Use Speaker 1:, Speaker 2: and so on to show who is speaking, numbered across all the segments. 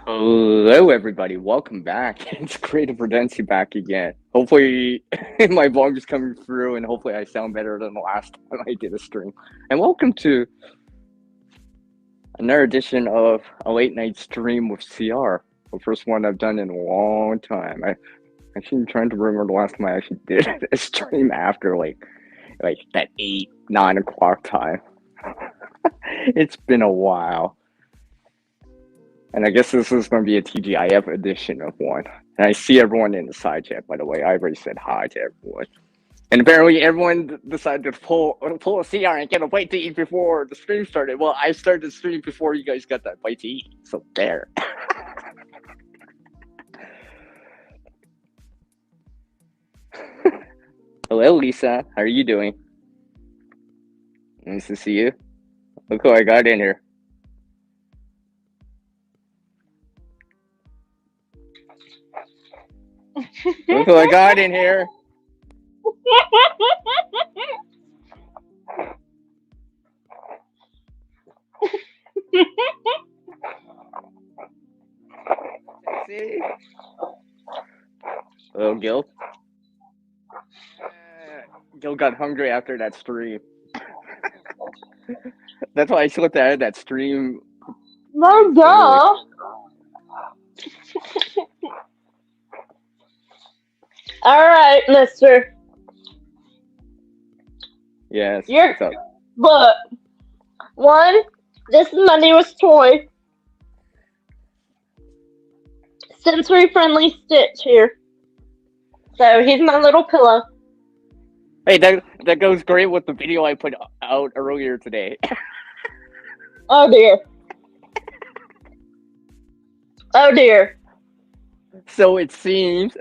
Speaker 1: Hello, everybody. Welcome back. It's great to present you back again. Hopefully, my vlog is coming through, and hopefully, I sound better than the last time I did a stream. And welcome to another edition of a late night stream with CR. The first one I've done in a long time. I actually trying to remember the last time I actually did a stream after like that 8, 9 o'clock time. It's been a while. And I guess this is going to be a TGIF edition of one. And I see everyone in the side chat, by the way. I already said hi to everyone. And apparently everyone decided to pull a CR and get a bite to eat before the stream started. Well, I started the stream before you guys got that bite to eat. So there. Hello, Lisa. How are you doing? Nice to see you. Look who I got in here. Look who I got in here. See? Hello, Gil. Gil got hungry after that stream. That's why I slipped out of that stream.
Speaker 2: No, duh. All right, mister.
Speaker 1: Yes.
Speaker 2: What's
Speaker 1: up?
Speaker 2: Look, one, this is my newest toy. Sensory friendly Stitch here. So he's my little pillow.
Speaker 1: Hey, that goes great with the video I put out earlier today.
Speaker 2: Oh dear. Oh dear.
Speaker 1: So it seems.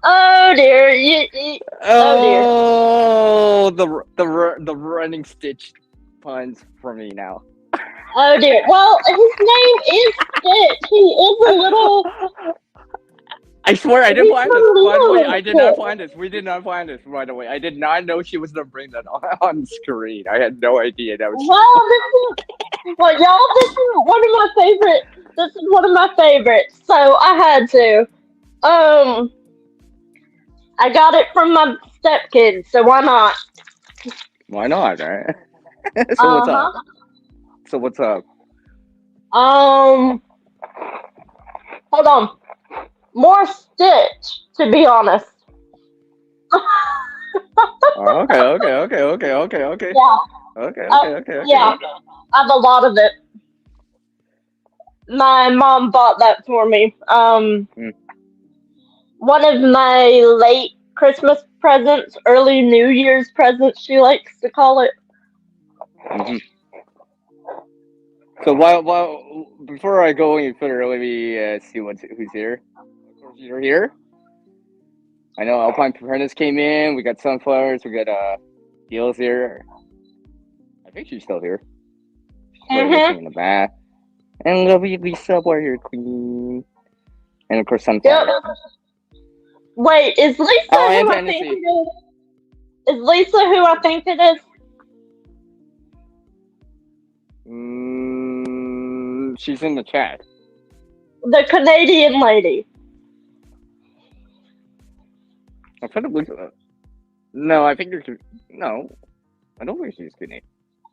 Speaker 2: Oh dear.
Speaker 1: Oh dear. The running Stitch puns for me now.
Speaker 2: Oh dear. Well, his name is Stitch. He is a little.
Speaker 1: I swear I didn't find this. By the way, I did not find this. We did not find this. By the way, I did not know she was gonna bring that on screen. I had no idea that was.
Speaker 2: Well, y'all, this is one of my favorite. This is one of my favorites. So I had to. I got it from my stepkids. So why not?
Speaker 1: Why not? Right? So what's up? So what's up?
Speaker 2: Hold on. More Stitch, to be honest.
Speaker 1: Okay.
Speaker 2: Yeah.
Speaker 1: Okay.
Speaker 2: Yeah, I have a lot of it. My mom bought that for me. One of my late Christmas presents, early New Year's presents, she likes to call it.
Speaker 1: Mm-hmm. So while before I go any further, let me see who's here. Of course, you're here. I know Alpine Apprentice came in. We got Sunflowers. We got Deals here. I think she's still here. She's listening in the back. And lovely Lisa, Warrior Queen. And of course, Sunflowers.
Speaker 2: Yep. Wait, is Lisa who I think it is? Is Lisa who I think it is?
Speaker 1: She's in the chat.
Speaker 2: The Canadian lady.
Speaker 1: I thought it was. No, I think you're. No, I don't think she's Canadian.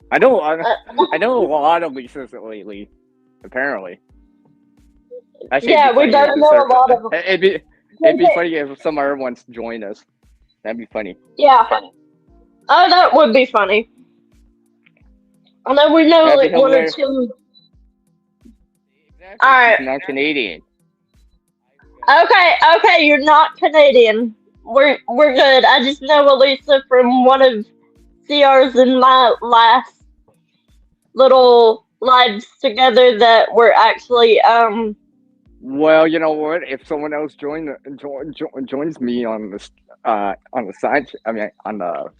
Speaker 1: I know a lot of Lisas lately. Apparently. Actually,
Speaker 2: yeah, we don't know a lot of them.
Speaker 1: It'd be funny if some other ones join us. That'd be funny.
Speaker 2: Yeah. Oh, that would be funny. I know we know like one or two.
Speaker 1: Exactly.
Speaker 2: All right.
Speaker 1: She's not Canadian.
Speaker 2: Okay, you're not Canadian. We're good. I just know Elisa from one of CR's in my last little lives together that were actually
Speaker 1: Well, you know what? If someone else joins me on the side, on the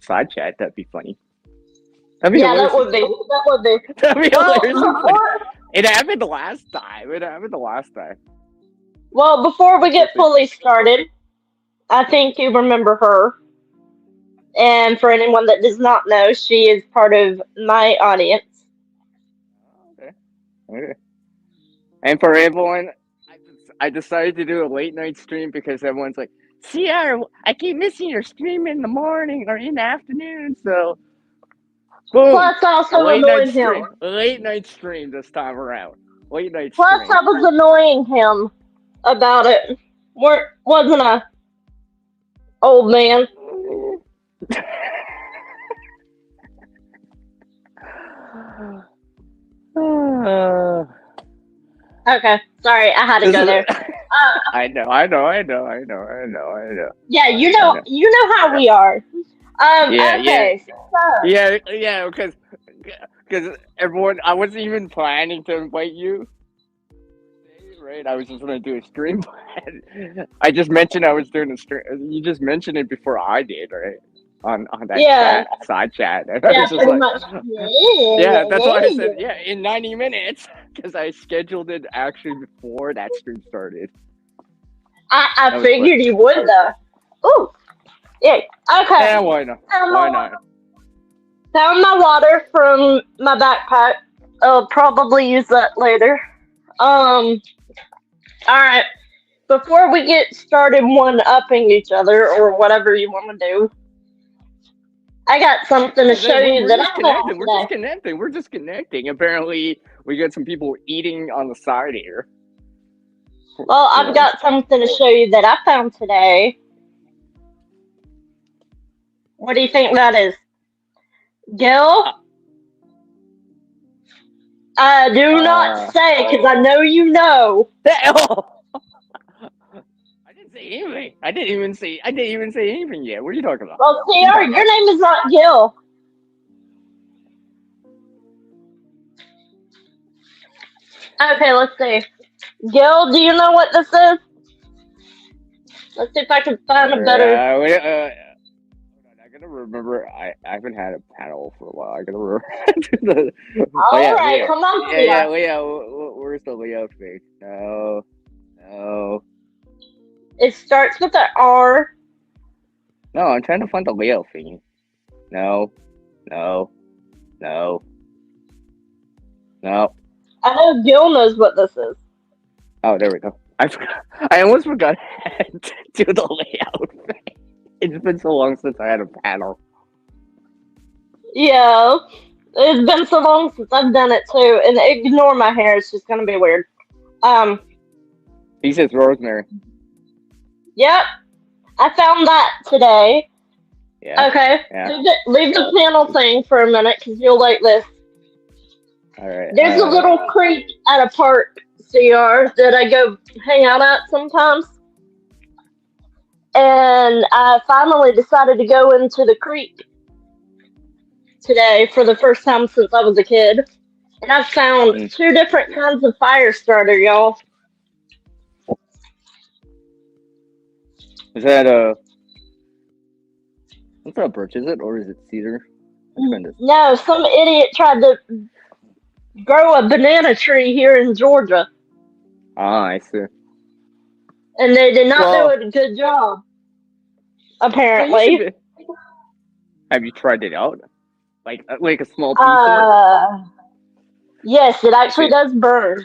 Speaker 1: side chat, that'd be funny.
Speaker 2: That'd be hilarious. That would be.
Speaker 1: That'd be hilarious. It happened the last time.
Speaker 2: Well, before we get fully started, I think you remember her. And for anyone that does not know, she is part of my audience.
Speaker 1: Okay. And for everyone, I decided to do a late night stream because everyone's like, "Sierra, I keep missing your stream in the morning or in the afternoon." So, boom,
Speaker 2: Plus, I also annoyed him.
Speaker 1: late night stream this time around. Late night
Speaker 2: Plus,
Speaker 1: stream.
Speaker 2: I was annoying him about it. Wasn't I, old man? Okay, sorry, I had to go there.
Speaker 1: I know.
Speaker 2: Yeah, you
Speaker 1: I
Speaker 2: know,
Speaker 1: know.
Speaker 2: you know how we are.
Speaker 1: Yeah,
Speaker 2: Okay, so
Speaker 1: yeah, because everyone, I wasn't even planning to invite you, right? I was just gonna do a stream. I just mentioned I was doing a stream. You just mentioned it before I did, right? On that
Speaker 2: yeah,
Speaker 1: side chat, and I
Speaker 2: yeah,
Speaker 1: was just
Speaker 2: pretty
Speaker 1: like,
Speaker 2: much.
Speaker 1: yeah, that's why I said, yeah, in 90 minutes, because I scheduled it actually before that stream started.
Speaker 2: I
Speaker 1: That was quick.
Speaker 2: figured you would though. Ooh, yeah. Okay.
Speaker 1: Yeah, why not? Why not?
Speaker 2: Found my water from my backpack. I'll probably use that later. All right. Before we get started one-upping each other or whatever you want to do, I got something to show you
Speaker 1: We're
Speaker 2: that
Speaker 1: just
Speaker 2: I found
Speaker 1: connecting.
Speaker 2: today.
Speaker 1: We're just connecting. Apparently, we got some people eating on the side here.
Speaker 2: Well, I've got something to show you that I found today. What do you think that is? Gil? Do not say, because I know you know.
Speaker 1: I didn't say anything. I didn't even say anything yet. What are you talking about?
Speaker 2: Well, CR, your name is not Gil. Okay, let's see. Gil, do you know what this is? Let's see if I can find a better.
Speaker 1: Hold on, I gotta remember. I haven't had a panel for a while. I gotta remember.
Speaker 2: Alright, come on,
Speaker 1: yeah, Leo. Where's the Leo thing? No.
Speaker 2: It starts with an R.
Speaker 1: No, I'm trying to find the Leo thing. No.
Speaker 2: I know Gil knows what this is.
Speaker 1: Oh, there we go. I almost forgot to do the layout thing. It's been so long since I had a panel.
Speaker 2: Yeah, it's been so long since I've done it too, and ignore my hair, it's just gonna be weird.
Speaker 1: He says Rosemary.
Speaker 2: Yep, I found that today.
Speaker 1: Yeah.
Speaker 2: Okay,
Speaker 1: yeah.
Speaker 2: leave the panel thing for a minute, because you'll like this.
Speaker 1: Alright.
Speaker 2: There's a little creek at a park, CR, that I go hang out at sometimes. And I finally decided to go into the creek today for the first time since I was a kid. And I found 2 different kinds of fire starter, y'all.
Speaker 1: Is that what's that birch? Is it, or is it cedar?
Speaker 2: No, some idiot tried to grow a banana tree here in Georgia.
Speaker 1: Ah, I see.
Speaker 2: And they did not do a good job, apparently.
Speaker 1: Have you tried it out? Like a small piece of it?
Speaker 2: Yes, it actually does burn.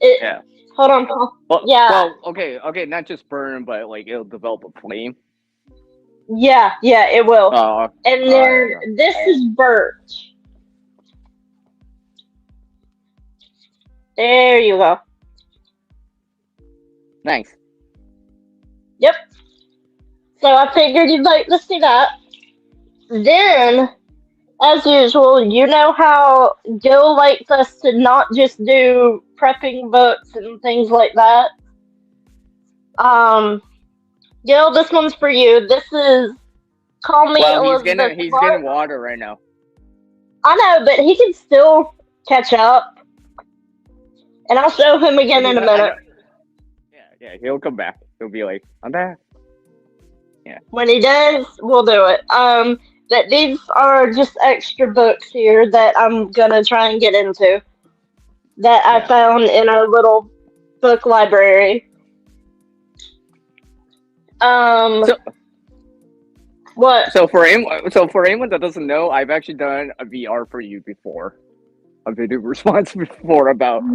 Speaker 1: Yeah.
Speaker 2: Hold on.
Speaker 1: Well,
Speaker 2: yeah.
Speaker 1: Well, okay, not just burn, but like it'll develop a flame.
Speaker 2: Yeah, it will. And then this is birch. There you go.
Speaker 1: Nice.
Speaker 2: Yep. So I figured you'd like to see that. Then, as usual, you know how Gil likes us to not just do prepping books and things like that. Gil, this one's for you. This is Call Me Elizabeth.
Speaker 1: He's getting water right now.
Speaker 2: I know, but he can still catch up. And I'll show him again in a minute.
Speaker 1: Yeah, he'll come back. He'll be like, I'm back. Yeah.
Speaker 2: When he does, we'll do it. But these are just extra books here that I'm gonna try and get into. That I found in our little book library. What?
Speaker 1: So for anyone that doesn't know, I've actually done a VR for you before. a video response before about what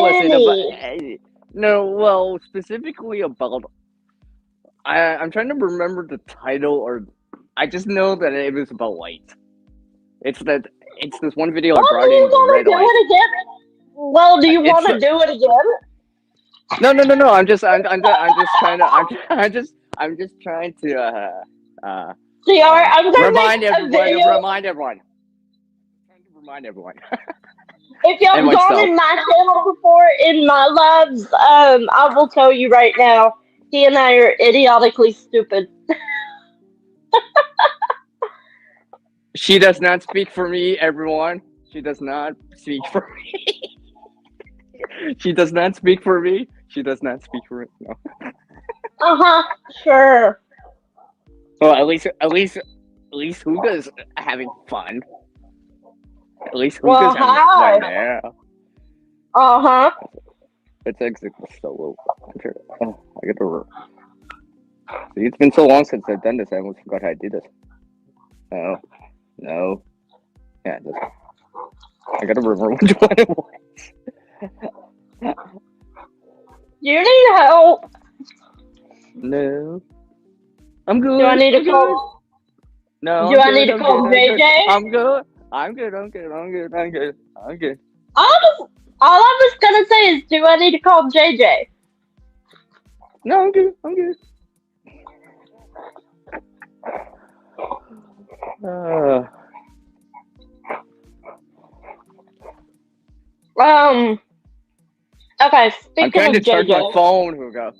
Speaker 1: was it about?
Speaker 2: Many.
Speaker 1: No, well, specifically about. I'm trying to remember the title, or I just know that it was about light. It's that. It's this one video I
Speaker 2: Well, do
Speaker 1: brought
Speaker 2: you
Speaker 1: in, the
Speaker 2: want
Speaker 1: red
Speaker 2: to do
Speaker 1: light.
Speaker 2: it again? Well, do you
Speaker 1: It's
Speaker 2: want to do it again?
Speaker 1: no. I'm just trying to. I'm just trying to.
Speaker 2: CR, I'm gonna make
Speaker 1: Remind
Speaker 2: a
Speaker 1: everyone.
Speaker 2: video.
Speaker 1: Remind everyone. I'm trying to remind everyone
Speaker 2: If y'all
Speaker 1: and
Speaker 2: have gone
Speaker 1: myself.
Speaker 2: in my channel before in my lives, I will tell you right now, he and I are idiotically stupid.
Speaker 1: She does not speak for me, everyone. She does not speak for me. She does not speak for me. She does not speak for me. No.
Speaker 2: Uh-huh, sure.
Speaker 1: Well, at least Huga's having fun. At least
Speaker 2: Well,
Speaker 1: Huga's having fun
Speaker 2: hi.
Speaker 1: there.
Speaker 2: Uh-huh.
Speaker 1: Let's exit the solo. Oh, I got to. See, it's been so long since I've done this. I almost forgot how I did this. No, no. Yeah, this. I gotta remember which one it was.
Speaker 2: You need help.
Speaker 1: No, I'm good.
Speaker 2: Do I need to
Speaker 1: I'm good.
Speaker 2: call?
Speaker 1: No,
Speaker 2: Do
Speaker 1: I'm
Speaker 2: I
Speaker 1: good.
Speaker 2: need to
Speaker 1: I'm
Speaker 2: call
Speaker 1: good.
Speaker 2: JJ?
Speaker 1: I'm good. I'm good. I'm good. I'm good. I'm good. I'm good.
Speaker 2: All I was gonna say is, do I need to call JJ?
Speaker 1: No, I'm good. I'm good. Uh,
Speaker 2: Okay,
Speaker 1: I'm
Speaker 2: speaking
Speaker 1: trying
Speaker 2: of
Speaker 1: to charge my
Speaker 2: JJ.
Speaker 1: phone, Hugo.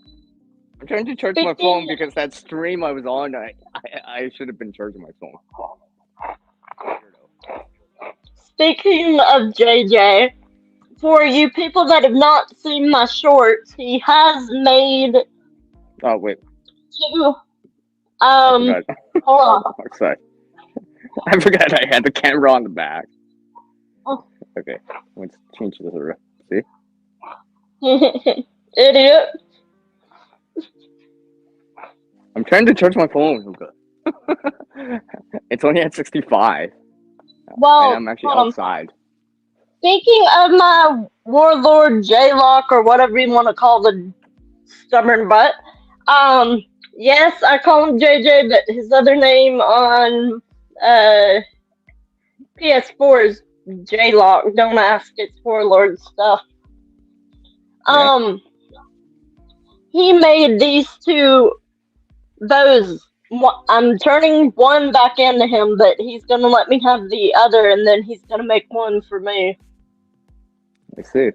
Speaker 1: I'm trying to charge my phone
Speaker 2: Speaking
Speaker 1: because that stream I was on, I should have been charging my phone.
Speaker 2: speaking of JJ, for you people that have not seen my shorts, he has made
Speaker 1: Oh wait,
Speaker 2: two.
Speaker 1: I forgot.
Speaker 2: Hold on.
Speaker 1: Oh, sorry, I forgot I had the camera on the back.
Speaker 2: Oh.
Speaker 1: Okay, let's change this around. See?
Speaker 2: Idiot.
Speaker 1: I'm trying to charge my phone, Hugo. It's only at 65, and
Speaker 2: Well,
Speaker 1: I'm actually
Speaker 2: hold on.
Speaker 1: outside.
Speaker 2: Speaking of my warlord J-Lock or whatever you want to call the stubborn butt, yes, I call him JJ, but his other name on PS4 is J-Lock. Don't ask, it's warlord stuff.
Speaker 1: Yeah.
Speaker 2: He made these two bows. I'm turning one back into him, but he's gonna let me have the other, and then he's gonna make one for me.
Speaker 1: I see.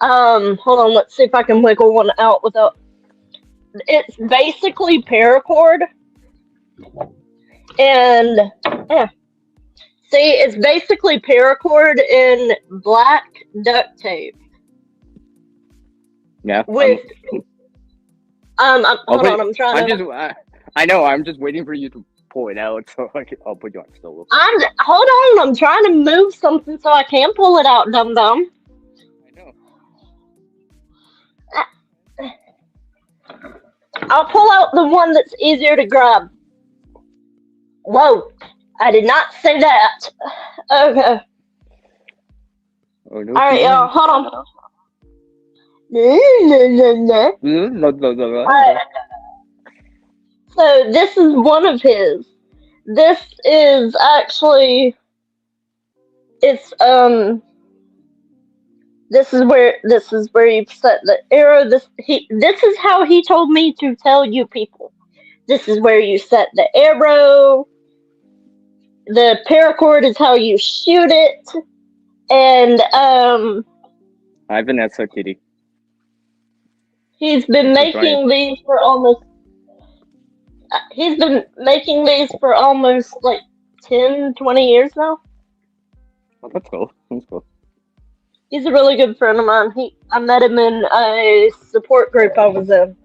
Speaker 2: Hold on, let's see if I can wiggle one out without. It's basically paracord, and yeah. See, it's basically paracord in black duct tape.
Speaker 1: Yeah.
Speaker 2: With hold on, I'm trying
Speaker 1: to. I know. I'm just waiting for you to pull it out, so I'll put you on solo.
Speaker 2: Hold on, I'm trying to move something so I can pull it out, dum dum.
Speaker 1: I know.
Speaker 2: I'll pull out the one that's easier to grab. Whoa, I did not say that. Okay.
Speaker 1: Oh, no,
Speaker 2: Alright, y'all, hold on. Alright. So this is one of his. This is actually this is where you set the arrow. This is how he told me to tell you people. This is where you set the arrow. The paracord is how you shoot it. And
Speaker 1: Ivan, that's so kitty.
Speaker 2: He's been making these for almost. He's been making these for almost like 10, 20 years now.
Speaker 1: Oh, that's cool. That's cool.
Speaker 2: He's a really good friend of mine. I met him in a support group I was in,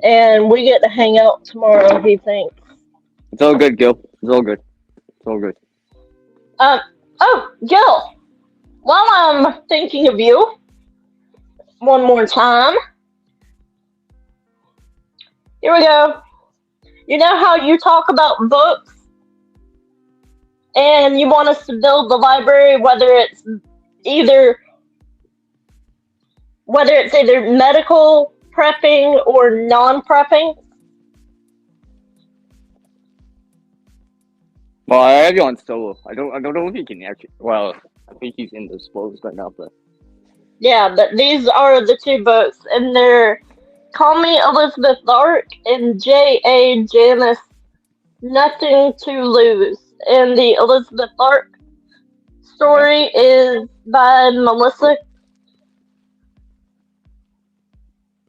Speaker 2: and we get to hang out tomorrow. He thinks
Speaker 1: it's all good, Gil. It's all good. It's all good.
Speaker 2: Oh, Gil. While I'm thinking of you, one more time. Here we go. You know how you talk about books and you want us to build the library, either either medical prepping or non-prepping.
Speaker 1: Well, I have you on solo. I don't know if he can actually. Well, I think he's indisposed right now, but
Speaker 2: Yeah, but these are the two books, and they're Call Me Elizabeth Lark and J.A. Janice Nothing to Lose. And the Elizabeth Lark
Speaker 1: yeah.
Speaker 2: story is by Melissa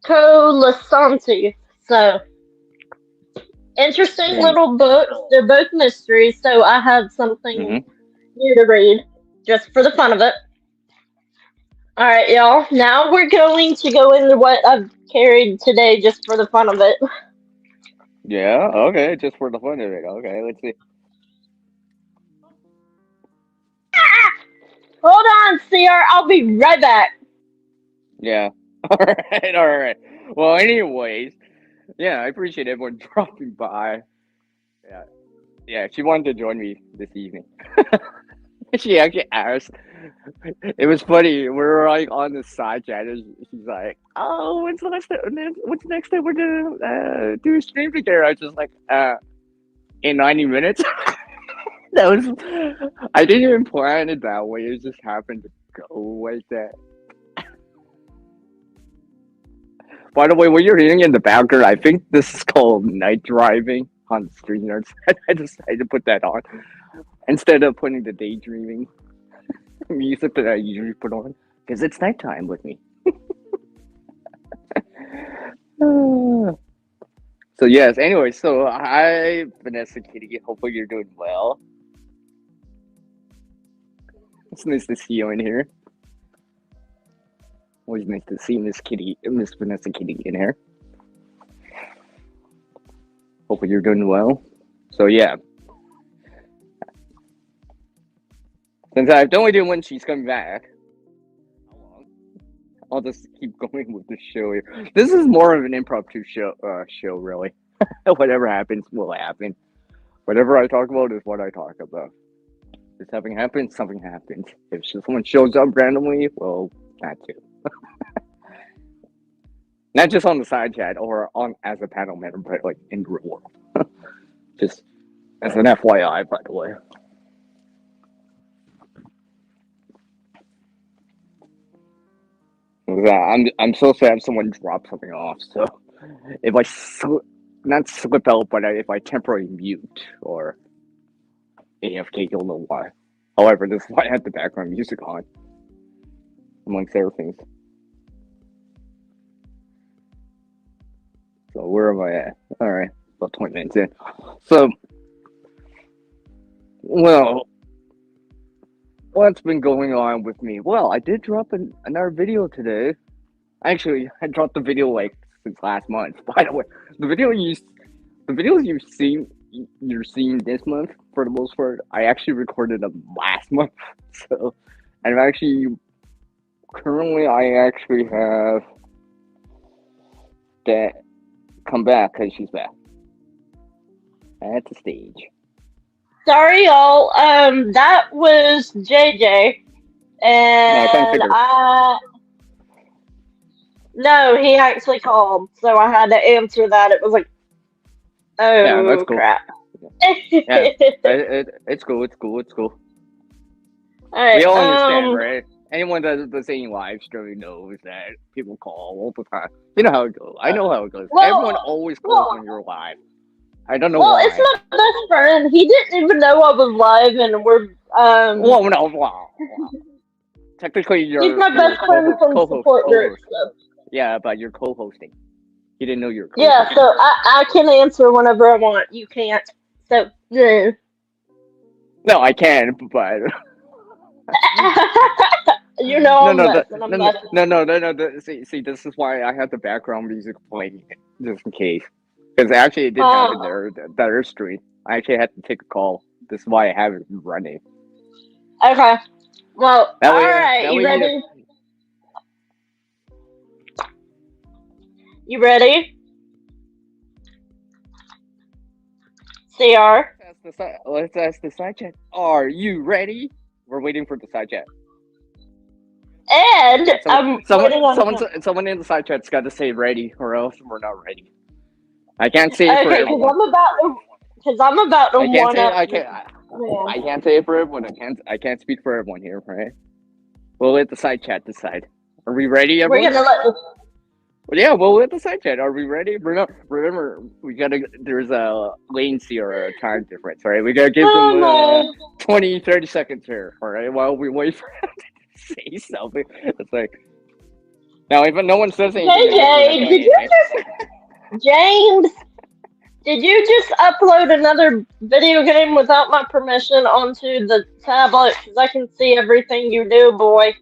Speaker 2: Colasanti. So, interesting
Speaker 1: Mm.
Speaker 2: little books. They're both mysteries, so I have something
Speaker 1: Mm-hmm.
Speaker 2: new to read just for the fun of it. Alright, y'all. Now we're going to go into what I've carried today just for the fun of it.
Speaker 1: Yeah. Okay. Just for the fun of it. Okay. Let's see.
Speaker 2: Hold on, CR. I'll be right back.
Speaker 1: Yeah. All right. All right. Well, anyways, yeah, I appreciate everyone dropping by. Yeah. Yeah. She wanted to join me this evening. She actually asked. It was funny. We were like on the side chat, and she's like, "Oh, when's the next time we're gonna do a stream together?" I was just like, in 90 minutes." That was. I didn't even plan it that way. It just happened to go like that. By the way, what you're hearing in the background, I think this is called night driving on the street nerds. I decided to put that on instead of putting the daydreaming music that I usually put on because it's nighttime with me. So yes. Anyway, so hi Vanessa Kitty. Hopefully you're doing well. It's nice to see you in here. Always nice to see Miss Vanessa Kitty in here. Hopefully you're doing well. So yeah, since I've only done when she's coming back, how long? I'll just keep going with the show here. This is more of an impromptu show really. Whatever happens will happen. Whatever I talk about is what I talk about. If something happens, something happens. If someone shows up randomly, well, that too. Not just on the side chat or on as a panel member, but like in the real world. Just as an FYI, by the way. I'm so sad if someone drops something off. So if I not slip out, but if I temporarily mute or AFK, you'll know why. However, this is why I had the background music on, amongst other things. So where am I at? All right, about 20 minutes in. So, well, what's been going on with me? Well, I did drop another video today. Actually, I dropped the video like since last month. By the way, the videos you're seeing this month for the most part, I actually recorded them last month. So, I'm actually currently I actually have that come back because she's back at the stage.
Speaker 2: Sorry, y'all. That was JJ,
Speaker 1: No, I can't
Speaker 2: and
Speaker 1: figure.
Speaker 2: no, he actually called, so I had to answer that. It was like,
Speaker 1: Yeah, that's
Speaker 2: oh
Speaker 1: cool.
Speaker 2: crap.
Speaker 1: Yeah, it's cool. It's cool. It's cool.
Speaker 2: All right.
Speaker 1: We all understand, right? Anyone that does any live streaming knows that people call all the time. You know how it goes. I know how it goes. Everyone always calls when you're live. I don't know
Speaker 2: it's
Speaker 1: why.
Speaker 2: my best friend. He didn't even know I was live, and
Speaker 1: Well, no, well. Technically,
Speaker 2: he's
Speaker 1: you're
Speaker 2: my best friend from support group.
Speaker 1: co-host.
Speaker 2: So.
Speaker 1: Yeah, but you're co-hosting. He didn't know you're
Speaker 2: Yeah,
Speaker 1: co-hosting.
Speaker 2: so I can answer whenever I want. You can't. So yeah.
Speaker 1: No, I can, but
Speaker 2: You know
Speaker 1: no,
Speaker 2: I'm
Speaker 1: no,
Speaker 2: messing. I'm messing.
Speaker 1: no. See, this is why I have the background music playing just in case. Because actually, it did happen there. The other street. I actually had to take a call. This is why I have it running.
Speaker 2: Okay. Well,
Speaker 1: That
Speaker 2: all
Speaker 1: way,
Speaker 2: right.
Speaker 1: that
Speaker 2: You
Speaker 1: way you.
Speaker 2: ready? You ready? CR.
Speaker 1: Let's ask the side chat. Are you ready? We're waiting for the side chat.
Speaker 2: And
Speaker 1: Yeah,
Speaker 2: I'm waiting on him.
Speaker 1: someone in the side chat's got to say ready, or else we're not ready. I can't say it for
Speaker 2: Okay,
Speaker 1: everyone.
Speaker 2: because I'm about to
Speaker 1: I can't
Speaker 2: one
Speaker 1: say
Speaker 2: up
Speaker 1: I
Speaker 2: this
Speaker 1: can't.
Speaker 2: man.
Speaker 1: I can't say it for everyone. I can't speak for everyone here, right? We'll let the side chat decide. Are we ready,
Speaker 2: We're
Speaker 1: everyone?
Speaker 2: gonna let.
Speaker 1: Well, yeah, we'll let the side chat. Are we ready? Remember, we gotta. There's a latency or a time difference, right? We gotta give them
Speaker 2: Oh no,
Speaker 1: 20, 30 seconds here, all right? While we wait for him to say something. It's like now, if no one says anything, I guess we're not
Speaker 2: JJ,
Speaker 1: doing anything.
Speaker 2: James? Did you just upload another video game without my permission onto the tablet? Because I can see everything you do, boy.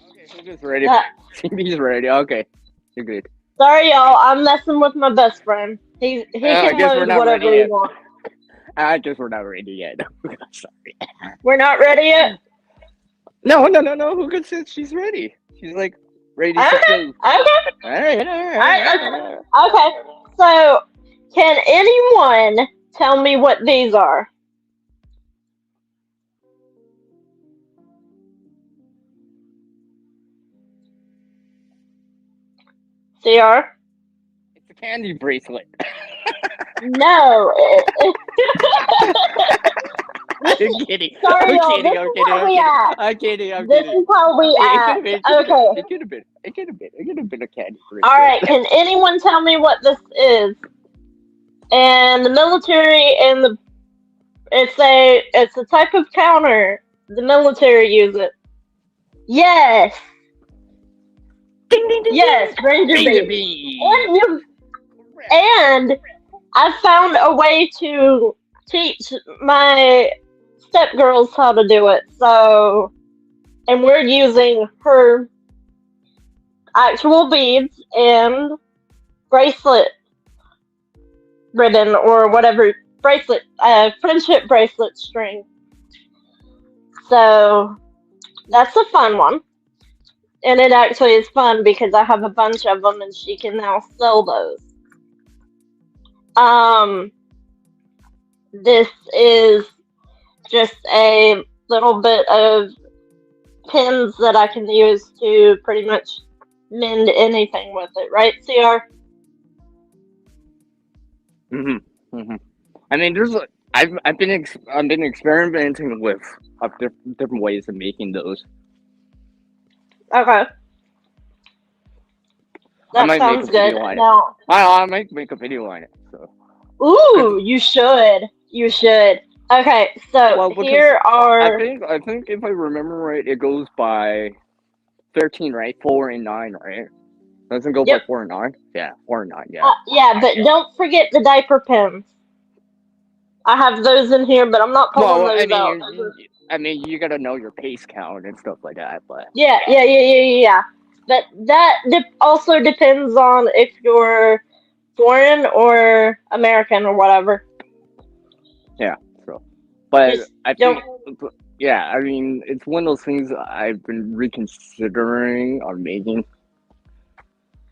Speaker 1: Okay, who's ready?
Speaker 2: Uh,
Speaker 1: CB's ready. Okay, you're good.
Speaker 2: sorry, y'all. I'm messing with my best friend. He
Speaker 1: I
Speaker 2: can
Speaker 1: guess we're
Speaker 2: load
Speaker 1: not ready
Speaker 2: whatever he
Speaker 1: yet.
Speaker 2: wants.
Speaker 1: I guess we're not ready yet. Sorry.
Speaker 2: We're not ready yet.
Speaker 1: No. Who could say she's ready? She's like ready to
Speaker 2: Okay.
Speaker 1: go.
Speaker 2: Okay.
Speaker 1: All right.
Speaker 2: Okay. So, can anyone tell me what these are? CR?
Speaker 1: It's a candy bracelet.
Speaker 2: No.
Speaker 1: I'm kidding.
Speaker 2: Sorry,
Speaker 1: I'm
Speaker 2: y'all.
Speaker 1: kidding.
Speaker 2: This
Speaker 1: I'm
Speaker 2: is
Speaker 1: kidding.
Speaker 2: how
Speaker 1: I'm
Speaker 2: we
Speaker 1: kidding.
Speaker 2: act.
Speaker 1: I'm kidding. I'm
Speaker 2: This
Speaker 1: kidding.
Speaker 2: is how we
Speaker 1: It could
Speaker 2: act.
Speaker 1: have been.
Speaker 2: Okay.
Speaker 1: It could have been. It could have been. It could have been a candy
Speaker 2: All
Speaker 1: bracelet.
Speaker 2: right. Can anyone tell me what this is? And the military and the it's a type of counter. The military use it. Yes.
Speaker 1: Ding ding ding
Speaker 2: Yes.
Speaker 1: ding.
Speaker 2: Ranger
Speaker 1: Ranger
Speaker 2: beat.
Speaker 1: bee. Correct.
Speaker 2: And I found a way to teach my stepgirls how to do it. So, and we're using her actual beads and bracelet ribbon or whatever bracelet, friendship bracelet string. So that's a fun one. And it actually is fun because I have a bunch of them and she can now sell those. This is just a little bit of pins that I can use to pretty much mend anything with it, right, CR?
Speaker 1: I mean, I've been experimenting with different ways of making those.
Speaker 2: Okay.
Speaker 1: I
Speaker 2: That
Speaker 1: might make a
Speaker 2: sounds good.
Speaker 1: video on it.
Speaker 2: Now,
Speaker 1: I might make a video on it. So.
Speaker 2: ooh, you should. You should. Okay, so
Speaker 1: Well, because
Speaker 2: here are.
Speaker 1: I think if I remember right, it goes by 13, right? 4 and 9, right? Doesn't go by
Speaker 2: Yep.
Speaker 1: 4 and 9. Yeah, 4 and 9. Yeah.
Speaker 2: Yeah, but don't forget the diaper pins. I have those in here, but I'm not pulling
Speaker 1: Well,
Speaker 2: those out.
Speaker 1: I mean, you gotta know your pace count and stuff like that. But
Speaker 2: Yeah. But that also depends on if you're foreign or American or whatever.
Speaker 1: yeah, so. But
Speaker 2: Just
Speaker 1: I
Speaker 2: don't.
Speaker 1: think, yeah, I mean, it's one of those things I've been reconsidering on making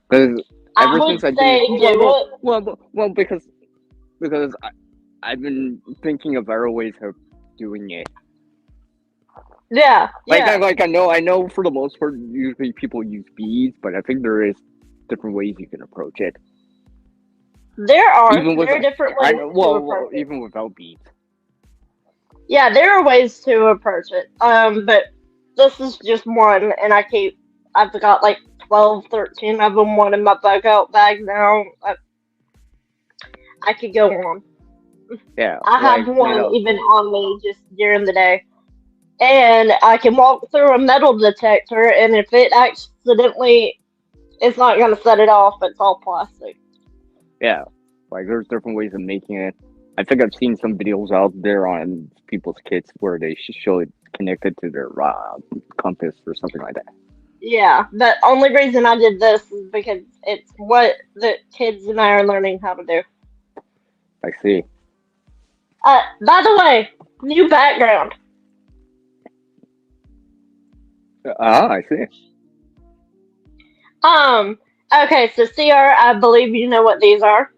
Speaker 1: because
Speaker 2: I
Speaker 1: ever
Speaker 2: would
Speaker 1: since I
Speaker 2: say
Speaker 1: did
Speaker 2: do it.
Speaker 1: well because I've been thinking of other ways of doing it.
Speaker 2: Yeah.
Speaker 1: I know for the most part, usually people use beads, but I think there is different ways you can approach it.
Speaker 2: There are
Speaker 1: Even
Speaker 2: different ways to approach it.
Speaker 1: even without beads.
Speaker 2: Yeah, there are ways to approach it. But this is just one, and I've got like 12, 13 of them, one in my bug out bag now. I could go on.
Speaker 1: Yeah,
Speaker 2: I have one even on me just during the day. And I can walk through a metal detector, and if it accidentally, it's not going to set it off, it's all plastic.
Speaker 1: Yeah, like there's different ways of making it. I think I've seen some videos out there on people's kits where they show it connected to their compass or something like that.
Speaker 2: Yeah, the only reason I did this is because it's what the kids and I are learning how to do.
Speaker 1: I see.
Speaker 2: By the way, new background.
Speaker 1: I see.
Speaker 2: Okay, so CR, I believe you know what these are.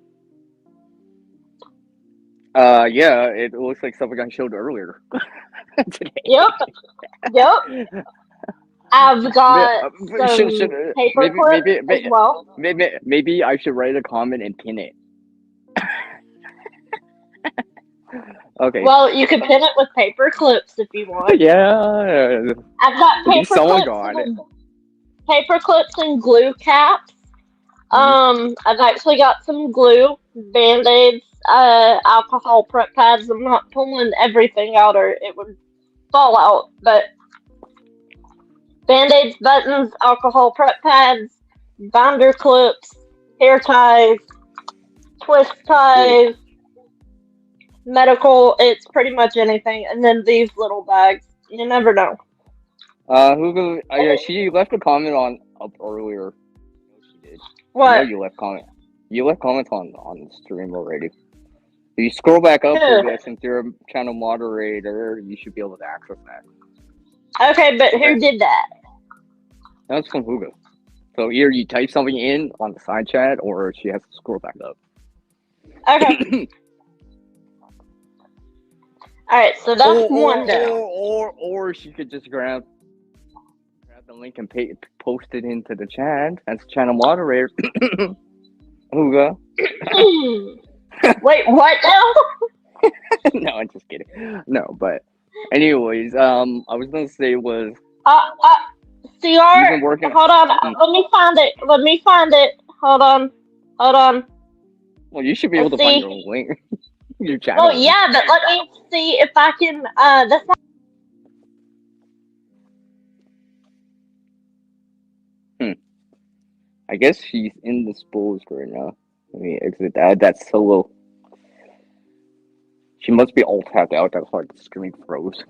Speaker 1: Yeah, it looks like something I showed earlier
Speaker 2: Yep,
Speaker 1: today.
Speaker 2: yep. I've got
Speaker 1: Should
Speaker 2: some paper clips as well.
Speaker 1: maybe I should write a comment and pin it. Okay.
Speaker 2: Well, you can pin it with paper clips if you want.
Speaker 1: Yeah.
Speaker 2: I've got
Speaker 1: At least someone got it.
Speaker 2: paper clips and glue caps.
Speaker 1: Mhm.
Speaker 2: I've actually got some glue, band-aids, alcohol prep pads. I'm not pulling everything out or it would fall out, but band-aids, buttons, alcohol prep pads, binder clips, hair ties, twist
Speaker 1: Cool.
Speaker 2: ties, medical, it's pretty much anything. And then these little bags. You never know.
Speaker 1: Who goes? Yeah, she left a comment on up earlier. I know she did. I know
Speaker 2: What?
Speaker 1: you left comment. You left comments on the stream already. If you scroll back up,
Speaker 2: Who?
Speaker 1: since you're a channel moderator, you should be able to access that.
Speaker 2: Okay, but
Speaker 1: Okay,
Speaker 2: who did that?
Speaker 1: that's from Hugo. So either you type something in on the side chat, or she has to scroll back up.
Speaker 2: Okay. Alright, so that's one down.
Speaker 1: Or she could just grab the link and post it into the chat as channel moderator. Hugo.
Speaker 2: Wait, what now?
Speaker 1: No, I'm just kidding. No, but anyways, I was gonna say was
Speaker 2: CR,
Speaker 1: you've been working.
Speaker 2: hold on. Let me find it. Let me find it. Hold on. Hold on.
Speaker 1: Well, you should be able
Speaker 2: Let's
Speaker 1: to find
Speaker 2: see.
Speaker 1: your link, your
Speaker 2: Well,
Speaker 1: channel link.
Speaker 2: yeah, but let me see if I can, that's not.
Speaker 1: I guess she's indisposed right now. Let me exit that. That's solo. She must be all tapped out. That's why the screen froze.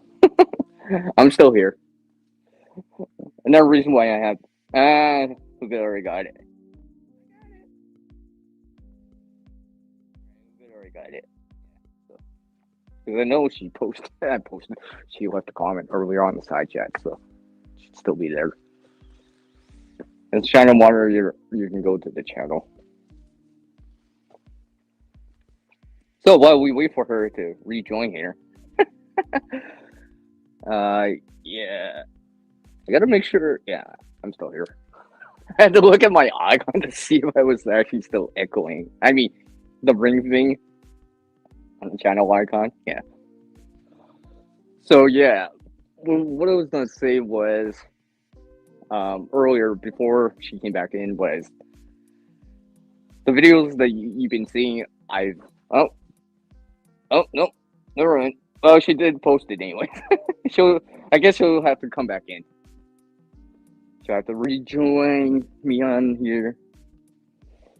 Speaker 1: I'm still here. Another reason why I have. We already got it. We already got it. Because I know she posted. I posted. She left a comment earlier on the side chat, so it should still be there. As channel monitor, you can go to the channel. So while we wait for her to rejoin here, yeah, I gotta make sure. Yeah, I'm still here. I had to look at my icon to see if I was actually still echoing. I mean, the ring thing on the channel icon. Yeah. So yeah, what I was gonna say was earlier before she came back in was the videos that you've been seeing. Oh no, never mind. Well, she did post it anyway. I guess she'll have to come back in. She'll have to rejoin me on here.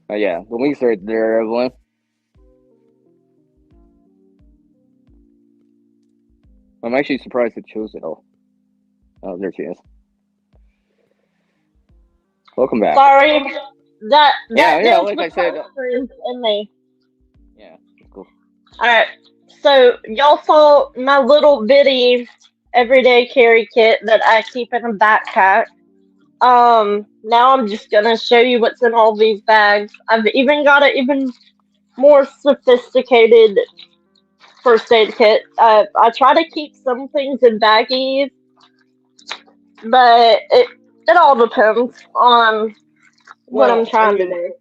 Speaker 1: Yeah, the link's right there, everyone. I'm actually surprised it shows it all. Oh, there she is. Welcome back.
Speaker 2: Sorry. That
Speaker 1: Yeah,
Speaker 2: deals
Speaker 1: like I
Speaker 2: with
Speaker 1: said.
Speaker 2: touchscreens and me.
Speaker 1: Yeah, cool.
Speaker 2: Alright, so y'all saw my little bitty everyday carry kit that I keep in a backpack. Now I'm just gonna show you what's in all these bags. I've even got an even more sophisticated first aid kit. I try to keep some things in baggies, but it all depends on what I'm trying to do.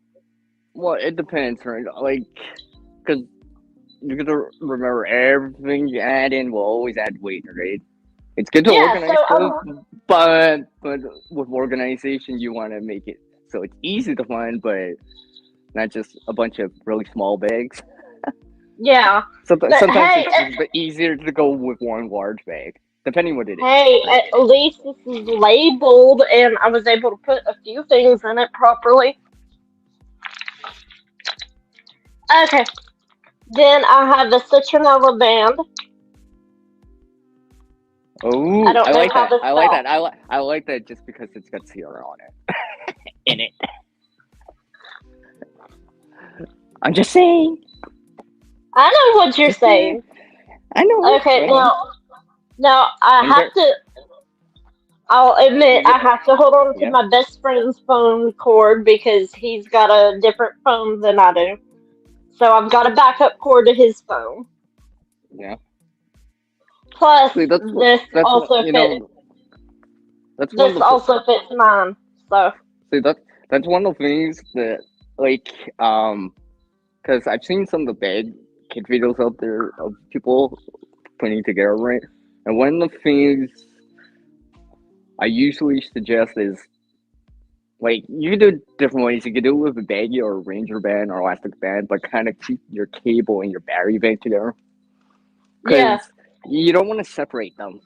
Speaker 1: Well, it depends, right? Like, because you gotta remember everything you add in will always add weight, right? It's good to
Speaker 2: Yeah,
Speaker 1: organize
Speaker 2: so
Speaker 1: stuff, but with organization, you want to make it so it's easy to find, but not just a bunch of really small bags.
Speaker 2: yeah. But
Speaker 1: Sometimes
Speaker 2: hey,
Speaker 1: it's just easier to go with one large bag, depending what it is.
Speaker 2: hey, at least this is labeled, and I was able to put a few things in it properly. Okay. Then I have the citronella band.
Speaker 1: Oh,
Speaker 2: I don't
Speaker 1: I
Speaker 2: know
Speaker 1: like
Speaker 2: how
Speaker 1: that.
Speaker 2: to
Speaker 1: I like
Speaker 2: spell.
Speaker 1: that. I like that just because it's got Sierra on it. In it. I'm just saying.
Speaker 2: I know what you're
Speaker 1: Just
Speaker 2: saying.
Speaker 1: I know.
Speaker 2: Okay,
Speaker 1: Right on.
Speaker 2: now I
Speaker 1: I'm
Speaker 2: have to. I'll admit I have to hold on to
Speaker 1: Yeah.
Speaker 2: my best friend's phone cord because he's got a different phone than I do. So I've got a backup cord to his phone.
Speaker 1: Yeah.
Speaker 2: Plus,
Speaker 1: See, that's what you know. That's one
Speaker 2: this
Speaker 1: of the
Speaker 2: also fits mine. So
Speaker 1: see that's one of the things that like because I've seen some of the bad kid videos out there of people putting together, right? And one of the things I usually suggest is like you can do it different ways. You can do it with a baggie or a ranger band or elastic band, but kind of keep your cable and your battery bank together
Speaker 2: yeah.
Speaker 1: because you don't want to separate them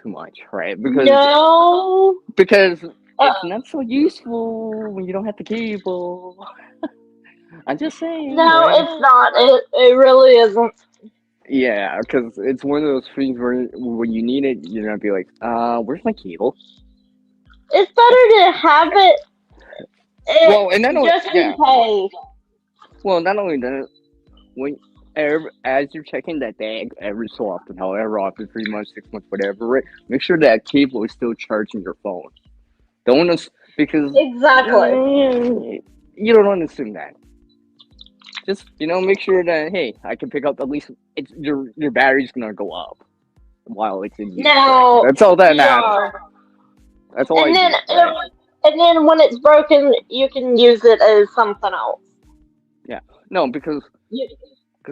Speaker 1: too much, right?
Speaker 2: No.
Speaker 1: Because
Speaker 2: Uh,
Speaker 1: it's not so useful when you don't have the cable. I'm just saying,
Speaker 2: no,
Speaker 1: right?
Speaker 2: it's not. It really isn't.
Speaker 1: Yeah, because it's one of those things where when you need it, you're gonna be like, where's my cable?
Speaker 2: It's better to have it
Speaker 1: Well, and not only
Speaker 2: just in
Speaker 1: yeah,
Speaker 2: case.
Speaker 1: well, not only that, when as you're checking that bag every so often, however often, 3 months, 6 months, whatever, right? Make sure that cable is still charging your phone. Don't because
Speaker 2: Exactly.
Speaker 1: you don't want to assume that. Just make sure that hey, I can pick up at least your battery's gonna go up while it's in use, right?
Speaker 2: Now,
Speaker 1: That's all that matters.
Speaker 2: CR.
Speaker 1: That's all I
Speaker 2: And then,
Speaker 1: do, right?
Speaker 2: and then when it's broken, you can use it as something else.
Speaker 1: Yeah. No, because
Speaker 2: You,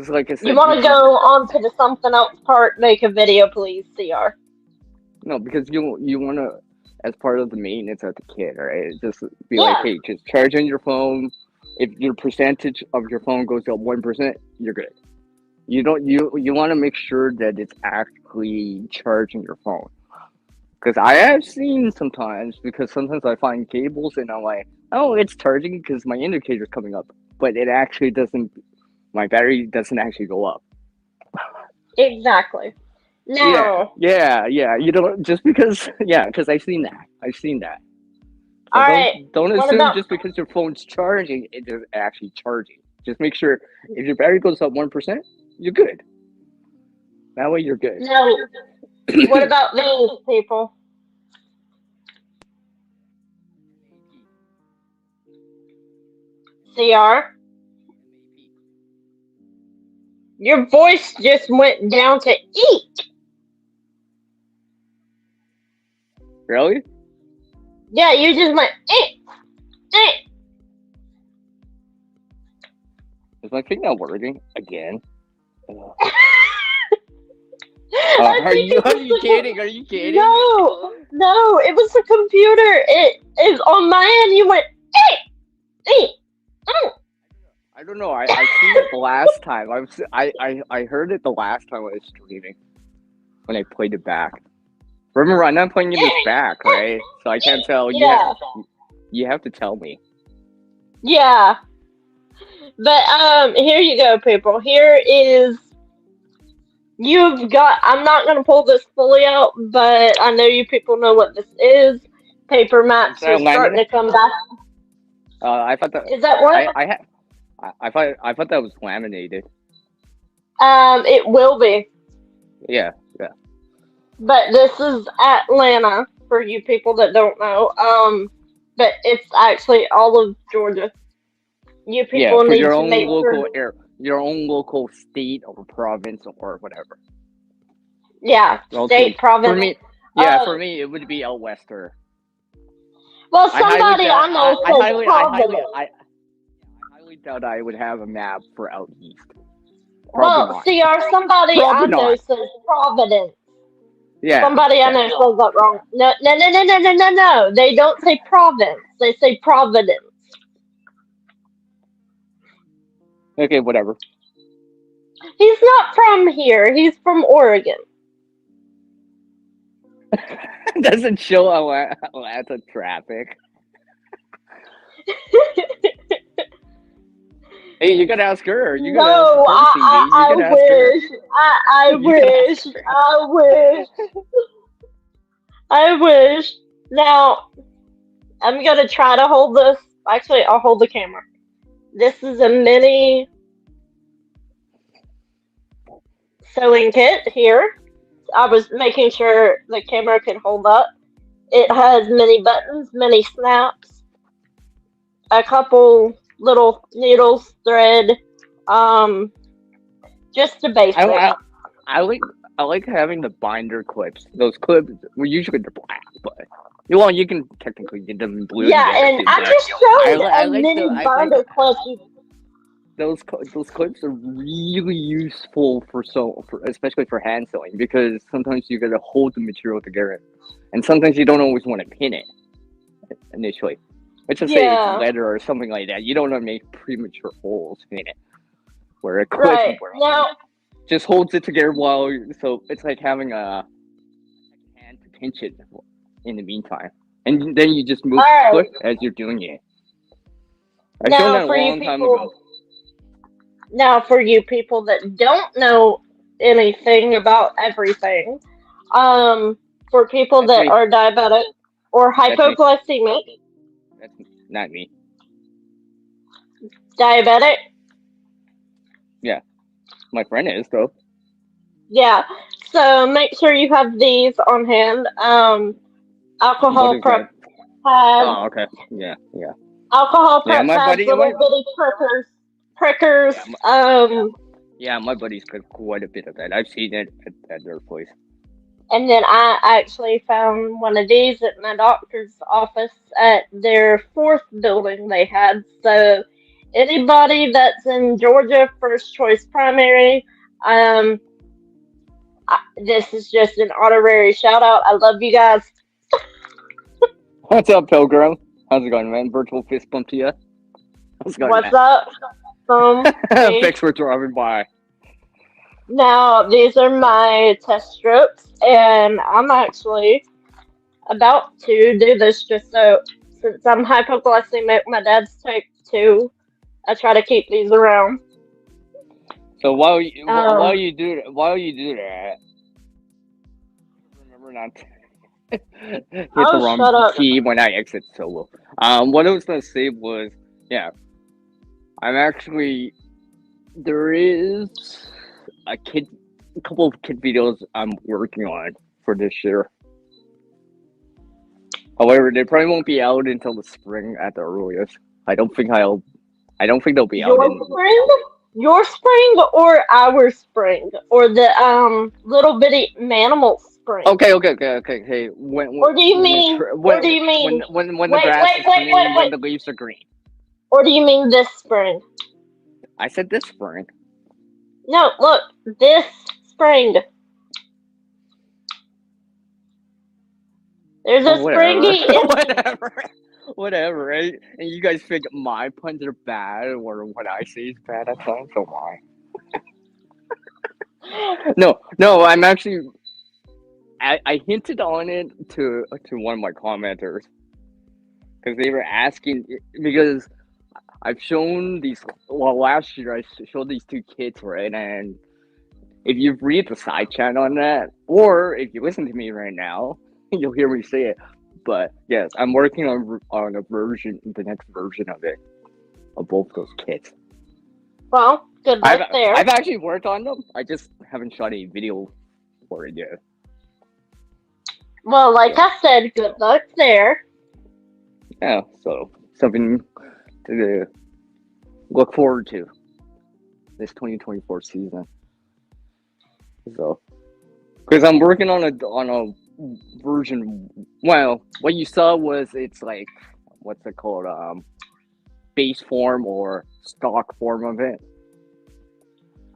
Speaker 1: like I
Speaker 2: you
Speaker 1: said,
Speaker 2: want to go on to the something else part, make a video, please, CR.
Speaker 1: no, because you want to, as part of the maintenance of the kit, right? Just be like,
Speaker 2: Yeah,
Speaker 1: hey, just charge in your phone. If your percentage of your phone goes up 1%, you're good. You don't you want to make sure that it's actually charging your phone. Because I have seen sometimes, because sometimes I find cables and I'm like, oh, it's charging because my indicator's coming up, but it actually doesn't. My battery doesn't actually go up.
Speaker 2: exactly.
Speaker 1: Yeah,
Speaker 2: Now,
Speaker 1: yeah, yeah. You don't just because yeah, because I've seen that. I've seen that. So
Speaker 2: all right.
Speaker 1: don't
Speaker 2: What
Speaker 1: assume
Speaker 2: about
Speaker 1: just because your phone's charging, it is actually charging. Just make sure if your battery goes up 1%, you're good. That way you're good.
Speaker 2: now? What about these people? CR, your voice just went down to eek.
Speaker 1: Really?
Speaker 2: Yeah, you just went eek, eek.
Speaker 1: Is my thing not working again?
Speaker 2: I
Speaker 1: Are
Speaker 2: think
Speaker 1: you
Speaker 2: it
Speaker 1: are
Speaker 2: was
Speaker 1: you
Speaker 2: the
Speaker 1: kidding? Are you kidding?
Speaker 2: no, no, it was the computer. It is on my end. You went eek, eek. Mm.
Speaker 1: I don't know. I seen it the last time. I heard it the last time I was streaming when I played it back. Remember, I'm not playing this back, right? So I can't tell.
Speaker 2: Yeah,
Speaker 1: You have to tell me.
Speaker 2: yeah. But here you go, people. Here is you've got. I'm not gonna pull this fully out, but I know you people know what this is. Paper
Speaker 1: Is
Speaker 2: maps are
Speaker 1: that
Speaker 2: starting
Speaker 1: laminate?
Speaker 2: to come back.
Speaker 1: I thought that
Speaker 2: Is that what?
Speaker 1: I had I thought that was laminated.
Speaker 2: It will be,
Speaker 1: Yeah, yeah,
Speaker 2: but this is Atlanta for you people that don't know. But it's actually all of Georgia. You
Speaker 1: yeah.
Speaker 2: people
Speaker 1: For
Speaker 2: need
Speaker 1: your
Speaker 2: to
Speaker 1: own
Speaker 2: make sure.
Speaker 1: local your own local state or province or whatever.
Speaker 2: Yeah,
Speaker 1: Okay,
Speaker 2: state,
Speaker 1: for
Speaker 2: province.
Speaker 1: me, yeah,
Speaker 2: Uh,
Speaker 1: for me it would be out wester.
Speaker 2: well,
Speaker 1: I highly
Speaker 2: somebody
Speaker 1: doubt.
Speaker 2: I know says province.
Speaker 1: I highly doubt I would have a map for out east. Probably
Speaker 2: Well,
Speaker 1: not.
Speaker 2: CR, somebody
Speaker 1: Probably
Speaker 2: I know
Speaker 1: not.
Speaker 2: says Providence.
Speaker 1: Yeah,
Speaker 2: Somebody I
Speaker 1: yeah.
Speaker 2: know says that wrong. No, no, no, no, no, no, no, no. They don't say province. They say Providence.
Speaker 1: Okay, whatever.
Speaker 2: He's not from here. He's from Oregon.
Speaker 1: Doesn't show Atlanta traffic. Hey, you gotta ask her. You gotta ask
Speaker 2: No,
Speaker 1: her, CD. You
Speaker 2: I
Speaker 1: gotta ask her.
Speaker 2: wish. I
Speaker 1: You gotta ask
Speaker 2: wish.
Speaker 1: her.
Speaker 2: I wish. I wish. Now, I'm gonna try to hold this. Actually, I'll hold the camera. This is a mini sewing kit here. I was making sure the camera could hold up. It has many buttons, many snaps, a couple little needles, thread, um, just the
Speaker 1: I,
Speaker 2: basic.
Speaker 1: I I like I like having the binder clips. Those clips, well, usually they're black, but well, you can technically get them in blue
Speaker 2: Yeah,
Speaker 1: together
Speaker 2: and
Speaker 1: too.
Speaker 2: I
Speaker 1: But
Speaker 2: just showed
Speaker 1: I
Speaker 2: a
Speaker 1: like the
Speaker 2: mini binder clip.
Speaker 1: those clips are really useful for especially for hand sewing because sometimes you gotta hold the material together, and sometimes you don't always want to pin it initially. Let's just say it's
Speaker 2: Yeah,
Speaker 1: leather or something like that. You don't want to make premature holes in it. Where a clip
Speaker 2: right. Now,
Speaker 1: just holds it together so it's like having a hand to pinch it in the meantime, and then you just move the
Speaker 2: alright.
Speaker 1: clip as you're doing it. I shown
Speaker 2: Now
Speaker 1: that a
Speaker 2: for you
Speaker 1: long time ago.
Speaker 2: people Now for you people that don't know anything about everything, for people
Speaker 1: That's
Speaker 2: that
Speaker 1: me.
Speaker 2: are diabetic or
Speaker 1: That's me.
Speaker 2: hypoglycemic,
Speaker 1: That's not me.
Speaker 2: diabetic,
Speaker 1: Yeah, my friend is though.
Speaker 2: yeah. So make sure you have these on hand.
Speaker 1: What
Speaker 2: Alcohol
Speaker 1: is that?
Speaker 2: prep pads,
Speaker 1: Oh, okay. Yeah, yeah,
Speaker 2: alcohol
Speaker 1: yeah.
Speaker 2: prep
Speaker 1: My
Speaker 2: pads,
Speaker 1: buddy, my
Speaker 2: little bitty prickers.
Speaker 1: yeah, yeah. My buddy's got quite a bit of that. I've seen it at their place.
Speaker 2: And then I actually found one of these at my doctor's office at their fourth building they had. So anybody that's in Georgia, first choice primary, um, this is just an honorary shout out. I love you guys.
Speaker 1: What's up, Pilgrim? How's it going, man? Virtual fist bump to you. How's it going,
Speaker 2: What's
Speaker 1: Matt?
Speaker 2: up? Hey.
Speaker 1: Thanks for dropping by.
Speaker 2: Now these are my test strips, and I'm actually about to do this just so since I'm hypoglycemic, my dad's type 2. I try to keep these around.
Speaker 1: So
Speaker 2: Um,
Speaker 1: while you do that, remember not to hit the
Speaker 2: oh,
Speaker 1: wrong
Speaker 2: shut up.
Speaker 1: key when I exit solo. What I was gonna say was, yeah, I'm actually there is a kid, a couple of kid videos I'm working on for this year. However, they probably won't be out until the spring at the earliest. I don't think they'll be out
Speaker 2: Your
Speaker 1: in.
Speaker 2: spring? Your spring or our spring? Or the little bitty manimal spring?
Speaker 1: Okay.
Speaker 2: Or do you mean or do you mean
Speaker 1: When the grass is green, when
Speaker 2: wait.
Speaker 1: the leaves are green.
Speaker 2: Or do you mean this spring?
Speaker 1: I said this spring.
Speaker 2: No, look, this spring. There's
Speaker 1: Oh,
Speaker 2: a
Speaker 1: whatever,
Speaker 2: springy in
Speaker 1: whatever. Right? And you guys think my puns are bad, or what I say is bad at times. So why? No. I'm actually. I hinted on it to one of my commenters because they were asking because I've shown these. Well, last year I showed these two kids, right? And if you read the side chat on that, or if you listen to me right now, you'll hear me say it. But yes, I'm working on the next version of it, of both those kits.
Speaker 2: Well, good luck there.
Speaker 1: I've actually worked on them. I just haven't shot a video for it yet.
Speaker 2: Well, like
Speaker 1: So
Speaker 2: I said, good luck there.
Speaker 1: yeah, so something to look forward to this 2024 season. So because I'm working on a version. Well, what you saw was it's like what's it called? Base form or stock form of it.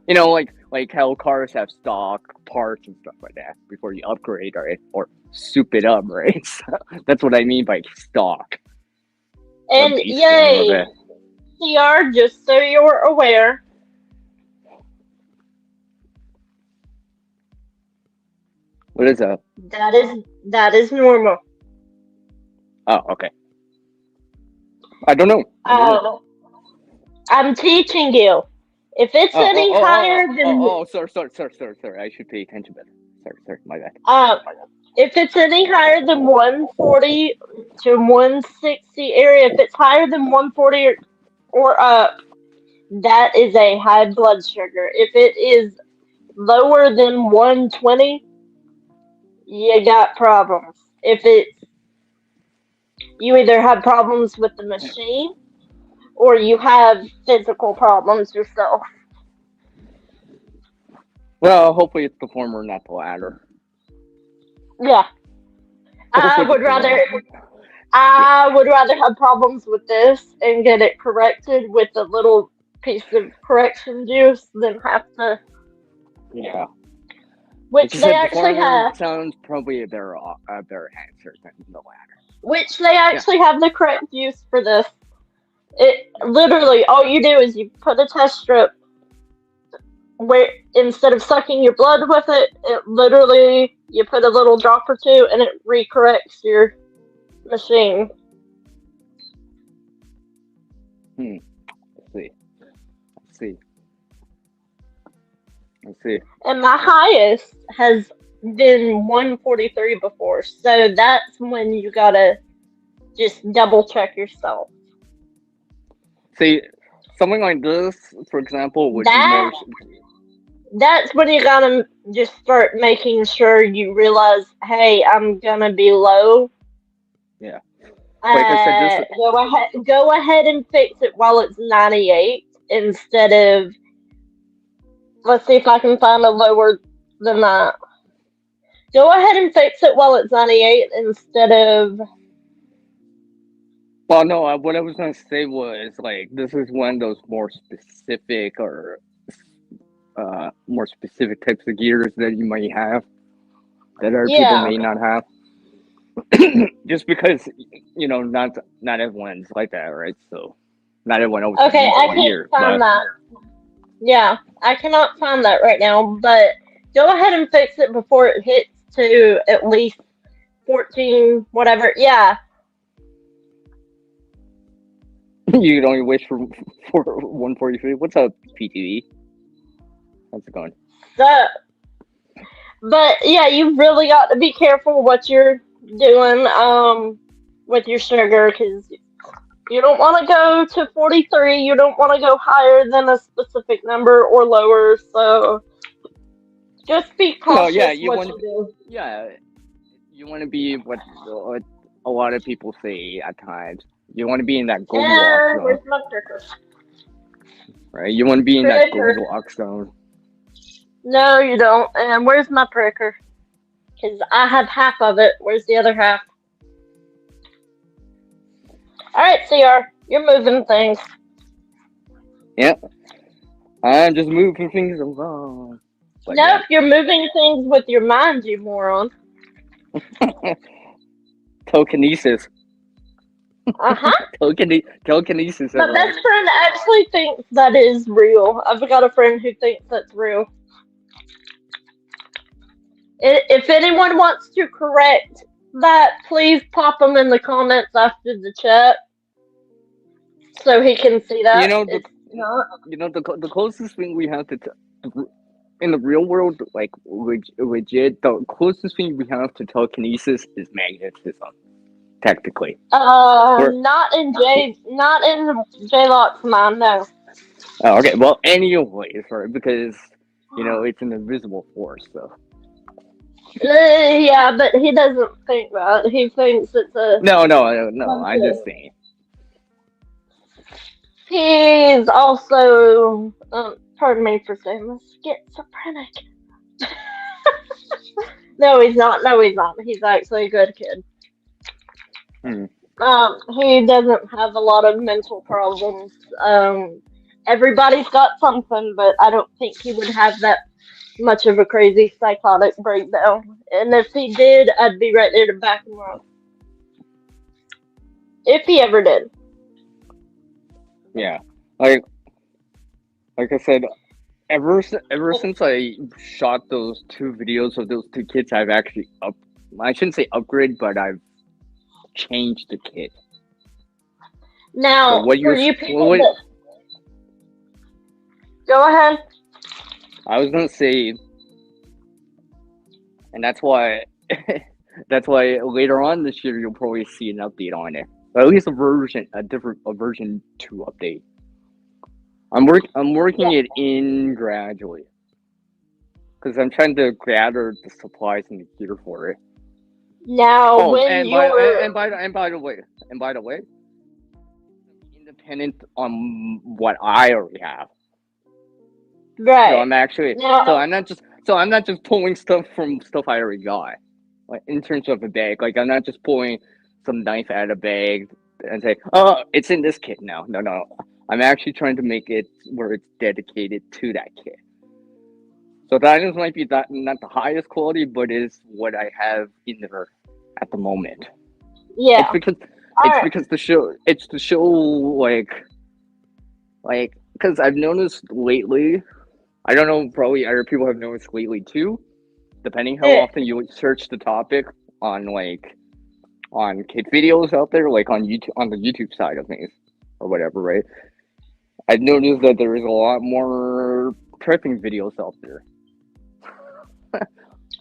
Speaker 1: You know, like how cars have stock parts and stuff like that before you upgrade, right? Or soup it up, right? So that's what I mean by stock or
Speaker 2: And
Speaker 1: base form of
Speaker 2: yay,
Speaker 1: it.
Speaker 2: CR, just so you're aware,
Speaker 1: What is that?
Speaker 2: that is normal.
Speaker 1: Oh, okay. I don't know.
Speaker 2: Uh, I'm teaching you. If it's any higher than
Speaker 1: Sorry. I should pay attention better. Sorry. My bad.
Speaker 2: uh, if it's any higher than 140 to 160 area, if it's higher than 140 or up, that is a high blood sugar. If it is lower than 120, you got problems. If it's you either have problems with the machine or you have physical problems yourself.
Speaker 1: Well, hopefully it's the former, not the latter.
Speaker 2: Yeah. I
Speaker 1: Hopefully
Speaker 2: would
Speaker 1: it's the
Speaker 2: rather
Speaker 1: latter. Yeah,
Speaker 2: I would rather have problems with this and get it corrected with a little piece of correction juice than have to,
Speaker 1: yeah. Like
Speaker 2: which
Speaker 1: I
Speaker 2: they
Speaker 1: said, the
Speaker 2: actually
Speaker 1: former
Speaker 2: have,
Speaker 1: sounds probably a better answer than the latter.
Speaker 2: which they
Speaker 1: Yeah.
Speaker 2: actually have the correct juice for this. It literally all you do is you put a test strip where instead of sucking your blood with it, it literally you put a little drop or two and it recorrects your machine.
Speaker 1: Hmm. Let's see. Let's see. Let's see.
Speaker 2: And my highest has been 143 before, so that's when you gotta just double check yourself.
Speaker 1: See, something like this, for example, would be
Speaker 2: That
Speaker 1: more.
Speaker 2: that's when you gotta just start making sure you realize, hey, I'm gonna be low.
Speaker 1: Yeah. Like I said, this.
Speaker 2: Go ahead and fix it while it's 98 instead of let's see if I can find a lower than that. Go ahead and fix it while it's 98 instead of
Speaker 1: Well, no. What I was gonna say was like this is one of those more specific or more specific types of gears that you might have that other people
Speaker 2: yeah.
Speaker 1: may not have. Just because not everyone's like that, right? So not everyone always
Speaker 2: Okay,
Speaker 1: needs
Speaker 2: I
Speaker 1: a
Speaker 2: can't
Speaker 1: gear,
Speaker 2: find
Speaker 1: but
Speaker 2: that. Yeah, I cannot find that right now, but go ahead and fix it before it hits to at least 14, whatever. Yeah,
Speaker 1: you can only wish for 143. What's up, PTV? How's it going?
Speaker 2: so, but yeah, you really got to be careful what you're doing with your sugar because you don't want to go to 43. You don't want to go higher than a specific number or lower. So just be
Speaker 1: No, yeah,
Speaker 2: cautious what you do.
Speaker 1: yeah, you want to be what a lot of people say at times. You want to be in that Goldilocks zone,
Speaker 2: Where's my pricker?
Speaker 1: right? You want to be in that
Speaker 2: Pricker.
Speaker 1: Goldilocks zone.
Speaker 2: No, you don't. And where's my pricker? Because I have half of it. Where's the other half? Alright, CR. You're moving things.
Speaker 1: Yep, I'm just moving things along. Like
Speaker 2: Nope, you're moving things with your mind, you moron.
Speaker 1: that. Telekinesis.
Speaker 2: Uh-huh.
Speaker 1: Telekinesis,
Speaker 2: My
Speaker 1: everyone.
Speaker 2: best friend actually thinks that is real. I've got a friend who thinks that's real. If anyone wants to correct that, please pop them in the comments after the chat so he can see
Speaker 1: You
Speaker 2: that.
Speaker 1: know the
Speaker 2: It's not.
Speaker 1: the closest thing we have to in the real world, like legit, the closest thing we have to telekinesis is magnetism. Technically, we're
Speaker 2: Not in J-Lock's mind, no.
Speaker 1: okay. Well, anyways, right? Because it's an invisible force. So
Speaker 2: Yeah, but he doesn't think that. He thinks it's a
Speaker 1: no.
Speaker 2: bunch
Speaker 1: I'm
Speaker 2: of.
Speaker 1: just saying.
Speaker 2: He's also, pardon me for saying this, schizophrenic. No, he's not. No, he's not. He's actually a good kid.
Speaker 1: Hmm.
Speaker 2: He doesn't have a lot of mental problems. Everybody's got something, but I don't think he would have that much of a crazy psychotic breakdown. And if he did, I'd be right there to back him up. If he ever did.
Speaker 1: Yeah, like like I said, ever since I shot those two videos of those two kids, I've actually I shouldn't say upgrade, but I've changed the kit. So
Speaker 2: Now,
Speaker 1: what
Speaker 2: for
Speaker 1: you're
Speaker 2: you
Speaker 1: well,
Speaker 2: people
Speaker 1: what
Speaker 2: that go ahead.
Speaker 1: I was gonna say, and that's why that's why later on this year you'll probably see an update on it, or at least a version 2 update. I'm working
Speaker 2: Yeah.
Speaker 1: it in gradually because I'm trying to gather the supplies and the gear for it.
Speaker 2: Now,
Speaker 1: Oh,
Speaker 2: when you're
Speaker 1: and by the way, independent on what I already have. So
Speaker 2: right
Speaker 1: I'm actually so
Speaker 2: now,
Speaker 1: I'm not just So I'm not just pulling stuff from stuff I already got. Like in terms of a bag, like I'm not just pulling some knife out of a bag and say, "Oh, it's in this kit now." No, no, I'm actually trying to make it where it's dedicated to that kit. So the items might be that not the highest quality, but is what I have in there at the moment. It's
Speaker 2: Yeah.
Speaker 1: because
Speaker 2: All
Speaker 1: it's
Speaker 2: right.
Speaker 1: because to show like because I've noticed lately. I don't know, probably other people have noticed lately too. Depending how
Speaker 2: Eh,
Speaker 1: often you search the topic on on kid videos out there, like on the YouTube side of things or whatever, right? I've noticed that there is a lot more prepping videos out there.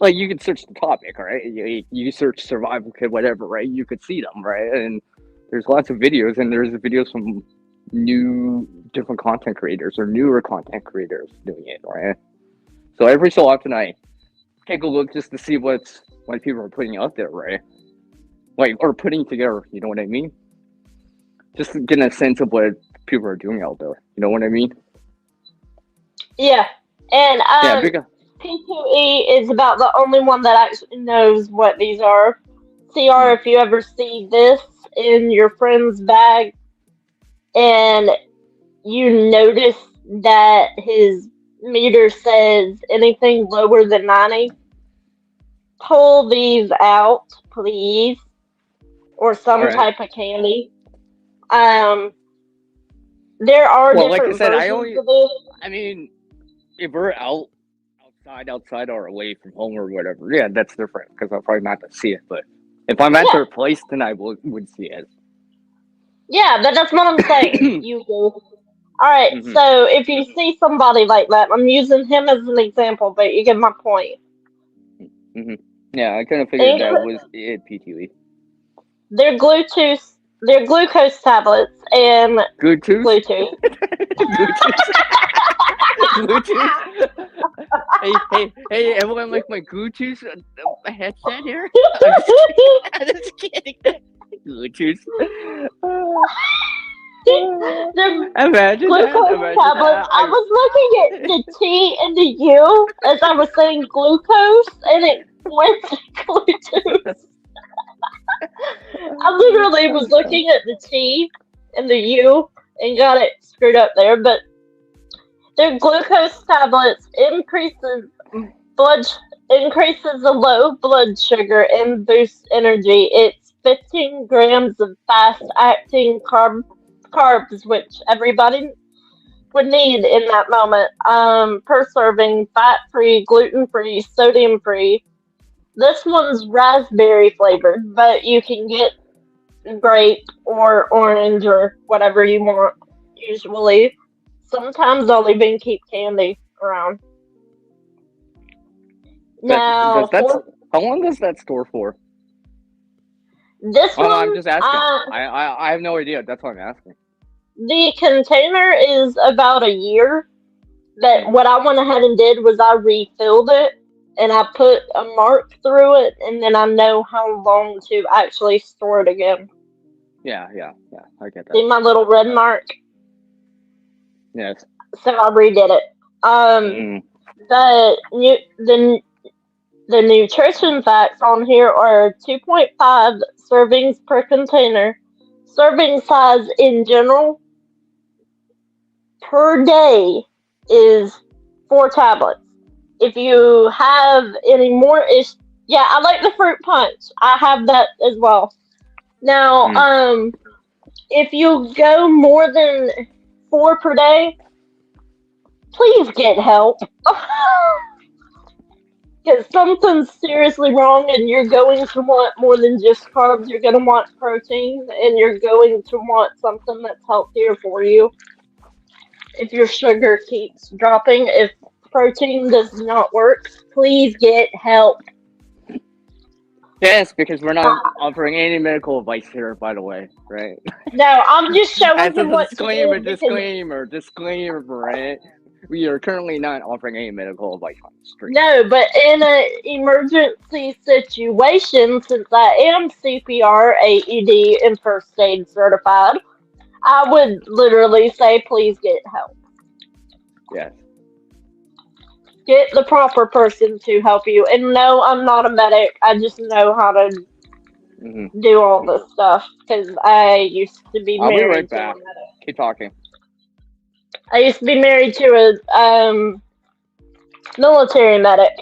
Speaker 1: Like you can search the topic, right? You search survival kit, whatever, right? You could see them, right? And there's lots of videos, and there's videos from different content creators or newer content creators doing it, right? So every so often I take a look just to see what people are putting out there, right? Like or putting together, you know what I mean? Just to get a sense of what people are doing out there. You know what I mean?
Speaker 2: yeah. And
Speaker 1: Yeah, because
Speaker 2: P2E is about the only one that actually knows what these are. CR,
Speaker 1: mm,
Speaker 2: if you ever see this in your friend's bag and you notice that his meter says anything lower than 90, pull these out, please, or
Speaker 1: all
Speaker 2: some
Speaker 1: right.
Speaker 2: type of candy. Um, there are
Speaker 1: Well, like I
Speaker 2: different
Speaker 1: said,
Speaker 2: versions of this.
Speaker 1: I mean, if we're outside or away from home or whatever, yeah, that's different because I'll probably not see it. But if I'm at
Speaker 2: Yeah,
Speaker 1: their place, then would see it.
Speaker 2: yeah, but that's what I'm saying. You go. Alright,
Speaker 1: hmm
Speaker 2: so if you see somebody like that, I'm using him as an example, but you get my point.
Speaker 1: hmm Yeah, I kind of figured that
Speaker 2: Incre-
Speaker 1: was it. PTV.
Speaker 2: they're Bluetooth, they're glucose tablets and
Speaker 1: Good tooth.
Speaker 2: Bluetooth.
Speaker 1: Bluetooth. Bluetooth. Hey! Everyone like my Bluetooth headset here? I'm just kidding. I'm just kidding. Bluetooth.
Speaker 2: They're
Speaker 1: Imagine that.
Speaker 2: glucose
Speaker 1: Imagine
Speaker 2: tablets.
Speaker 1: that.
Speaker 2: I was looking at the T and the U as I was saying glucose, and it went to Bluetooth. I literally was looking at the T and the U and got it screwed up there, but their glucose tablets blood increases the low blood sugar and boosts energy. It's 15 grams of fast-acting carbs, which everybody would need in that moment. Per serving, fat-free, gluten-free, sodium-free. This one's raspberry flavored, but you can get grape or orange or whatever you want. Usually, sometimes I'll even keep candy around. Now,
Speaker 1: Does that
Speaker 2: for
Speaker 1: how long does that store for?
Speaker 2: this
Speaker 1: Oh, no, I'm
Speaker 2: one,
Speaker 1: just asking. I have no idea. That's why I'm asking.
Speaker 2: the container is about a year. But
Speaker 1: Mm.
Speaker 2: what I went ahead and did was I refilled it and I put a mark through it, and then I know how long to actually store it again.
Speaker 1: Yeah. I get that.
Speaker 2: See my little red mark?
Speaker 1: Yes.
Speaker 2: So I redid it.
Speaker 1: Mm.
Speaker 2: The the nutrition facts on here are 2.5 servings per container. Serving size in general per day is 4 tablets. If you have any more yeah, I like the fruit punch. I have that as well. Now,
Speaker 1: Mm.
Speaker 2: if you go more than 4 per day, please get help. Because something's seriously wrong, and you're going to want more than just carbs. You're going to want protein, and you're going to want something that's healthier for you. If your sugar keeps dropping, if protein does not work, please get help.
Speaker 1: Yes, because we're not offering any medical advice here, by the way, right?
Speaker 2: No, I'm just showing
Speaker 1: As a
Speaker 2: you what to do because
Speaker 1: disclaimer, right? We are currently not offering any medical advice on the stream.
Speaker 2: no, but in an emergency situation, since I am CPR, AED, and first aid certified, I would literally say, please get help.
Speaker 1: Yes.
Speaker 2: get the proper person to help you. And no, I'm not a medic. I just know how to
Speaker 1: Hmm.
Speaker 2: do all this stuff because I used to be
Speaker 1: I'll be right
Speaker 2: married to a
Speaker 1: back.
Speaker 2: medic.
Speaker 1: Keep talking.
Speaker 2: I used to be married to a military medic.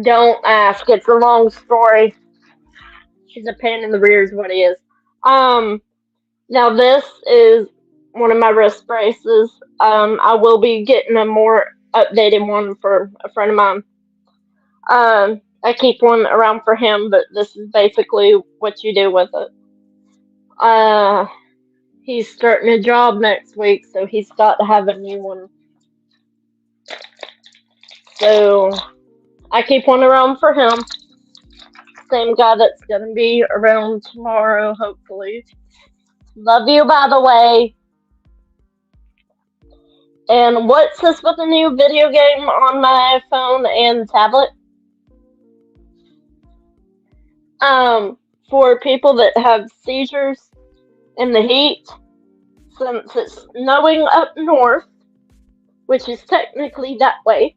Speaker 2: Don't ask. It's a long story. He's a pain in the rear, is what he is. Um, Now this is one of my wrist braces. I will be getting a more updated one for a friend of mine. I keep one around for him, but this is basically what you do with it. Uh, he's starting a job next week, so he's got to have a new one. So I keep one around for him. Same guy that's gonna be around tomorrow, hopefully. Love you, by the way. And what's this with a new video game on my phone and tablet? Um, for people that have seizures in the heat, since it's snowing up north, which is technically that way,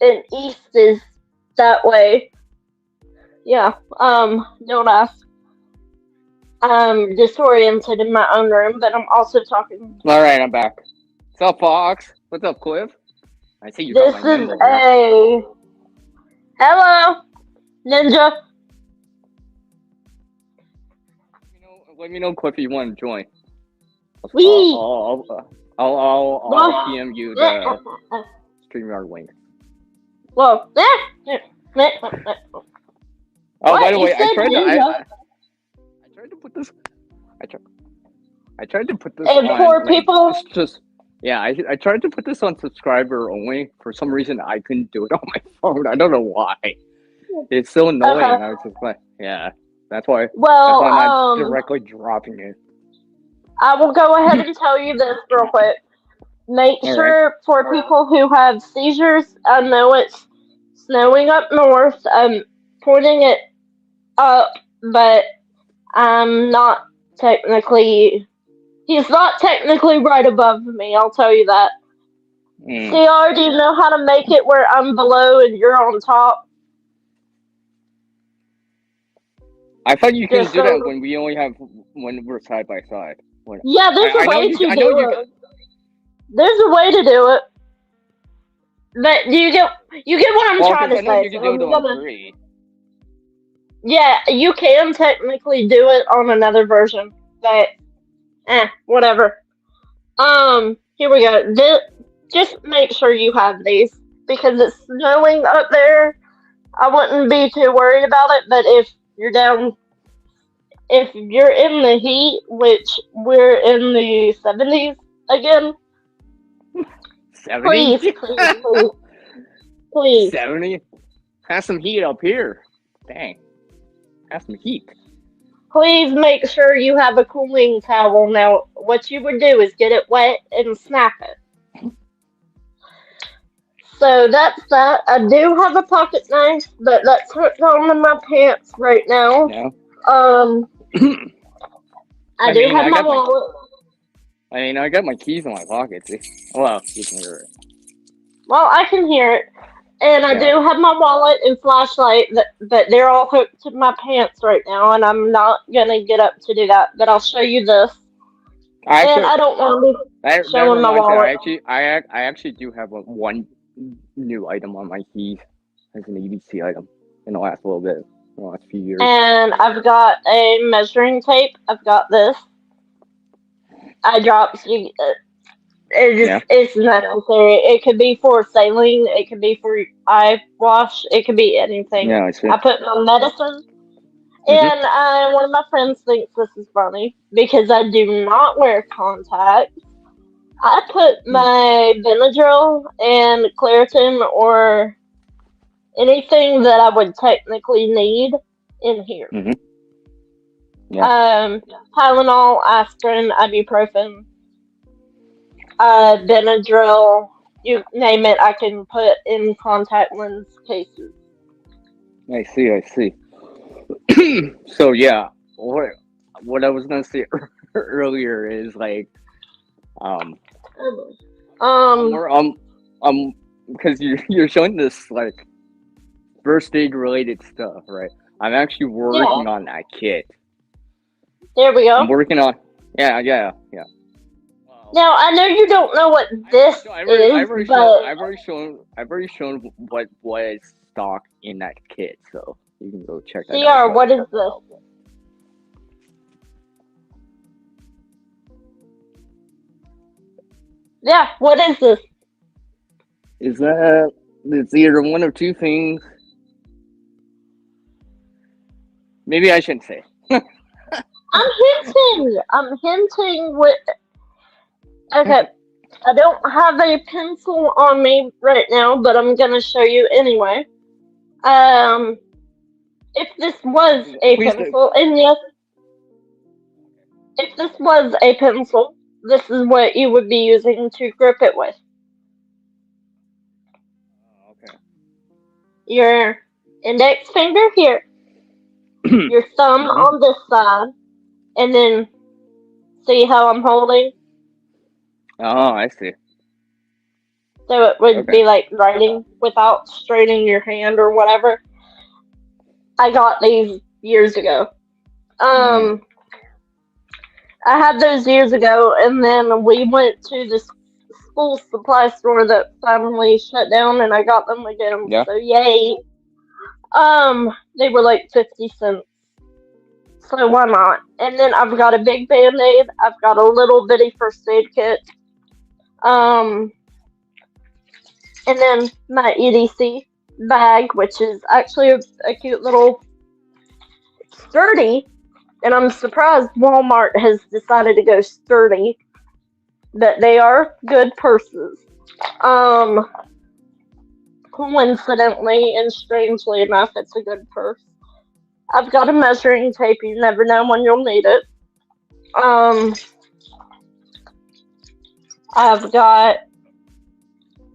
Speaker 2: and east is that way. Yeah, don't ask. I'm disoriented in my own room, but I'm also talking.
Speaker 1: All right, I'm back. What's up, Fox? What's up, Cliff? I see you got
Speaker 2: This
Speaker 1: my
Speaker 2: is
Speaker 1: name over here.
Speaker 2: a. Hello, Ninja.
Speaker 1: Let me know, Cliff, if you want to join.
Speaker 2: Wee!
Speaker 1: I'll PM you the StreamYard link.
Speaker 2: Whoa.
Speaker 1: Oh,
Speaker 2: What?
Speaker 1: by the
Speaker 2: You
Speaker 1: way, I
Speaker 2: said
Speaker 1: tried to
Speaker 2: Ninja.
Speaker 1: I tried to put this I tried to put this
Speaker 2: And
Speaker 1: on
Speaker 2: for people.
Speaker 1: it's just yeah, I tried to put this on subscriber only. For some reason I couldn't do it on my phone. I don't know why. It's so annoying.
Speaker 2: Okay.
Speaker 1: I was just like, yeah. That's why
Speaker 2: Well,
Speaker 1: I'm not directly dropping it.
Speaker 2: I will go ahead and tell you this real quick. Make
Speaker 1: All right.
Speaker 2: sure for people who have seizures, I know it's snowing up north. I'm pointing it up, but I'm not technically. He's not technically right above me, I'll tell you that. CR, do you know how to make it where I'm below and you're on top?
Speaker 1: I thought you can
Speaker 2: Just
Speaker 1: do that
Speaker 2: so.
Speaker 1: when we're side by side.
Speaker 2: Yeah, there's a way to
Speaker 1: I know
Speaker 2: do
Speaker 1: you
Speaker 2: it. There's a way to do it. But you get what I'm trying to
Speaker 1: I know
Speaker 2: say.
Speaker 1: you can
Speaker 2: So
Speaker 1: do it on 3.
Speaker 2: yeah, you can technically do it on another version, but whatever. Here we go. Just make sure you have these because it's snowing up there. I wouldn't be too worried about it, but if you're in the heat, which we're in the 70s again,
Speaker 1: 70?
Speaker 2: please.
Speaker 1: 70? Have some heat up here. Dang. Have some heat.
Speaker 2: Please make sure you have a cooling towel. Now, what you would do is get it wet and snap it. So that's that. I do have a pocket knife, but that's hooked on my pants right now.
Speaker 1: No.
Speaker 2: I do have my wallet.
Speaker 1: I got my keys in my pocket. See? Well, you can hear it.
Speaker 2: Well, I can hear it. And I do have my wallet and flashlight, but they're all hooked to my pants right now, and I'm not gonna get up to do that. But I'll show you this. I don't want to be showing my wallet.
Speaker 1: I actually do have one new item on my keys as an EDC item in the last little bit, in the last few years.
Speaker 2: And I've got a measuring tape. I've got this. Eye drops. It's necessary. It could be for saline. It could be for eye wash. It could be anything.
Speaker 1: Yeah, I see.
Speaker 2: I put my medicine. And one of my friends thinks this is funny because I do not wear contacts. I put my Benadryl and Claritin or anything that I would technically need in here.
Speaker 1: Yeah.
Speaker 2: Tylenol, aspirin, ibuprofen, Benadryl, you name it, I can put in contact lens cases.
Speaker 1: I see. So yeah, what I was gonna say earlier is like, Because you're showing this like first aid related stuff, right? I'm actually
Speaker 2: Yeah,
Speaker 1: working on that kit.
Speaker 2: there we
Speaker 1: I'm
Speaker 2: go.
Speaker 1: working on. Yeah. Well,
Speaker 2: Now I know you don't know what this is, but
Speaker 1: I've already shown what was stock in that kit, so you can go check that out.
Speaker 2: CR, what is this? Yeah, what is this?
Speaker 1: Is that it's either one of two things? Maybe I shouldn't say.
Speaker 2: I'm hinting. I'm hinting with. Okay, I don't have a pencil on me right now, but I'm gonna show you anyway. Um, if this was a
Speaker 1: Please do.
Speaker 2: pencil, and yes, if this was a pencil, this is what you would be using to grip it with.
Speaker 1: Okay.
Speaker 2: Your index finger here, your thumb on this side, and then see how I'm holding?
Speaker 1: Oh, I see.
Speaker 2: So it would
Speaker 1: Okay.
Speaker 2: be like writing without straining your hand or whatever. I got these years ago.
Speaker 1: Mm.
Speaker 2: Um, I had those years ago, and then we went to the school supply store that finally shut down, and I got them again.
Speaker 1: Yeah.
Speaker 2: So yay! They were like 50 cents, so why not? And then I've got a big band-aid. I've got a little bitty first aid kit. Um, and then my EDC bag, which is actually a cute little sturdy. And I'm surprised Walmart has decided to go sturdy, but they are good purses. Um, Coincidentally and strangely enough, it's a good purse. I've got a measuring tape. You never know when you'll need it. Um, I've got,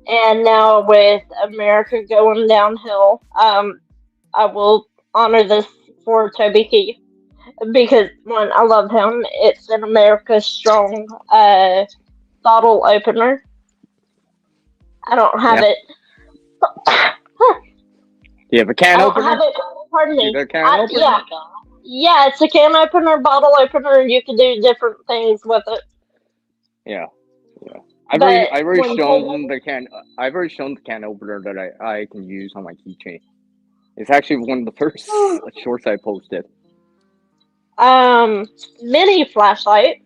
Speaker 2: and now with America going downhill, I will honor this for Toby Keith because one, I love him. It's an America Strong bottle opener. I don't have
Speaker 1: Yeah.
Speaker 2: it.
Speaker 1: Do you have a can
Speaker 2: I don't
Speaker 1: opener?
Speaker 2: have it. Pardon
Speaker 1: You
Speaker 2: me.
Speaker 1: got a can opener?
Speaker 2: Yeah, yeah. It's a can opener, bottle opener. You can do different things with it.
Speaker 1: Yeah. Yeah.
Speaker 2: But
Speaker 1: I've already
Speaker 2: when
Speaker 1: shown the can. I've already shown the can opener that I can use on my keychain. It's actually one of the first shorts I posted.
Speaker 2: um mini flashlight,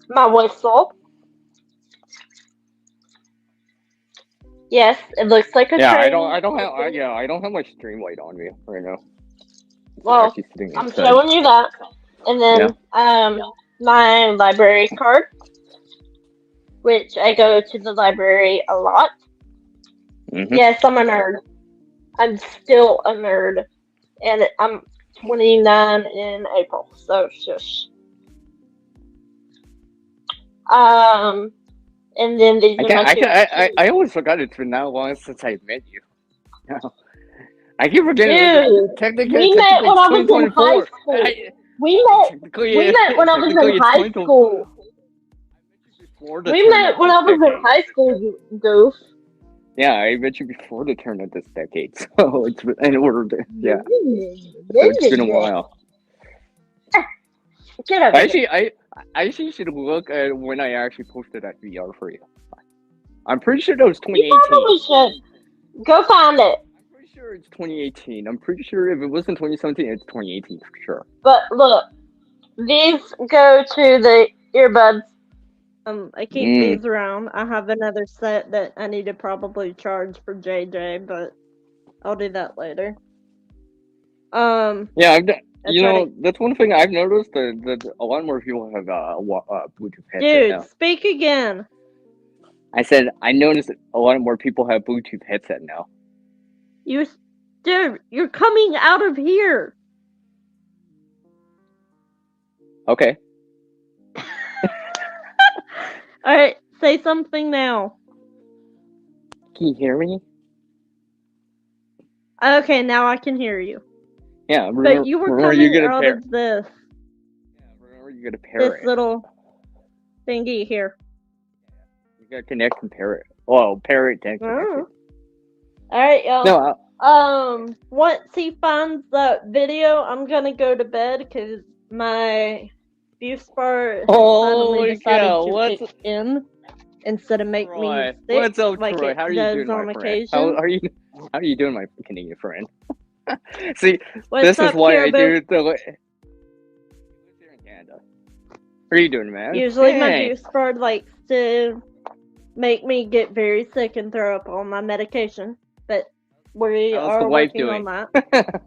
Speaker 2: my whistle. Yes, it looks like a
Speaker 1: Yeah,
Speaker 2: train.
Speaker 1: I don't have my stream light on me right now. It's
Speaker 2: Well,
Speaker 1: actually sitting
Speaker 2: I'm
Speaker 1: inside.
Speaker 2: showing you that. And
Speaker 1: Yeah.
Speaker 2: then my library card, which I go to the library a lot.
Speaker 1: Mm-hmm.
Speaker 2: Yes, I'm a nerd. I'm still a nerd, and I'm 29 in April. So shush. Um, and then these
Speaker 1: I
Speaker 2: are my
Speaker 1: can't.
Speaker 2: two.
Speaker 1: I always forgot it's been that long since I met you. I keep forgetting.
Speaker 2: Dude, we met
Speaker 1: Technically,
Speaker 2: when
Speaker 1: it's
Speaker 2: I was in high
Speaker 1: 2024.
Speaker 2: school. We met when I was in
Speaker 1: Technically, it's
Speaker 2: high
Speaker 1: 20.
Speaker 2: school.
Speaker 1: Before the
Speaker 2: We
Speaker 1: turn
Speaker 2: met
Speaker 1: of
Speaker 2: when
Speaker 1: this
Speaker 2: I was in
Speaker 1: decade.
Speaker 2: high school, you goof.
Speaker 1: Yeah, I met you before the turn of this decade. So it's been in order. Yeah, so it's been a while.
Speaker 2: Get over here.
Speaker 1: I actually should look at when I actually posted that VR for you. I'm pretty sure that was
Speaker 2: You
Speaker 1: 2018.
Speaker 2: probably should. Go find it.
Speaker 1: I'm pretty sure it's 2018. I'm pretty sure if it wasn't 2017, it's 2018 for sure.
Speaker 2: But look, these go to the earbuds. I keep these around. I have another set that I need to probably charge for JJ, but I'll do that later.
Speaker 1: Yeah, that's one thing I've noticed that a lot more people have Bluetooth headset
Speaker 2: Dude,
Speaker 1: now.
Speaker 2: speak again.
Speaker 1: I said I noticed that a lot more people have Bluetooth headset now.
Speaker 2: Dude, you're coming out of here.
Speaker 1: Okay.
Speaker 2: All right, say something now.
Speaker 1: Can you hear me?
Speaker 2: Okay, now I can hear you.
Speaker 1: Yeah,
Speaker 2: But you were coming out of this.
Speaker 1: Yeah, remember you got to pair
Speaker 2: This
Speaker 1: it.
Speaker 2: little. thingy here.
Speaker 1: You gotta connect and pair it. Oh, pair it, then connect it.
Speaker 2: Oh. Alright, y'all.
Speaker 1: No,
Speaker 2: Once he finds that video, I'm gonna go to bed because my view spar has finally
Speaker 1: holy
Speaker 2: decided
Speaker 1: cow,
Speaker 2: to
Speaker 1: what's
Speaker 2: kick in instead of make me
Speaker 1: Troy?
Speaker 2: sick
Speaker 1: What's up,
Speaker 2: like
Speaker 1: Troy?
Speaker 2: it
Speaker 1: How are you
Speaker 2: does
Speaker 1: doing, my
Speaker 2: on
Speaker 1: friend?
Speaker 2: occasion.
Speaker 1: How are you doing, my Canadian friend? See,
Speaker 2: What's
Speaker 1: this is
Speaker 2: up,
Speaker 1: why I
Speaker 2: Caribou?
Speaker 1: do the. You live here in Canada. How are you doing, man?
Speaker 2: Usually my
Speaker 1: Hey,
Speaker 2: view spar likes to make me get very sick and throw up on my medication, but we
Speaker 1: how's the
Speaker 2: are
Speaker 1: wife
Speaker 2: working on
Speaker 1: doing?
Speaker 2: that.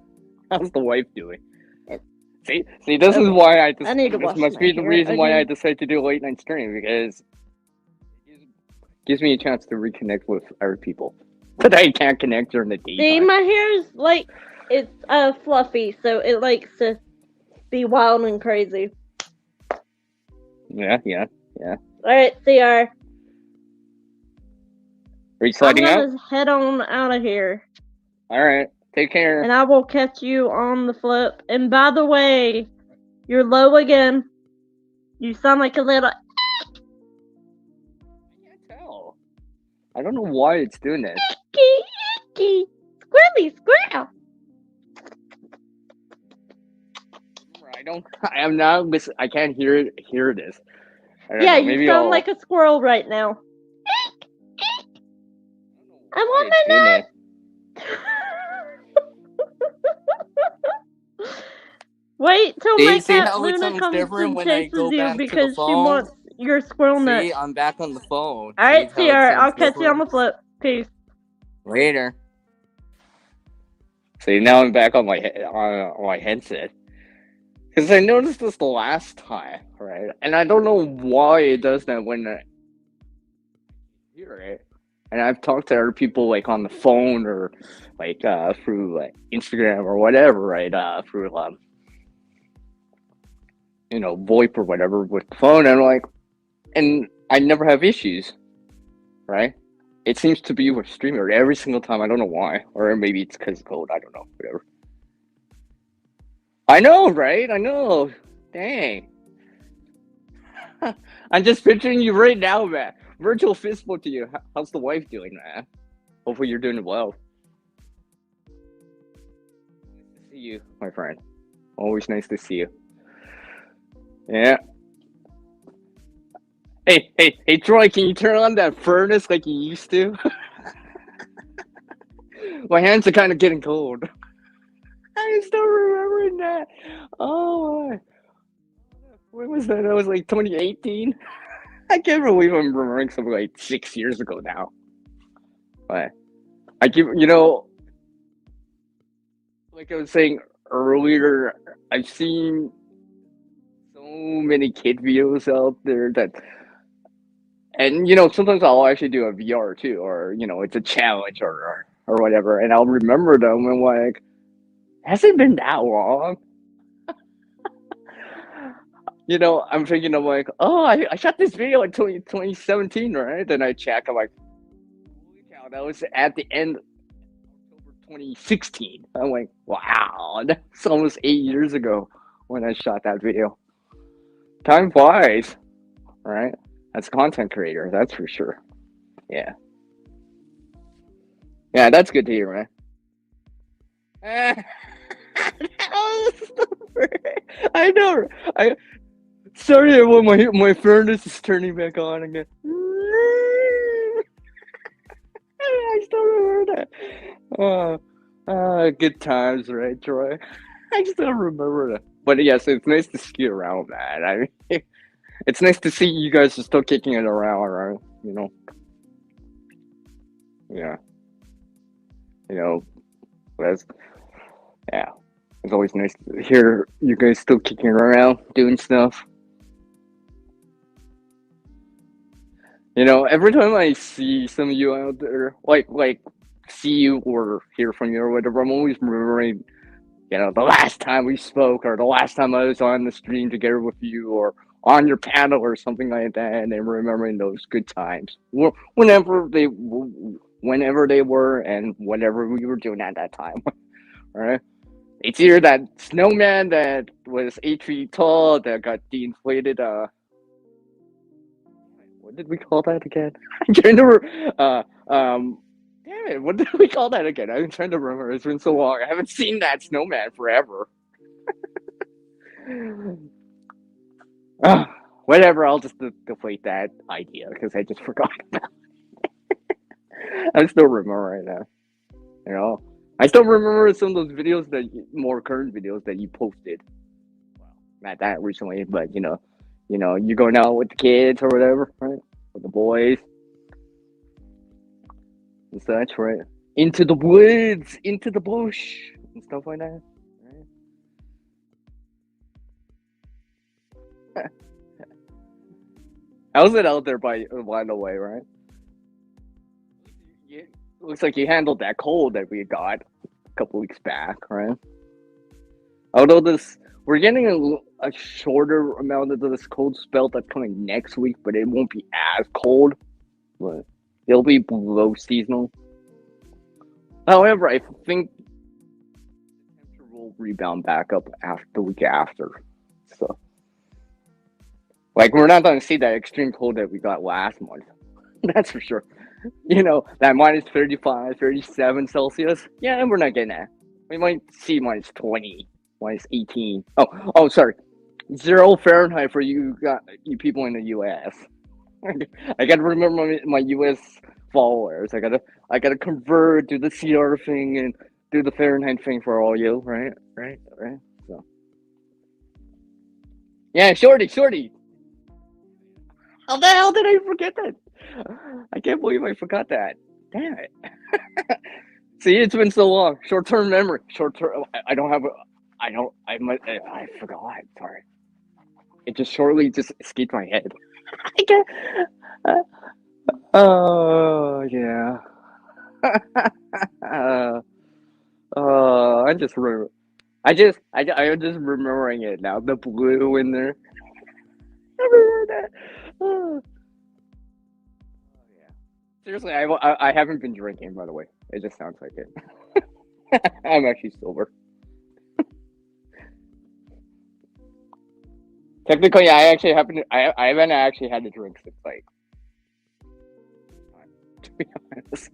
Speaker 1: How's the wife doing?
Speaker 2: It,
Speaker 1: See, this is
Speaker 2: okay,
Speaker 1: why I
Speaker 2: I
Speaker 1: just.
Speaker 2: need to
Speaker 1: This
Speaker 2: wash
Speaker 1: must
Speaker 2: my
Speaker 1: be the
Speaker 2: hair
Speaker 1: reason why I
Speaker 2: again.
Speaker 1: decided to do a late night stream because it gives me a chance to reconnect with our people that I can't connect during the
Speaker 2: See,
Speaker 1: daytime.
Speaker 2: my hair is like it's fluffy, so it likes to be wild and crazy.
Speaker 1: Yeah.
Speaker 2: Alright, CR.
Speaker 1: Are you
Speaker 2: I'm
Speaker 1: sliding out?
Speaker 2: gonna head on out of here.
Speaker 1: All right. Take care.
Speaker 2: And I will catch you on the flip. And by the way, you're low again. You sound like a little
Speaker 1: I can't tell. I don't know why it's doing this.
Speaker 2: icky, squirrely squirrel.
Speaker 1: I am not listen. I can't hear this. I don't
Speaker 2: Yeah,
Speaker 1: know.
Speaker 2: you
Speaker 1: Maybe
Speaker 2: sound
Speaker 1: I'll.
Speaker 2: like a squirrel right now. I
Speaker 1: Why
Speaker 2: want
Speaker 1: it's doing that.
Speaker 2: to Wait till my
Speaker 3: See
Speaker 2: cat
Speaker 3: how it
Speaker 2: Luna
Speaker 3: sounds
Speaker 2: comes
Speaker 3: different
Speaker 2: and
Speaker 3: when I
Speaker 2: chases
Speaker 3: go
Speaker 2: you
Speaker 3: back to the
Speaker 2: because she
Speaker 3: phone?
Speaker 2: wants your squirrel nut.
Speaker 3: See, I'm back on the phone.
Speaker 2: Alright,
Speaker 3: See how it
Speaker 2: CR,
Speaker 3: sounds
Speaker 2: I'll catch you on the
Speaker 3: different?
Speaker 2: flip. Peace.
Speaker 3: Later.
Speaker 1: See, now I'm back on my headset because I noticed this the last time, right? And I don't know why it does that when I hear it. And I've talked to other people like on the phone or like through like Instagram or whatever, right? Through VoIP or whatever with the phone, and like, and I never have issues, right? It seems to be with streamer every single time. I don't know why, or maybe it's because of code. I don't know. Whatever. I know, right? I know. Dang. I'm just picturing you right now, man. Virtual fist bump to you. How's the wife doing, man? Hopefully you're doing well. Nice to see you, my friend. Always nice to see you. Yeah. Hey, Troy, can you turn on that furnace like you used to? My hands are kind of getting cold. I still remembering that. Oh, my. When was that? That was like 2018. I can't believe I'm remembering something like 6 years ago now. But I keep, like I was saying earlier, I've seen so many kid videos out there that, and sometimes I'll actually do a VR too, or it's a challenge or whatever, and I'll remember them and like, has it been that long? I'm thinking, I'm like, oh, I shot this video in 2017, right? Then I check, I'm like, holy cow, that was at the end of October 2016. I'm like, wow, that's almost 8 years ago when I shot that video. Time flies, right? As a content creator, that's for sure. Yeah. Yeah, that's good to hear, man. I know. I sorry when my furnace is turning back on again. I still remember that. Good times, right, Troy? I still remember that. But yes, it's nice to see you around, man. I mean, it's nice to see you guys are still kicking it around, right? Yeah. That's yeah. It's always nice to hear you guys still kicking around, doing stuff. Every time I see some of you out there, like see you or hear from you or whatever, I'm always remembering, the last time we spoke or the last time I was on the stream together with you or on your panel or something like that, and remembering those good times, whenever they were, and whatever we were doing at that time. All right. It's either that snowman that was 8 feet tall that got de-inflated What did we call that again? I'm trying to. Damn it! What did we call that again? I'm trying to remember. It's been so long. I haven't seen that snowman forever. Whatever. I'll just deflate that idea because I just forgot. I'm still remembering that. You know, I still remember some of those videos more current videos that you posted. Well, not that recently, but you're going out with the kids or whatever, right? With the boys and such, right? Into the woods, into the bush, and stuff like that. Right? How's it out there by the way, right? Looks like you handled that cold that we got a couple weeks back, right? Although we're getting a shorter amount of this cold spell that's coming next week, but it won't be as cold. But it'll be below seasonal. However, I think the temperature will rebound back up after the week after. So, like, we're not going to see that extreme cold that we got last month. That's for sure. That minus 35, 37 Celsius. Yeah, we're not getting that. We might see minus 20, minus 18. Oh, sorry. 0 Fahrenheit for you people in the U.S. I gotta remember my U.S. followers. I gotta convert, do the CR thing, and do the Fahrenheit thing for all you, right? So, yeah, Shorty. How the hell did I forget that? I can't believe I forgot that. Damn it. See, it's been so long. Short-term memory. I don't have I forgot. Sorry. It just shortly escaped my head. I can't. Oh, yeah. I just remember. I'm just remembering it now. The blue in there. I remember that. Oh. Yeah. Seriously, I haven't been drinking, by the way. It just sounds like it. I'm actually sober. Technically, I haven't actually had a drink since like. To be honest,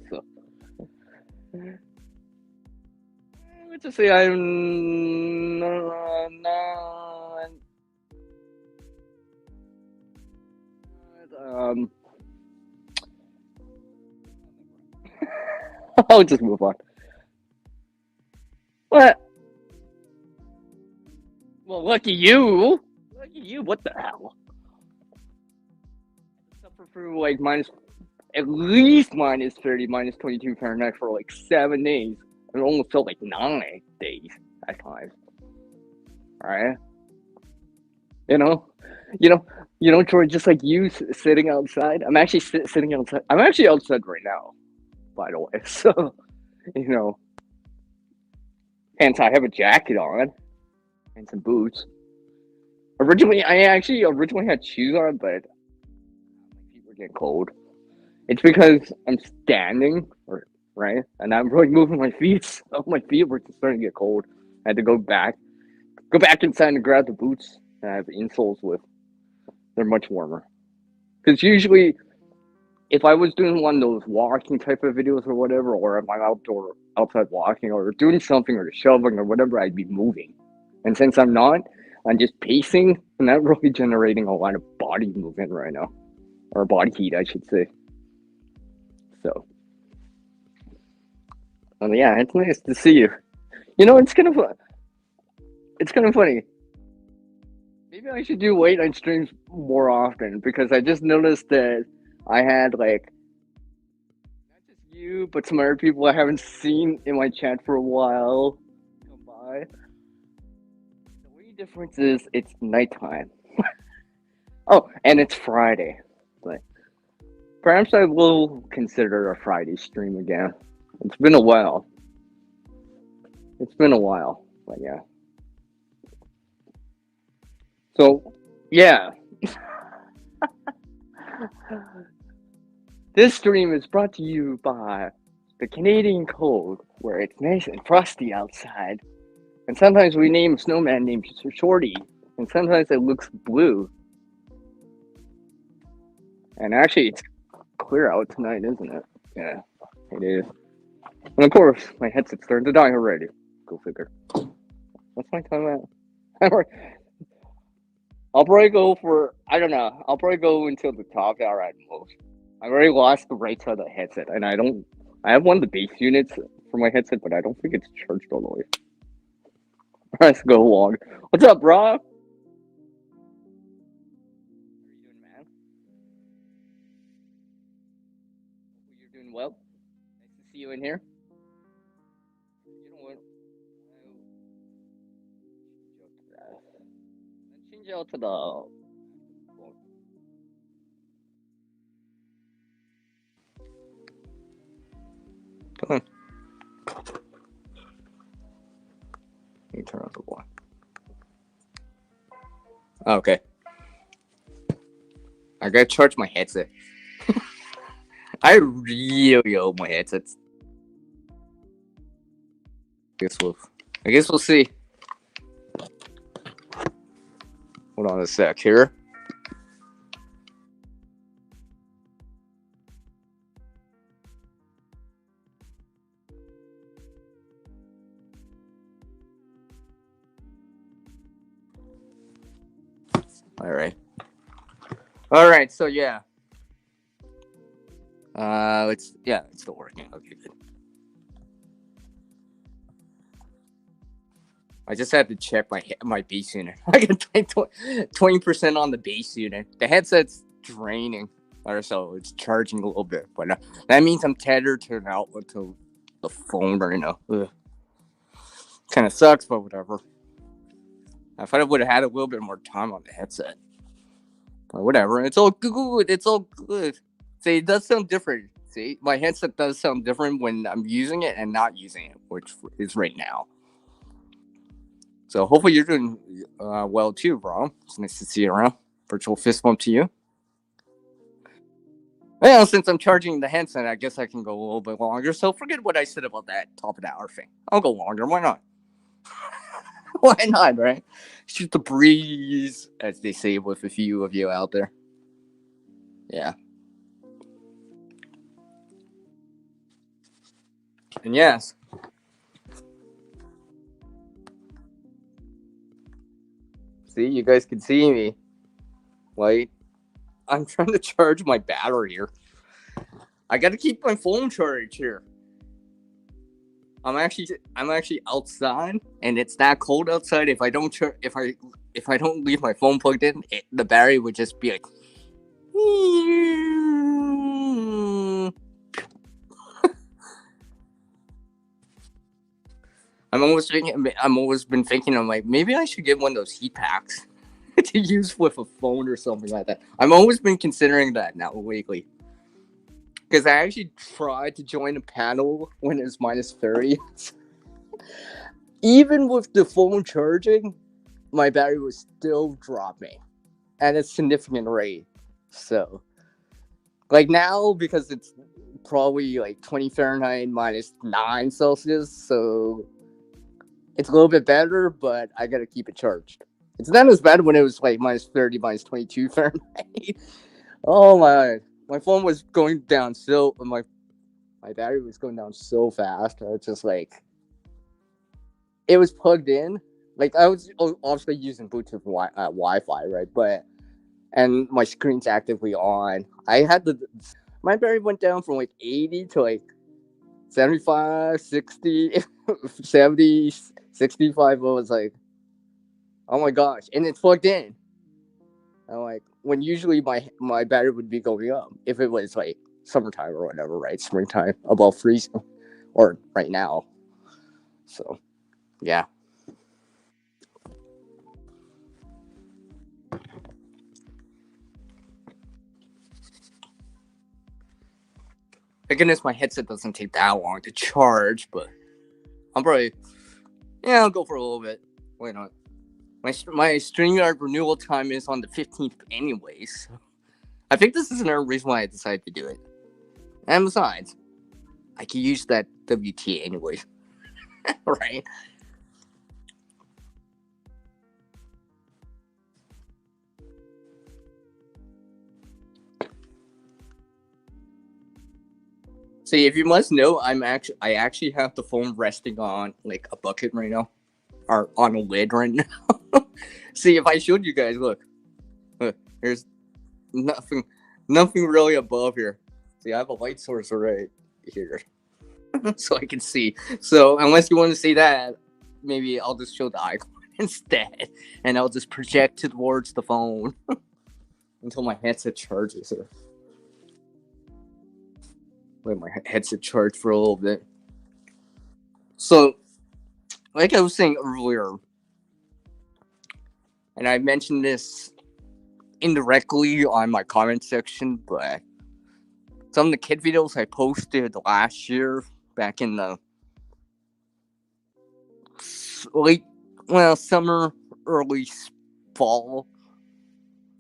Speaker 1: so let's just say I'm not. I'll just move on. What? Well, lucky you. What the hell? I suffer through like at least minus 30, minus 22 Fahrenheit for like 7 days. It almost felt like 9 days at times. Alright? Troy, just like you sitting outside. I'm actually sitting outside. I'm actually outside right now, by the way. So, hence I have a jacket on and some boots. I actually originally had shoes on, but my feet were getting cold. It's because I'm standing, right? And I'm really moving my feet, so my feet were starting to get cold. I had to go back inside and grab the boots that I have insoles with. They're much warmer. Because usually, if I was doing one of those walking type of videos or whatever, or if I'm outside walking or doing something or shoving or whatever, I'd be moving. And since I'm not, I'm just pacing and not really generating a lot of body movement right now. Or body heat, I should say. So, yeah, it's nice to see you. It's kind of funny. Maybe I should do late night streams more often because I just noticed that I had like not just you, but some other people I haven't seen in my chat for a while come by. The only difference is it's nighttime. Oh, and it's Friday. But perhaps I will consider a Friday stream again. It's been a while. But yeah. So, yeah. This stream is brought to you by the Canadian cold, where it's nice and frosty outside. And sometimes we name a snowman named Shorty, and sometimes it looks blue. And actually, it's clear out tonight, isn't it? Yeah, it is. And of course, my headset's starting to die already. Go figure. What's my time at? I'll probably go for, I don't know. I'll probably go until the top hour at most. I already lost the right side of the headset, and I don't. I have one of the base units for my headset, but I don't think it's charged all the way. Let's go long. What's up, bro? How are you doing, man? You're doing well. Nice to see you in here. You know what? Let's change out to the. Come on. Let me turn off the one. Okay. I gotta charge my headset. I really hope my headset's. I guess we'll see. Hold on a sec here. All right. All right. So yeah. It's still working. Okay, good. I just had to check my base unit. I got 20% on the base unit. The headset's draining, or so it's charging a little bit, but that means I'm tethered to an outlet to the phone right now. Kind of sucks, but whatever. I thought I would have had a little bit more time on the headset, but whatever. It's all good. It's all good. See, it does sound different. See, my headset does sound different when I'm using it and not using it, which is right now. So hopefully you're doing well too, bro. It's nice to see you around. Virtual fist bump to you. Well, since I'm charging the headset, I guess I can go a little bit longer. So forget what I said about that top of the hour thing. I'll go longer. Why not? Why not, right? Shoot the breeze, as they say with a few of you out there. Yeah. And yes. See, you guys can see me. Like, I'm trying to charge my battery here. I gotta keep my phone charged here. I'm actually outside, and it's that cold outside. If I don't leave my phone plugged in, the battery would just be like. I'm always been thinking. I'm like, maybe I should get one of those heat packs to use with a phone or something like that. I've always been considering that now lately. Because I actually tried to join a panel when it was -30. Even with the phone charging, my battery was still dropping at a significant rate. So, like now, because it's probably like 20 Fahrenheit -9 Celsius, so it's a little bit better, but I gotta keep it charged. It's not as bad when it was like -30, -22 Fahrenheit. Oh my phone was going down so my battery was going down so fast. I was just like, it was plugged in. Like I was obviously using Bluetooth Wi-Fi, right? And my screen's actively on. My battery went down from like 80 to like 75, 60, 70, 65. I was like, oh my gosh. And it's plugged in. I'm like, when usually my battery would be going up if it was like summertime or whatever, right? Springtime above freezing, or right now. So, yeah. Thank goodness my headset doesn't take that long to charge, but I'll probably, I'll go for a little bit. Why not? My StreamYard renewal time is on the 15th anyways. I think this is another reason why I decided to do it. And besides, I can use that WT anyways. Right?
Speaker 3: See, if you must know, I actually have the phone resting on like a bucket right now, or on a lid right now. See, if I showed you guys, look, there's nothing, nothing really above here. See, I have a light source right here, so I can see. So unless you want to see that, maybe I'll just show the icon instead, and I'll just project towards the phone until my headset charges. Or let my headset charge for a little bit. So, like I was saying earlier, and I mentioned this indirectly on my comment section, but some of the kid videos I posted last year, back in the summer, early fall,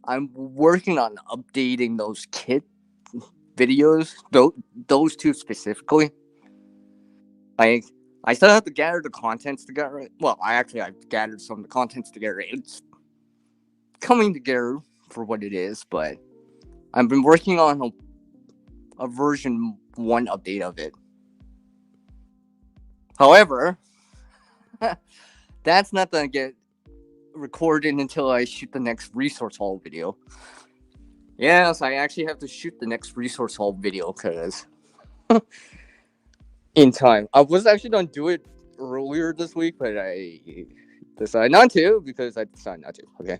Speaker 3: I'm working on updating those kid videos, those two specifically. Like, I still have to gather the contents together. Well, I've gathered some of the contents together. It's coming together for what it is, but I've been working on a version 1 update of it. However, that's not gonna get recorded until I shoot the next resource haul video. Yes, I actually have to shoot the next resource haul video because in time. I was actually gonna do it earlier this week, but I decided not to because I decided not to. Okay.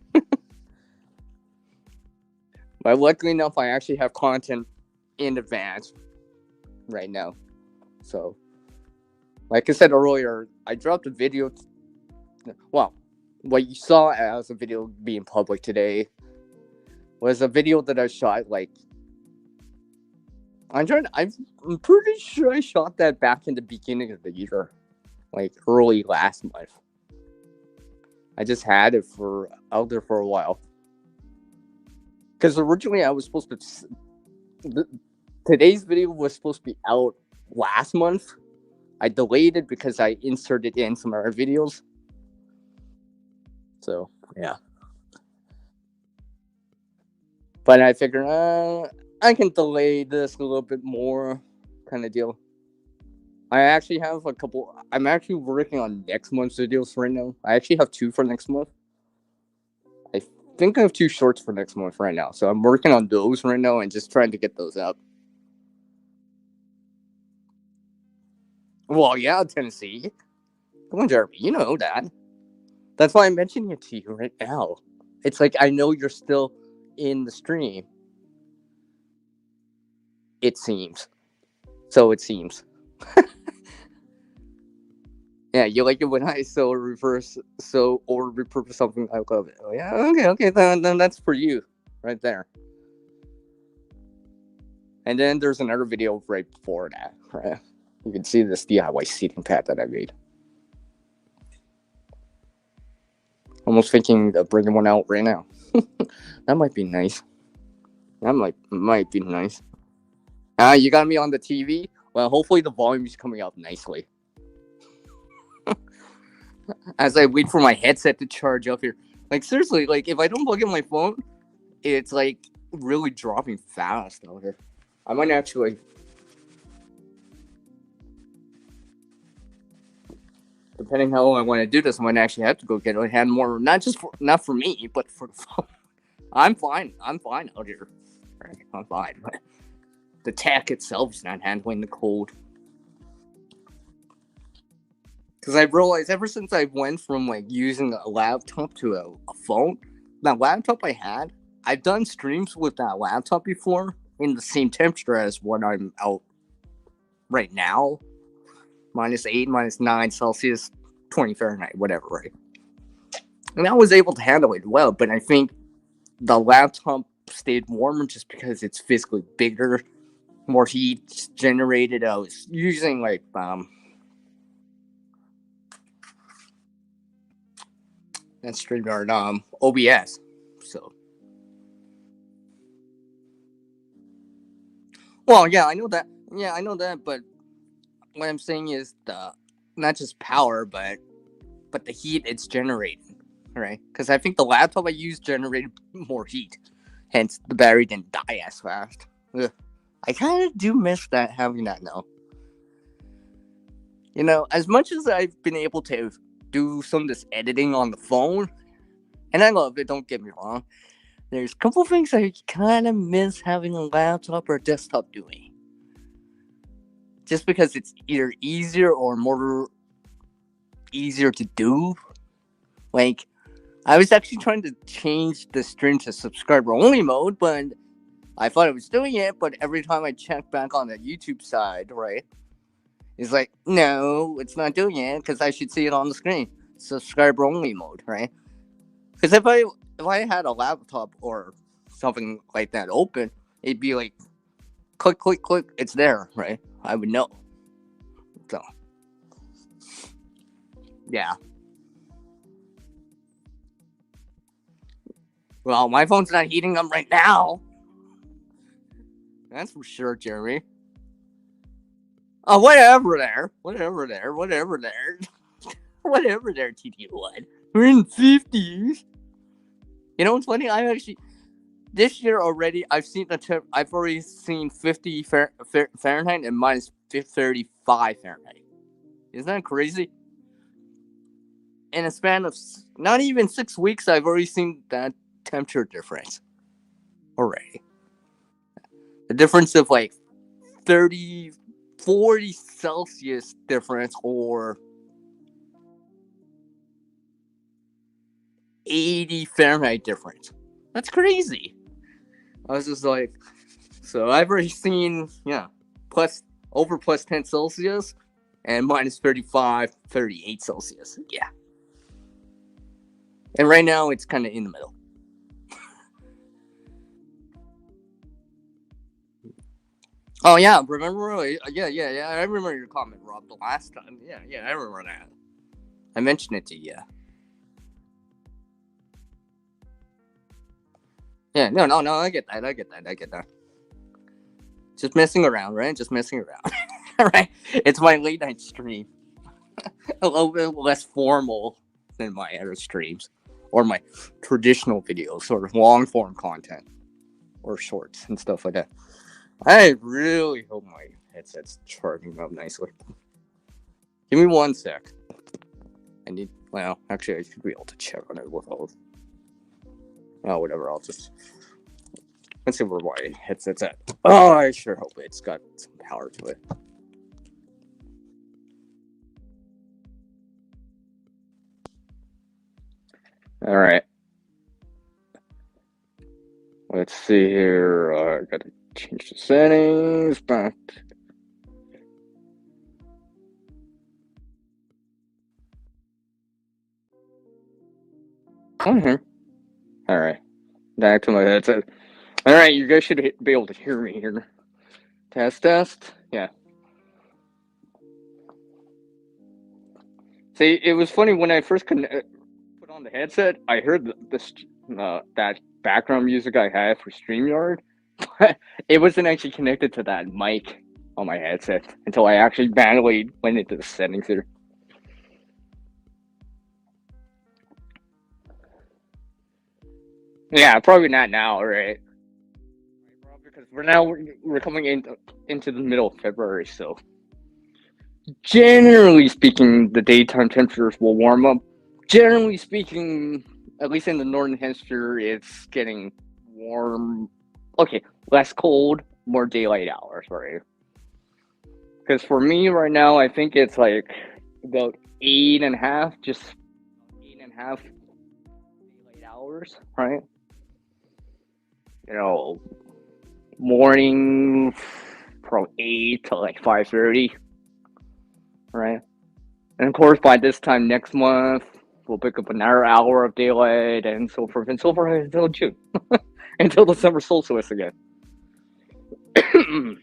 Speaker 3: But luckily enough, I actually have content in advance right now. So, like I said earlier, I dropped a video. Well, what you saw as a video being public today was a video that I shot like. I'm pretty sure I shot that back in the beginning of the year, like early last month. I just had it out there for a while. Because originally I was supposed to. Today's video was supposed to be out last month. I delayed it because I inserted in some other videos. So, yeah. But I figured, I can delay this a little bit more, kind of deal. I actually have a couple. I'm actually working on next month's videos right now. I actually have 2 for next month. I think I have 2 shorts for next month right now. So I'm working on those right now and just trying to get those up. Well, yeah, Tennessee. Come on, Jeremy. You know that. That's why I'm mentioning it to you right now. It's like I know you're still in the stream. It seems. So it seems. Yeah, you like it when I or repurpose something. I love it. Oh, yeah, okay. Then that's for you, right there. And then there's another video right before that. Right? You can see this DIY seating pad that I made. Almost thinking of bringing one out right now. That might be nice. That might be nice. You got me on the TV? Well, hopefully the volume is coming out nicely. As I wait for my headset to charge up here. Like, seriously, like, if I don't plug in my phone, it's, like, really dropping fast out here. I might actually... Depending how I want to do this, I might actually have to go get a hand warmer. Not for me, but for the phone. I'm fine out here. I'm fine, but the tech itself is not handling the cold. Because I've realized ever since I went from like using a laptop to a phone, that laptop I had, I've done streams with that laptop before in the same temperature as what I'm out right now. -8, -9 Celsius, 20 Fahrenheit, whatever, right? And I was able to handle it well, but I think the laptop stayed warmer just because it's physically bigger, more heat generated. I was using like that StreamYard OBS. So, well, yeah, I know that. Yeah, I know that. But what I'm saying is not just power, but the heat it's generating, right? Because I think the laptop I used generated more heat, hence the battery didn't die as fast. Ugh. I kind of do miss that, having that now. You know, as much as I've been able to do some of this editing on the phone, and I love it, don't get me wrong, there's a couple things I kind of miss having a laptop or a desktop doing. Just because it's either easier or more easier to do. Like, I was actually trying to change the stream to subscriber only mode, but I thought I was doing it, but every time I check back on the YouTube side, right, it's like, no, it's not doing it because I should see it on the screen. Subscriber only mode, right? Because if I had a laptop or something like that open, it'd be like, click, click, click, it's there, right? I would know. So, yeah. Well, my phone's not heating up right now. That's for sure, Jeremy. Oh, whatever there. Whatever there. Whatever there. Whatever there, TT1. We're in the 50s. You know what's funny? I actually, this year already, I've already seen 50 Fahrenheit and minus 35 Fahrenheit. Isn't that crazy? In a span of not even 6 weeks, I've already seen that temperature difference. Already. The difference of like 30, 40 Celsius difference or 80 Fahrenheit difference. That's crazy. I was just like, so I've already seen, over plus 10 Celsius and minus 35, 38 Celsius. Yeah. And right now it's kind of in the middle. Oh, yeah. Remember? Yeah. I remember your comment, Rob, the last time. Yeah, I remember that. I mentioned it to you. Yeah, no, I get that. Just messing around, right? Just messing around. Right? It's my late night stream. A little bit less formal than my other streams. Or my traditional videos, sort of long form content. Or shorts and stuff like that. I really hope my headset's charging up nicely. Give me 1 sec. Actually, I should be able to check on it with all. Oh, whatever, let's see where my headset's at. Oh, I sure hope it's got some power to it.
Speaker 1: All right. Let's see here. I gotta change the settings back. All right. Back to my headset. All right, you guys should be able to hear me here. Test. Yeah. See, it was funny when I first put on the headset. I heard that background music I had for StreamYard, but it wasn't actually connected to that mic on my headset until I actually manually went into the settings here. Yeah, probably not now, right? Because we're coming into the middle of February, so generally speaking, the daytime temperatures will warm up. Generally speaking, at least in the northern hemisphere, it's getting warm. Okay, less cold, more daylight hours, right? Because for me right now, I think it's like about 8.5, just 8.5 daylight hours, right? You know, morning from 8 to like 5:30, right? And of course, by this time next month, we'll pick up another hour of daylight and so forth until June, until the summer solstice again. So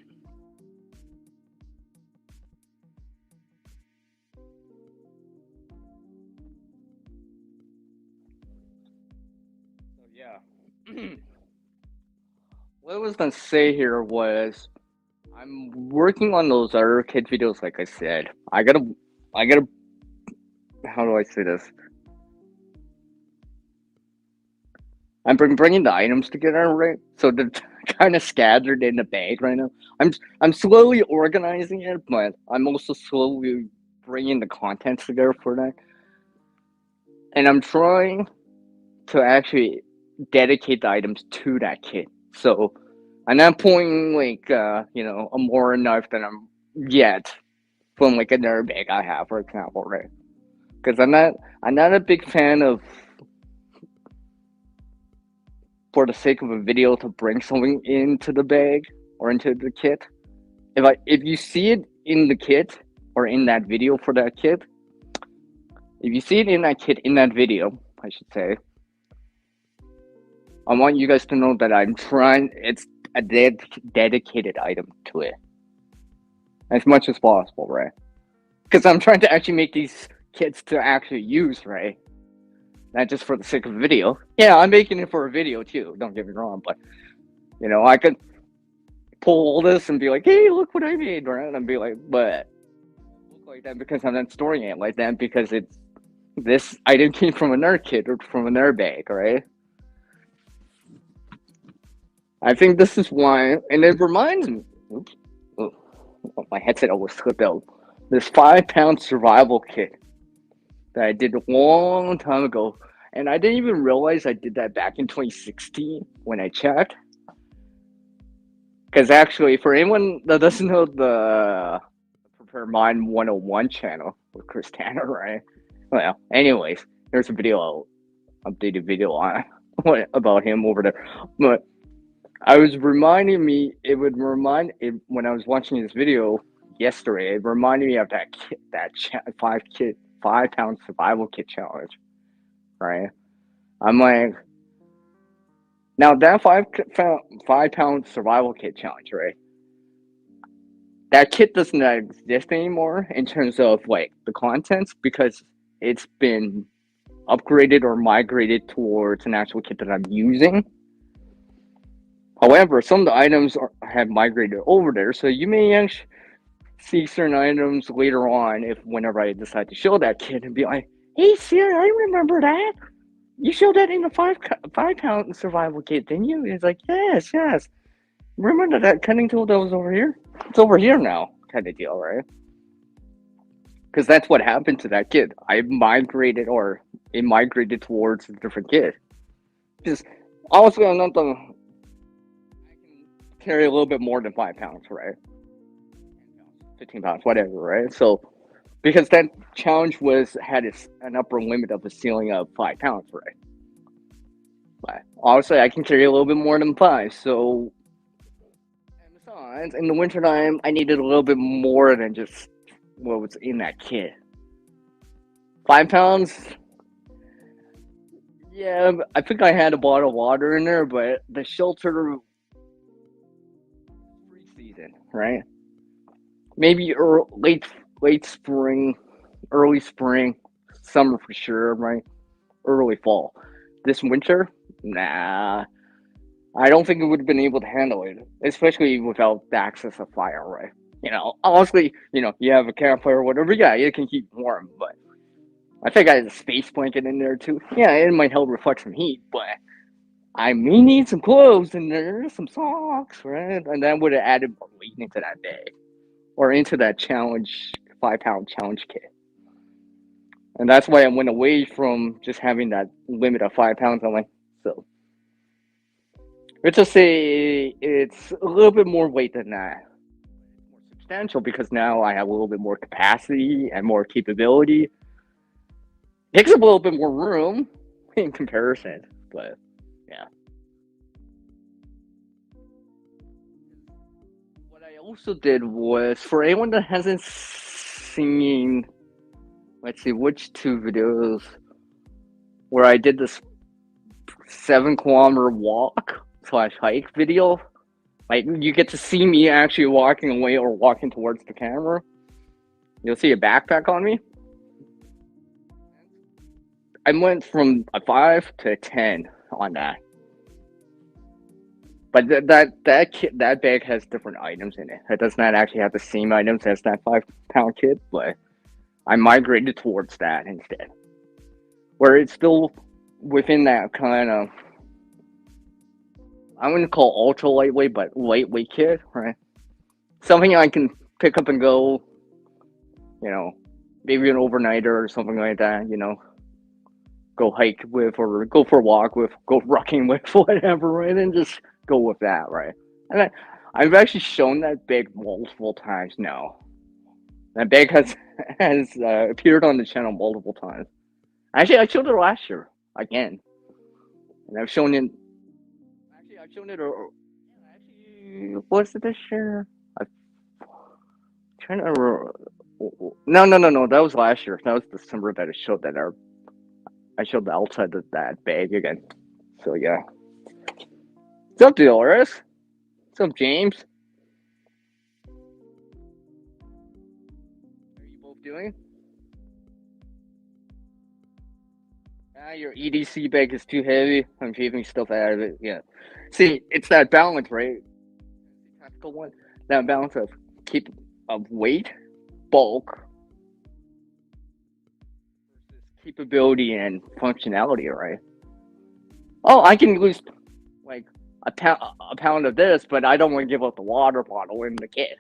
Speaker 1: yeah, what I was gonna say here was I'm working on those other kid videos. Like I said, I gotta. How do I say this? I'm bringing the items together, right? So they're kind of scattered in the bag right now. I'm slowly organizing it, but I'm also slowly bringing the contents together for that. And I'm trying to actually dedicate the items to that kit. So I'm not pulling like a more knife than I'm yet from like another bag I have, for example, right? Because I'm not a big fan of, for the sake of a video, to bring something into the bag or into the kit. If you see it in the kit or in that video for that kit, if you see it in that kit in that video, I should say, I want you guys to know that I'm trying. It's a dedicated item to it as much as possible, right? Because I'm trying to actually make these kits to actually use, right? Not just for the sake of a video. Yeah, I'm making it for a video too. Don't get me wrong, but I could pull all this and be like, "Hey, look what I made," right? And be like, "But look like that because I'm not storing it like that because this item came from another kit or from another bag, right?" I think this is why, and it reminds me. Oops, oh, my headset almost slipped out. This 5-pound survival kit that I did a long time ago, and I didn't even realize I did that back in 2016 when I checked. Because actually, for anyone that doesn't know the Prepare Mind 101 channel with Chris Tanner, right? Well, anyways, there's a video, updated video on about him over there. But I was reminding me, it would remind it when I was watching this video yesterday. It reminded me of that kit, that 5-pound survival kit challenge, right? I'm like, now that 5-pound survival kit challenge, right? That kit doesn't exist anymore in terms of like the contents because it's been upgraded or migrated towards an actual kit that I'm using. However, some of the items have migrated over there, so you may actually see certain items later on whenever I decide to show that kit and be like, "Hey, Sierra, I remember that. You showed that in the 5-pound survival kit, didn't you?" It's like, yes, yes. Remember that cutting tool that was over here? It's over here now, kind of deal, right? Because that's what happened to that kid. It migrated towards a different kid. Just honestly, I can carry a little bit more than 5 pounds, right? 15 pounds, whatever, right? So because that challenge had an upper limit of a ceiling of 5 pounds, right? But honestly, I can carry a little bit more than 5. So and besides, in the wintertime, I needed a little bit more than just what was in that kit. 5 pounds. Yeah, I think I had a bottle of water in there, but the shelter season, right? Maybe late spring, early spring, summer for sure, right? Early fall. This winter, nah. I don't think it would have been able to handle it, especially without the access of fire, right? Honestly, you have a campfire or whatever, yeah, it can keep warm, but I think I had a space blanket in there too. Yeah, it might help reflect some heat, but I may need some clothes in there, some socks, right? And that would have added more weight into that bag or into that 5-pound challenge kit. And that's why I went away from just having that limit of 5 pounds. I'm like, so let's just say it's a little bit more weight than that. More substantial because now I have a little bit more capacity and more capability. Takes up a little bit more room in comparison, but yeah. What I also did was, for anyone that hasn't seen, let's see, which 2 videos where I did this 7-kilometer walk slash hike video, like you get to see me actually walking away or walking towards the camera. You'll see a backpack on me. I went from a 5 to a 10 on that. But that bag has different items in it. It does not actually have the same items as that 5-pound kit, but I migrated towards that instead. Where it's still within that kind of I wouldn't call ultra lightweight, but lightweight kit, right? Something I can pick up and go, maybe an overnighter or something like that, go hike with or go for a walk with, go rucking with, whatever, right? And just go with that, right? And I've actually shown that bag multiple times now. That bag has appeared on the channel multiple times. Actually, I showed it last year again, and I've shown it. Actually, I've shown it. Actually, was it this year? I'm trying to remember. No. That was last year. That was December that I showed that. I showed the outside of that bag again. So yeah. What's up, Dolores? What's up, James? How are you both doing? Your EDC bag is too heavy. I'm keeping stuff out of it. Yeah. See, it's that balance, right? Tactical one. That balance of weight, bulk, versus capability and functionality, right? Oh, I can lose like a pound of this, but I don't want to give up the water bottle in the kit,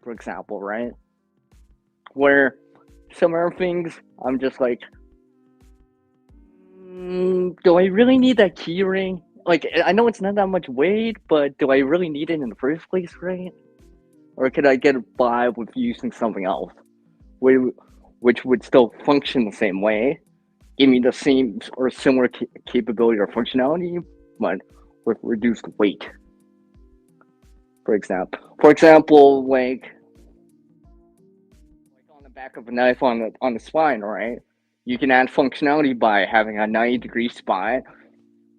Speaker 1: for example, right? Where some other things, I'm just like, do I really need that key ring? Like, I know it's not that much weight, but do I really need it in the first place, right? Or could I get by with using something else, which would still function the same way, give me the same or similar capability or functionality, but with reduced weight? For example, like on the back of a knife on the spine, right? You can add functionality by having a 90-degree spine,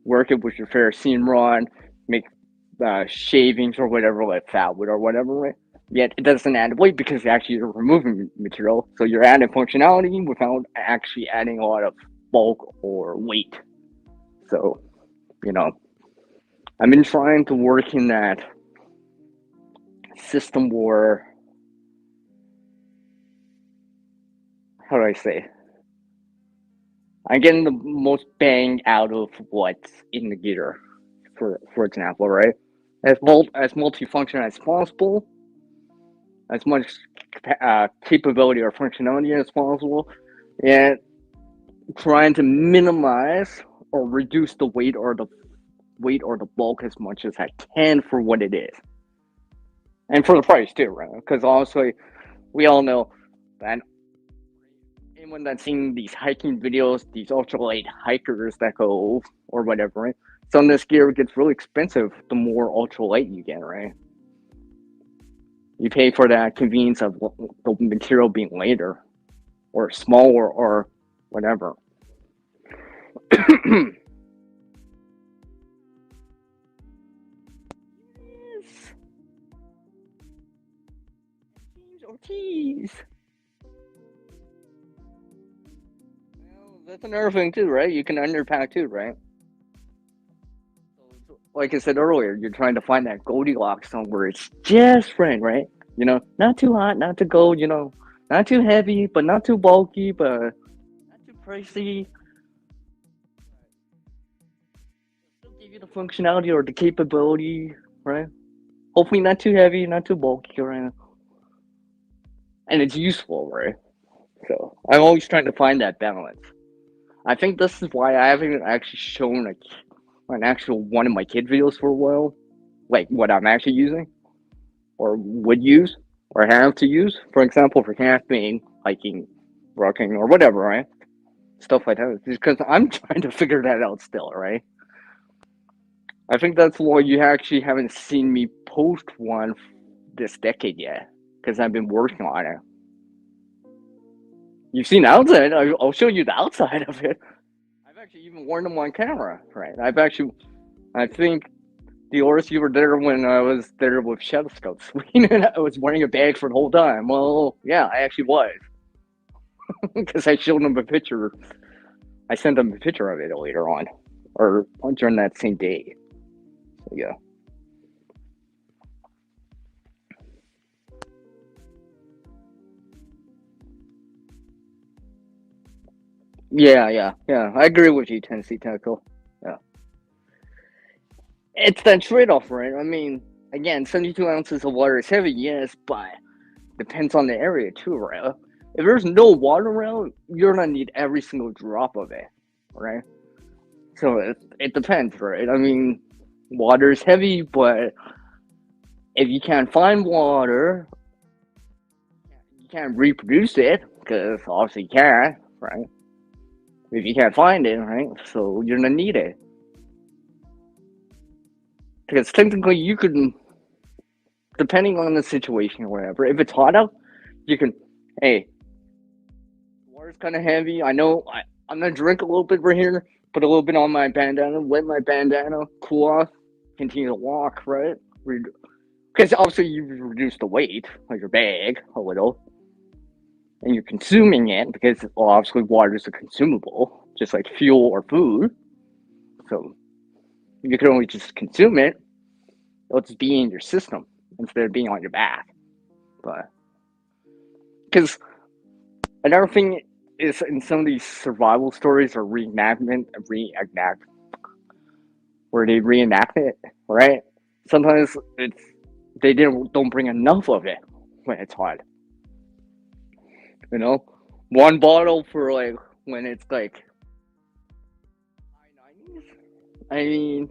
Speaker 1: work it with your ferrocene rod, make shavings or whatever, like fat wood or whatever, right? Yet it doesn't add weight because actually you're removing material, so you're adding functionality without actually adding a lot of bulk or weight. So, you know, I've been trying to work in that system where, how do I say? I'm getting the most bang out of what's in the gear, for example, right? As multifunction as possible, as much capability or functionality as possible, and trying to minimize or reduce the weight or the bulk as much as I can for what it is, and for the price too, right? Because honestly, we all know that anyone that's seen these hiking videos, these ultralight hikers that go or whatever, right? Some of this gear gets really expensive the more ultralight you get, right? You pay for that convenience of the material being lighter or smaller or whatever. Yes. James Ortiz. Well, that's another thing too, right? You can underpack too, right? Like I said earlier, you're trying to find that Goldilocks zone where it's just right? Not too hot, not too cold, not too heavy, but not too bulky, but not too pricey. Still give you the functionality or the capability, right? Hopefully not too heavy, not too bulky, right? And it's useful, right? So I'm always trying to find that balance. I think this is why I haven't actually shown an actual one of my kid videos for a while, like what I'm actually using or would use or have to use. For example, for camping, hiking, rocking, or whatever, right? Stuff like that. Because I'm trying to figure that out still, right? I think that's why you actually haven't seen me post one this decade yet, because I've been working on it. You've seen the outside. I'll show you the outside of it. I've actually even worn them on camera, right? I think the Oris, you were there when I was there with Shadow Scouts. I was wearing a bag for the whole time. Well, yeah, I actually was. Because I showed them a picture. I sent them a picture of it later on. Or during that same day. So, yeah. Yeah. I agree with you, Tennessee Tackle. Yeah. it's that trade-off, right? I mean, again, 72 ounces of water is heavy, yes, but depends on the area too, right? If there's no water around, you're gonna need every single drop of it, right? So it depends, right? I mean, water is heavy, but if you can't find water, you can't reproduce it, because obviously you can't, right? If you can't find it, right? So you're gonna need it. Because technically you can, depending on the situation or whatever, if it's hot out, you can, hey, water's kind of heavy. I know I'm gonna drink a little bit right here, put a little bit on my bandana, wet my bandana, cool off, continue to walk, right? Because obviously you reduce the weight of your bag a little, and you're consuming it because well, obviously water is a consumable, just like fuel or food. So you can only just consume it. It'll just be in your system instead of being on your back. But because another thing is in some of these survival stories or where they reenact it, right? Sometimes it's they don't bring enough of it when it's hot. You know, one bottle for like when it's like high 90s. I mean,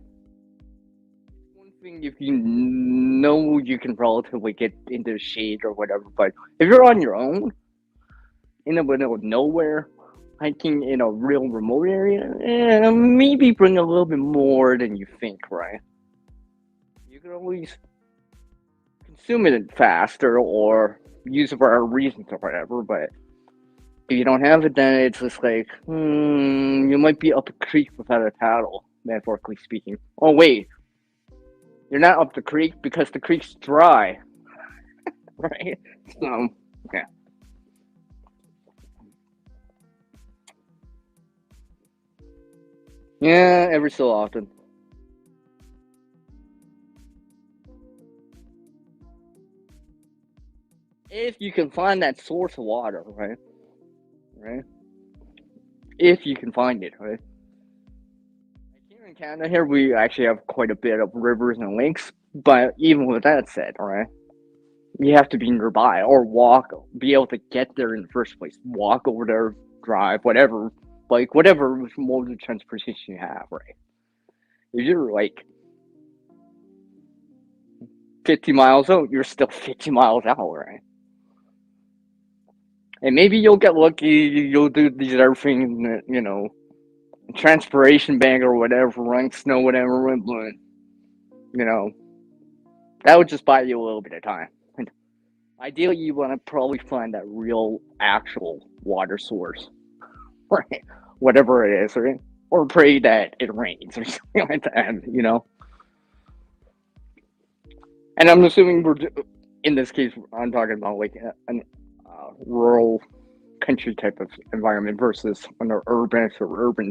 Speaker 1: one thing if you know you can relatively get into the shade or whatever, but if you're on your own in the middle of nowhere, hiking in a real remote area, maybe bring a little bit more than you think, right? You can always consume it faster or use it for other reasons or whatever, but if you don't have it, then it's just like, you might be up a creek without a paddle, metaphorically speaking. Oh, wait, you're not up the creek because the creek's dry, right? So, yeah. Yeah, every so often. If you can find that source of water, right? Right? If you can find it, right? Here in Canada, here we actually have quite a bit of rivers and lakes, but even with that said, right? You have to be nearby or walk, be able to get there in the first place. Walk over there, drive, whatever, like whatever mode of transportation you have, right? If you're like 50 miles out, you're still 50 miles out, right? And maybe you'll get lucky, you'll do these other things, transpiration bag or whatever, run snow, whatever, but, you know, that would just buy you a little bit of time. And ideally, you want to probably find that real, actual water source, right? Whatever it is, right? Or pray that it rains or something like that. And I'm assuming in this case, I'm talking about like a rural country type of environment versus an urban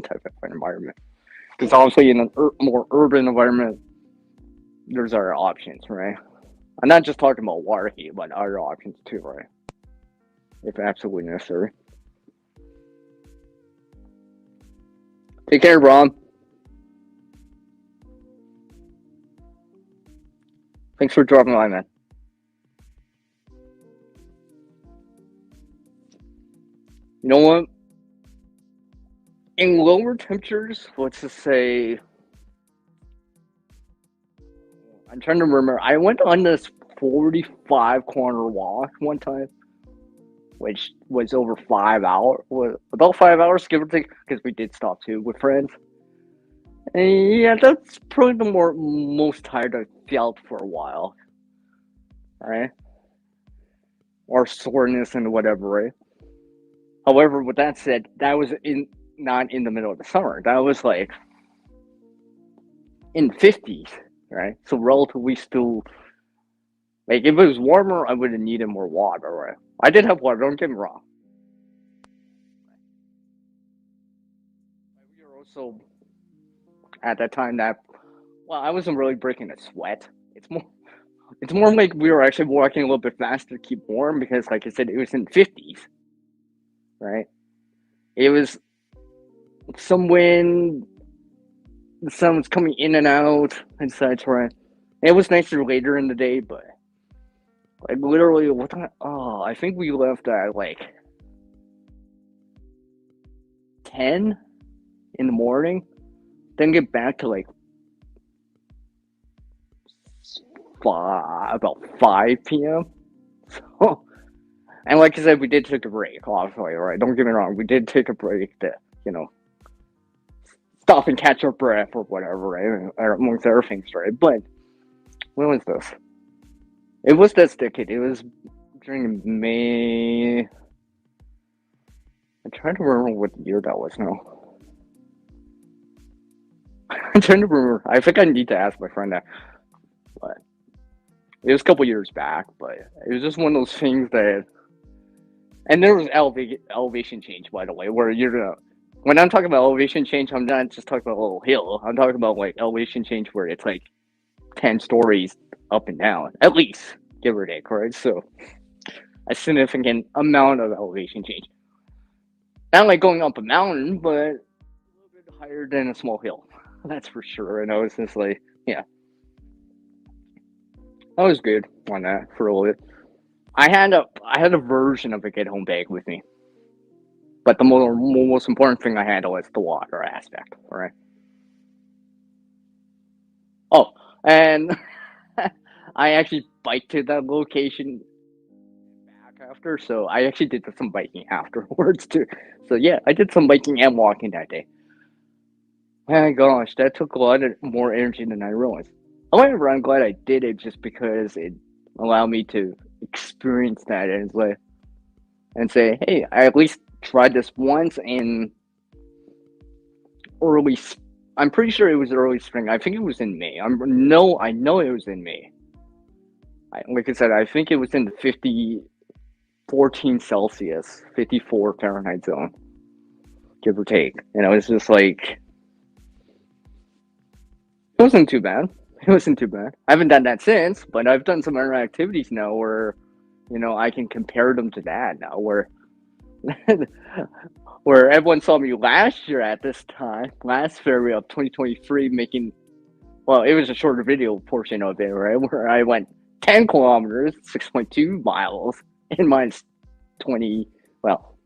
Speaker 1: type of environment. Because obviously, in a more urban environment, there's other options, right? I'm not just talking about water heat, but other options too, right? If absolutely necessary. Take care, Ron. Thanks for dropping by, man. You know what? In lower temperatures, let's just say, I'm trying to remember. I went on this 45 corner walk one time, which was over 5 hours, was about 5 hours, give or take, because we did stop too with friends. And yeah, that's probably the most tired I felt for a while, right? Or soreness and whatever, right? However, with that said, that was not in the middle of the summer. That was like in 50s, right? So relatively still, like if it was warmer, I would have needed more water, right? I did have water. Don't get me wrong. We were also at that time that well, I wasn't really breaking a sweat. It's more like we were actually walking a little bit faster to keep warm because, like I said, it was in 50s, right? It was some wind, the sun was coming in and out and such, right? It was nicer later in the day, but like literally, what time? Oh, I think we left at like 10 in the morning, then get back to like about 5 p.m. So, and like I said, we did take a break, obviously, right? Don't get me wrong, we did take a break to, you know, stop and catch our breath or whatever, right? Amongst other things, right? But when was this? It was this decade. It was during May. I'm trying to remember what year that was now. I'm trying to remember. I think I need to ask my friend that. But it was a couple years back, but it was just one of those things that. And there was elevation change, by the way, where you're when I'm talking about elevation change, I'm not just talking about a little hill. I'm talking about like elevation change where it's like 10 stories up and down, at least, give or take, right? So a significant amount of elevation change. Not like going up a mountain, but a little bit higher than a small hill. That's for sure. And I was just like, yeah, that was good on that for a little bit. I had a version of a get home bag with me, but the most important thing I had was the water aspect. All right. Oh, and I actually biked to that location back after, so I actually did some biking afterwards too. So yeah, I did some biking and walking that day. My gosh, that took a lot more energy than I realized. However, I'm glad I did it just because it allowed me to experience that and say, hey, I at least tried this once in early. I'm pretty sure it was early spring. I think it was in May. I know it was in May. Like I said, I think it was in the 14 Celsius, 54 Fahrenheit zone, give or take. And I was just like, it wasn't too bad. It wasn't too bad. I haven't done that since, but I've done some other activities now where, I can compare them to that now, where where everyone saw me last year at this time, last February of 2023, making, well, it was a shorter video portion of it, right, where I went 10 kilometers, 6.2 miles, in minus 20, well,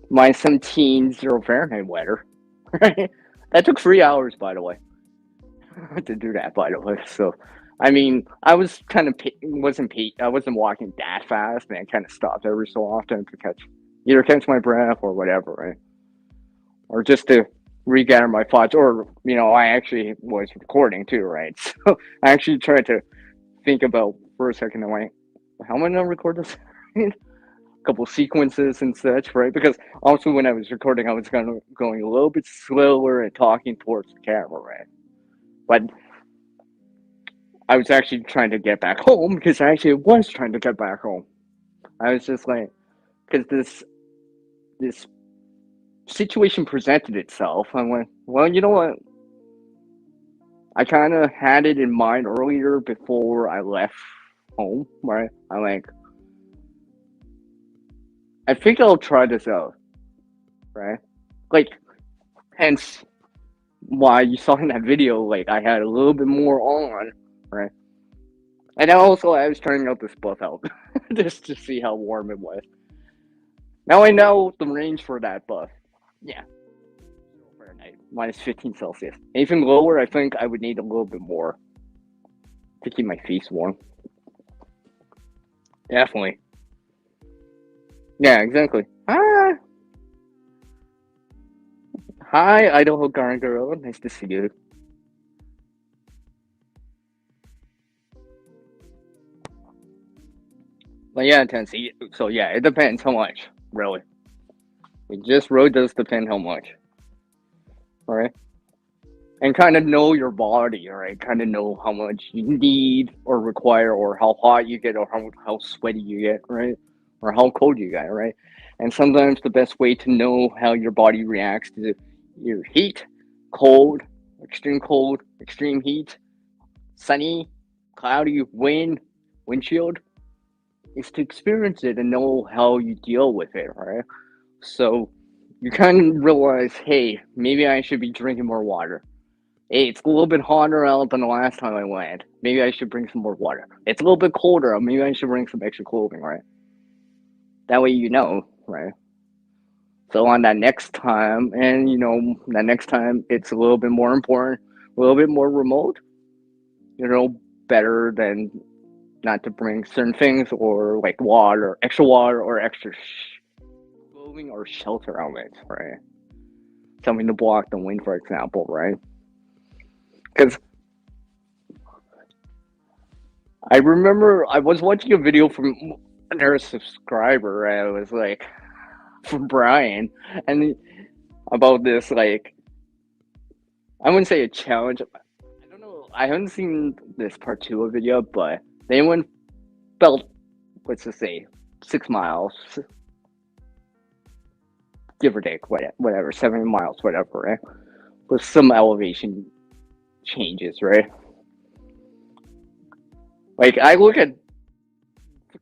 Speaker 1: minus 17 0 Fahrenheit weather, right? That took 3 hours, by the way, to do that, by the way. So, I mean, I was kind of I wasn't walking that fast, and I kind of stopped every so often to either catch my breath or whatever, right? Or just to regather my thoughts, or I actually was recording too, right? So I actually tried to think about for a second. I'm like, how am I gonna record this? A couple sequences and such, right? Because also when I was recording, I was going a little bit slower and talking towards the camera, right? But I was actually trying to get back home because I actually was trying to get back home. I was just like, because this situation presented itself. I went, well, you know what? I kind of had it in mind earlier before I left home, right? I think I'll try this out, right? Like, hence why you saw in that video, like, I had a little bit more on, right? And then also, I was trying out this buff out just to see how warm it was. Now I know the range for that buff. Yeah. Fahrenheit, minus 15 Celsius. Anything lower, I think I would need a little bit more to keep my face warm. Definitely. Yeah, exactly. Ah. Hi, Idaho Garden Girl. Nice to see you. But yeah, Tennessee. So yeah, it depends how much, really. It just really does depend how much. Alright? And kind of know your body, alright? Kind of know how much you need or require, or how hot you get, or how sweaty you get, right? Or how cold you get, right? And sometimes the best way to know how your body reacts to your heat, cold, extreme heat, sunny, cloudy, windshield, is to experience it and know how you deal with it, right? So you kind of realize, hey, maybe I should be drinking more water. Hey, it's a little bit hotter out than the last time I went. Maybe I should bring some more water. It's a little bit colder. Maybe I should bring some extra clothing, right? That way you know, right? So on that next time, and that next time it's a little bit more important, a little bit more remote, better than not to bring certain things or like water, or extra clothing or shelter elements, right? Something to block the wind, for example, right? Because I remember I was watching a video from another subscriber, and it was like from Brian, and about this, like, I wouldn't say a challenge. I don't know. I haven't seen this part two of video, but they went felt, let's just say, 6 miles, give or take, whatever, 7 miles, whatever, right? With some elevation changes, right? Like, I look at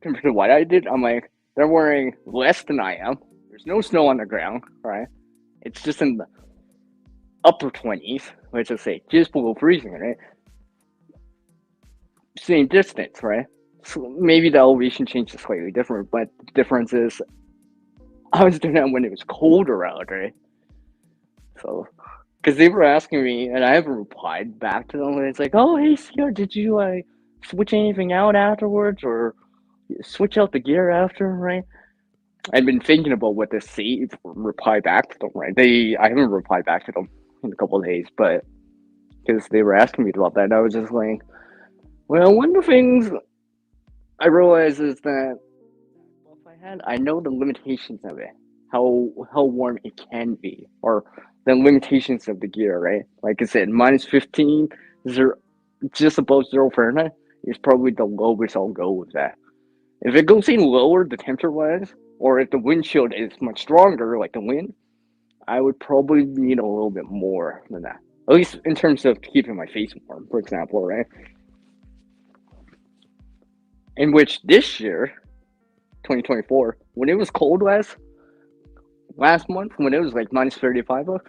Speaker 1: compared to what I did, I'm like, they're wearing less than I am. There's no snow on the ground, right? It's just in the upper 20s, let's just say, just below freezing, right? Same distance, right? So maybe the elevation change is slightly different, but the difference is I was doing that when it was colder out, right? So, because they were asking me, and I haven't replied back to them, and it's like, oh, hey, Sierra, did you switch anything out afterwards, or switch out the gear after, right? I've been thinking about what to say to reply back to them, right? I haven't replied back to them in a couple of days, but because they were asking me about that, and I was just like, well, one of the things I realized is that I know the limitations of it, how warm it can be, or the limitations of the gear, right? Like I said, minus 15, zero, just above 0 Fahrenheit is probably the lowest I'll go with that. If it goes any lower, the temperature wise, or if the windshield is much stronger, like the wind, I would probably need a little bit more than that. At least in terms of keeping my face warm, for example, right? In which this year, 2024, when it was cold last month, when it was like minus 35 up,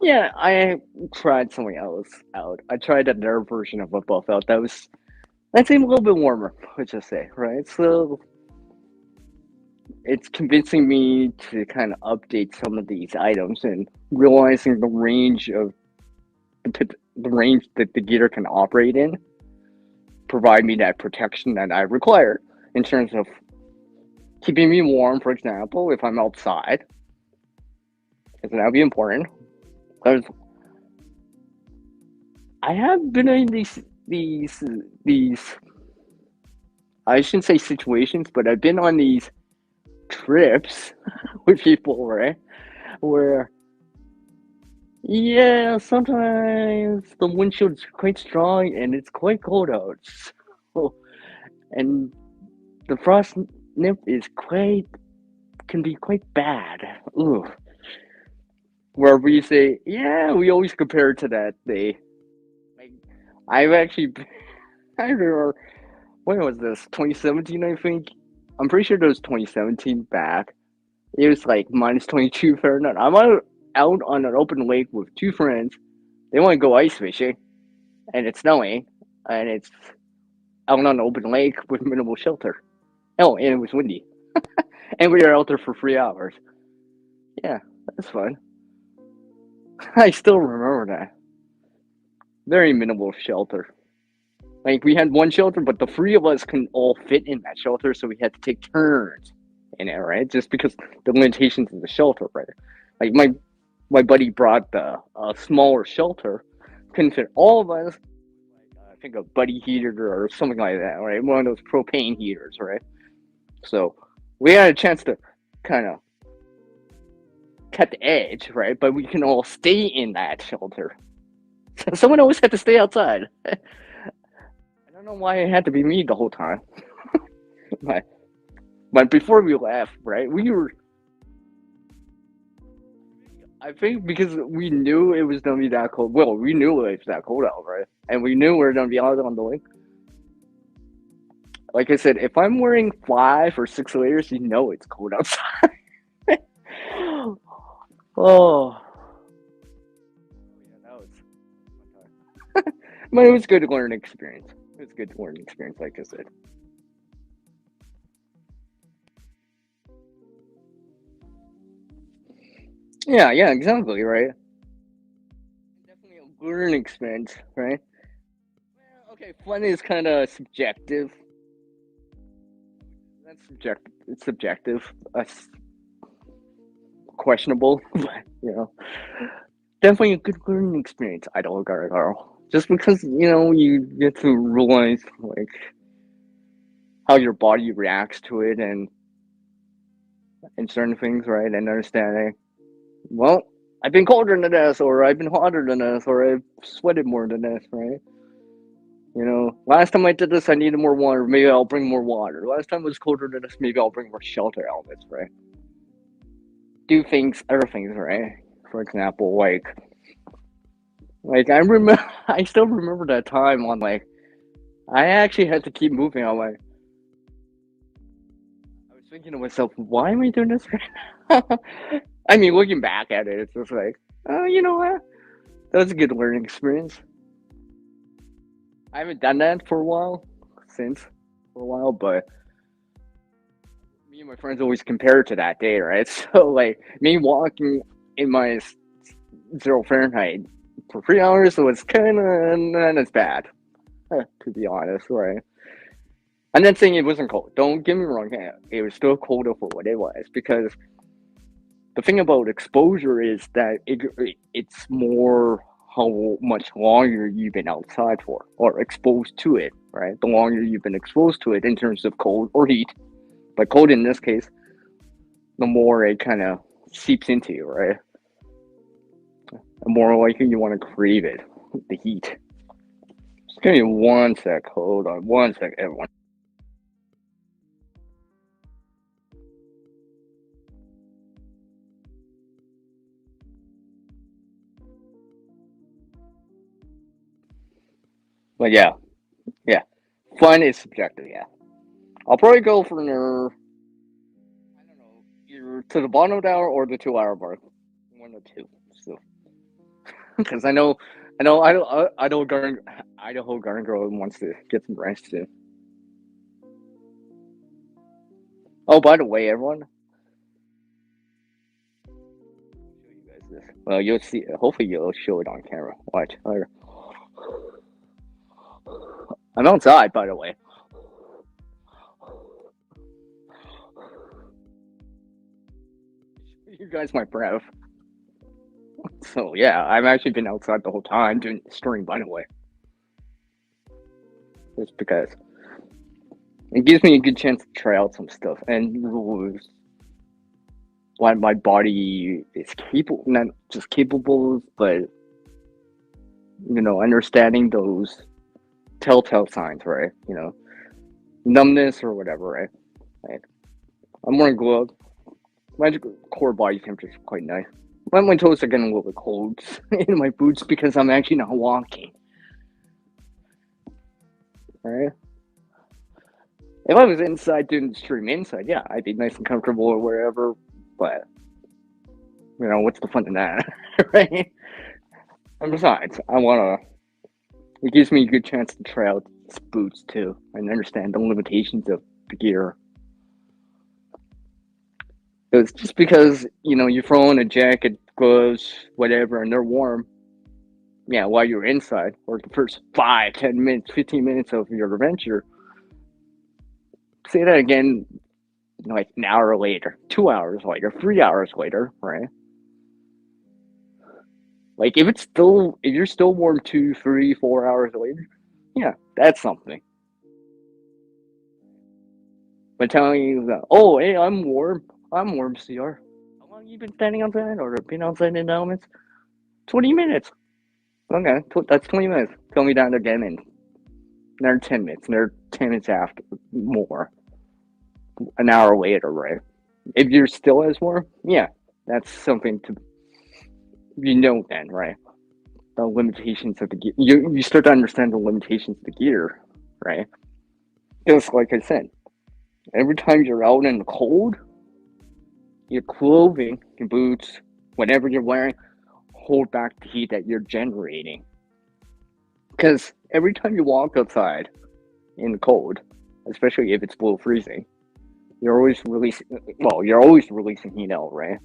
Speaker 1: yeah, I tried something else out. I tried another version of a buff out that seemed a little bit warmer, let's just say, right? So it's convincing me to kind of update some of these items and realizing the range that the gear can operate in, provide me that protection that I require in terms of keeping me warm, for example, if I'm outside, because that would be important. Because I have been in these I shouldn't say situations, but I've been on these trips with people, right? Where yeah, sometimes the windshield's quite strong and it's quite cold out. So, and the frost nip can be quite bad. Ooh. Where we say, yeah, we always compare it to that day. Like, I've actually, I remember, when was this? 2017, I think. I'm pretty sure it was 2017 back. It was like minus 22 Fahrenheit. I'm out on an open lake with two friends. They want to go ice fishing, and it's snowing, and it's out on an open lake with minimal shelter. Oh, and it was windy. And we were out there for 3 hours. Yeah, that's fun. I still remember that. Very minimal shelter. Like, we had one shelter, but the three of us couldn't all fit in that shelter, so we had to take turns in it, right? Just because the limitations of the shelter, right? Like, my buddy brought the smaller shelter, couldn't fit all of us. I think a buddy heater or something like that, right? One of those propane heaters, right? So we had a chance to kind of cut the edge, right? But we can all stay in that shelter. Someone always had to stay outside. I don't know why it had to be me the whole time. But before we left, right, I think because we knew it was gonna be that cold. Well, we knew it was that cold out, right? And we knew we were gonna be out on the lake. Like I said, if I'm wearing 5 or 6 layers, you know it's cold outside. Oh, yeah, that was fun time. But it was a good learning experience. It was a good learning experience, like I said. Yeah, exactly, right? Definitely a learning experience, right? Well, okay, fun is kind of subjective. That's subjective. It's subjective. That's questionable, but definitely a good learning experience. I don't regard Carl. Just because you get to realize like how your body reacts to it and certain things, right? And understanding, well, I've been colder than this, or I've been hotter than this, or I've sweated more than this, right? Last time I did this, I needed more water. Maybe I'll bring more water. Last time it was colder than this, maybe I'll bring more shelter elements, right? Do things, other things, right? For example, like I remember, I still remember that time on like I actually had to keep moving. I was thinking to myself, why am I doing this right now? I mean, looking back at it, it's just like, oh, you know what? That was a good learning experience. I haven't done that for a while, but me and my friends always compare it to that day, right? So, like, me walking in my 0 Fahrenheit for 3 hours was kind of not as bad, to be honest, right? I'm not saying it wasn't cold. Don't get me wrong, it was still colder for what it was, because the thing about exposure is that it's more how much longer you've been outside for or exposed to it, right? The longer you've been exposed to it in terms of cold or heat, but cold in this case, the more it kind of seeps into you, right? The more likely you want to crave it, the heat. Just give me one sec. Hold on, one sec, everyone. But yeah, fun is subjective. Yeah, I'll probably go for I don't know, either to the bottom of the hour or the 2 hour mark. One or two. So, because Idaho Garden Girl wants to get some rest too. Oh, by the way, everyone, I'll show you guys this. Well, you'll see. Hopefully, you'll show it on camera. Watch. I'm outside, by the way. You guys my breath. So yeah, I've actually been outside the whole time doing the stream. By the way, just because it gives me a good chance to try out some stuff and what my body is capable, not just capable, but understanding those telltale signs, right? Numbness or whatever, right? Like, I'm wearing gloves. My core body temperature is quite nice. My toes are getting a little bit cold in my boots because I'm actually not walking. Right? If I was inside doing the stream inside, yeah, I'd be nice and comfortable or wherever. But what's the fun in that, right? And besides, it gives me a good chance to try out these boots too and understand the limitations of the gear. It's just because you throw on a jacket, gloves, whatever, and they're warm. Yeah, while you're inside, or the first 5, 10 minutes, 15 minutes of your adventure. Say that again, like an hour later, 2 hours later, 3 hours later, right? Like if you're still warm 2, 3, 4 hours later, yeah, that's something. But telling you that, oh, hey, I'm warm, CR. How long you been standing outside or been outside in the elements? 20 minutes. Okay, that's 20 minutes. Tell me that again in another 10 minutes, another 10 minutes after, more. An hour later, right? If you're still as warm, yeah, that's something to, then, right? The limitations of the gear. You start to understand the limitations of the gear, right? Just like I said, every time you're out in the cold, your clothing, your boots, whatever you're wearing, hold back the heat that you're generating. Because every time you walk outside in the cold, especially if it's below freezing, you're always releasing heat out, right?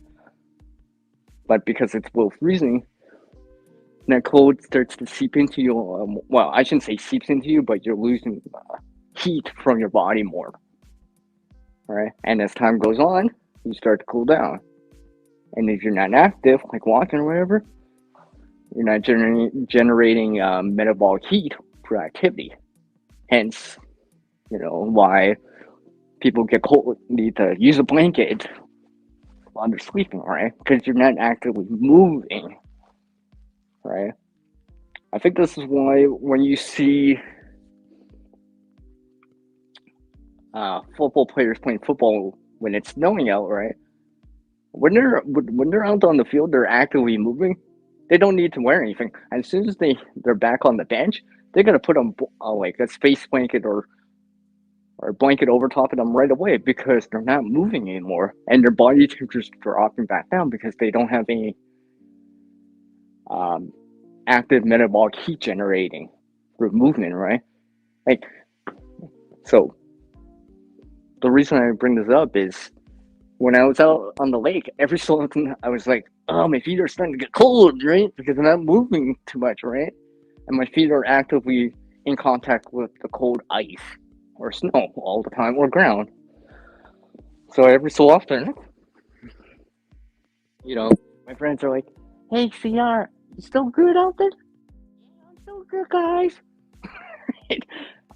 Speaker 1: But because it's below freezing, that cold starts to seep into you. Well, I shouldn't say seeps into you, but you're losing heat from your body more, right? And as time goes on, you start to cool down. And if you're not active, like walking or whatever, you're not generating metabolic heat for activity. Hence, why people get cold, need to use a blanket while they're sleeping, right? Because you're not actively moving, right? I think this is why when you see football players playing football when it's snowing out, right? When they're out on the field, they're actively moving. They don't need to wear anything. As soon as they're back on the bench, they're gonna put on like a space blanket or a blanket over top of them right away because they're not moving anymore and their body temperature's dropping back down because they don't have any um, active metabolic heat generating through movement, right? Like, so the reason I bring this up is when I was out on the lake, every so often I was like, oh, my feet are starting to get cold, right? Because I'm not moving too much, right? And my feet are actively in contact with the cold ice or snow all the time or ground. So every so often, my friends are like, hey, CR, you still good out there? Yeah, I'm still good, guys.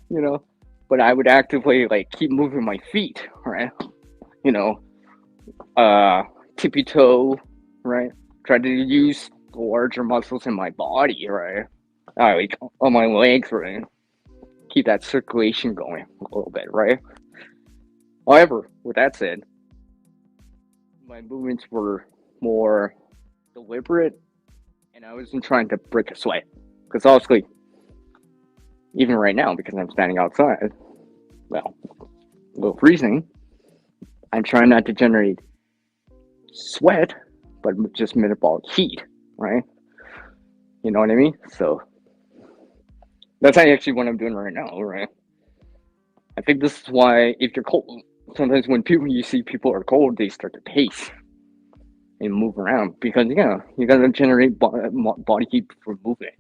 Speaker 1: you know, but I would actively like keep moving my feet, right? You know, uh, tippy toe, right? Try to use the larger muscles in my body, right? Like on my legs, right? Keep that circulation going a little bit, right? However, with that said, my movements were more deliberate, and I wasn't trying to break a sweat. Because obviously, even right now, because I'm standing outside, well, a little freezing, I'm trying not to generate sweat, but just metabolic heat, right? You know what I mean? So that's actually what I'm doing right now, right? I think this is why if you're cold, sometimes when you see people are cold, they start to pace and move around because you gotta generate body heat for movement,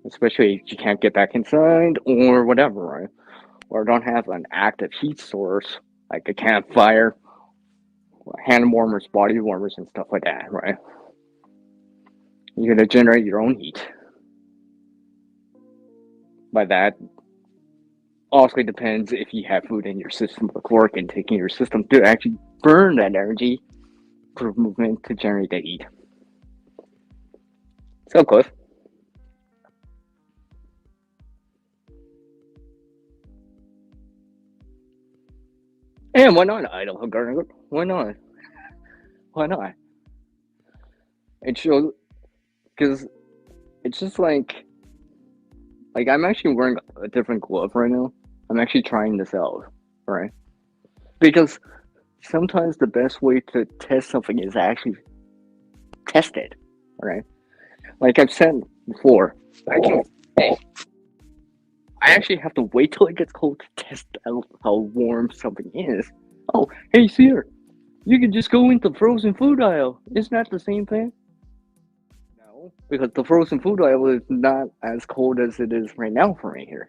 Speaker 1: especially if you can't get back inside or whatever, right? Or don't have an active heat source like a campfire, hand warmers, body warmers, and stuff like that, right? You're gonna generate your own heat. By that, also depends if you have food in your system, the caloric intake in your system to actually burn that energy for movement to generate that heat. So, Cliff. And why not idle Garner? Why not? Why not? It shows because it's just like I'm actually wearing a different glove right now. I'm actually trying this out, right? Because sometimes the best way to test something is actually test it, right? Like I've said before, I can I actually have to wait till it gets cold to test out how warm something is. Oh, hey, Seer, you can just go into the frozen food aisle. Isn't that the same thing? No, because the frozen food aisle is not as cold as it is right now for me here,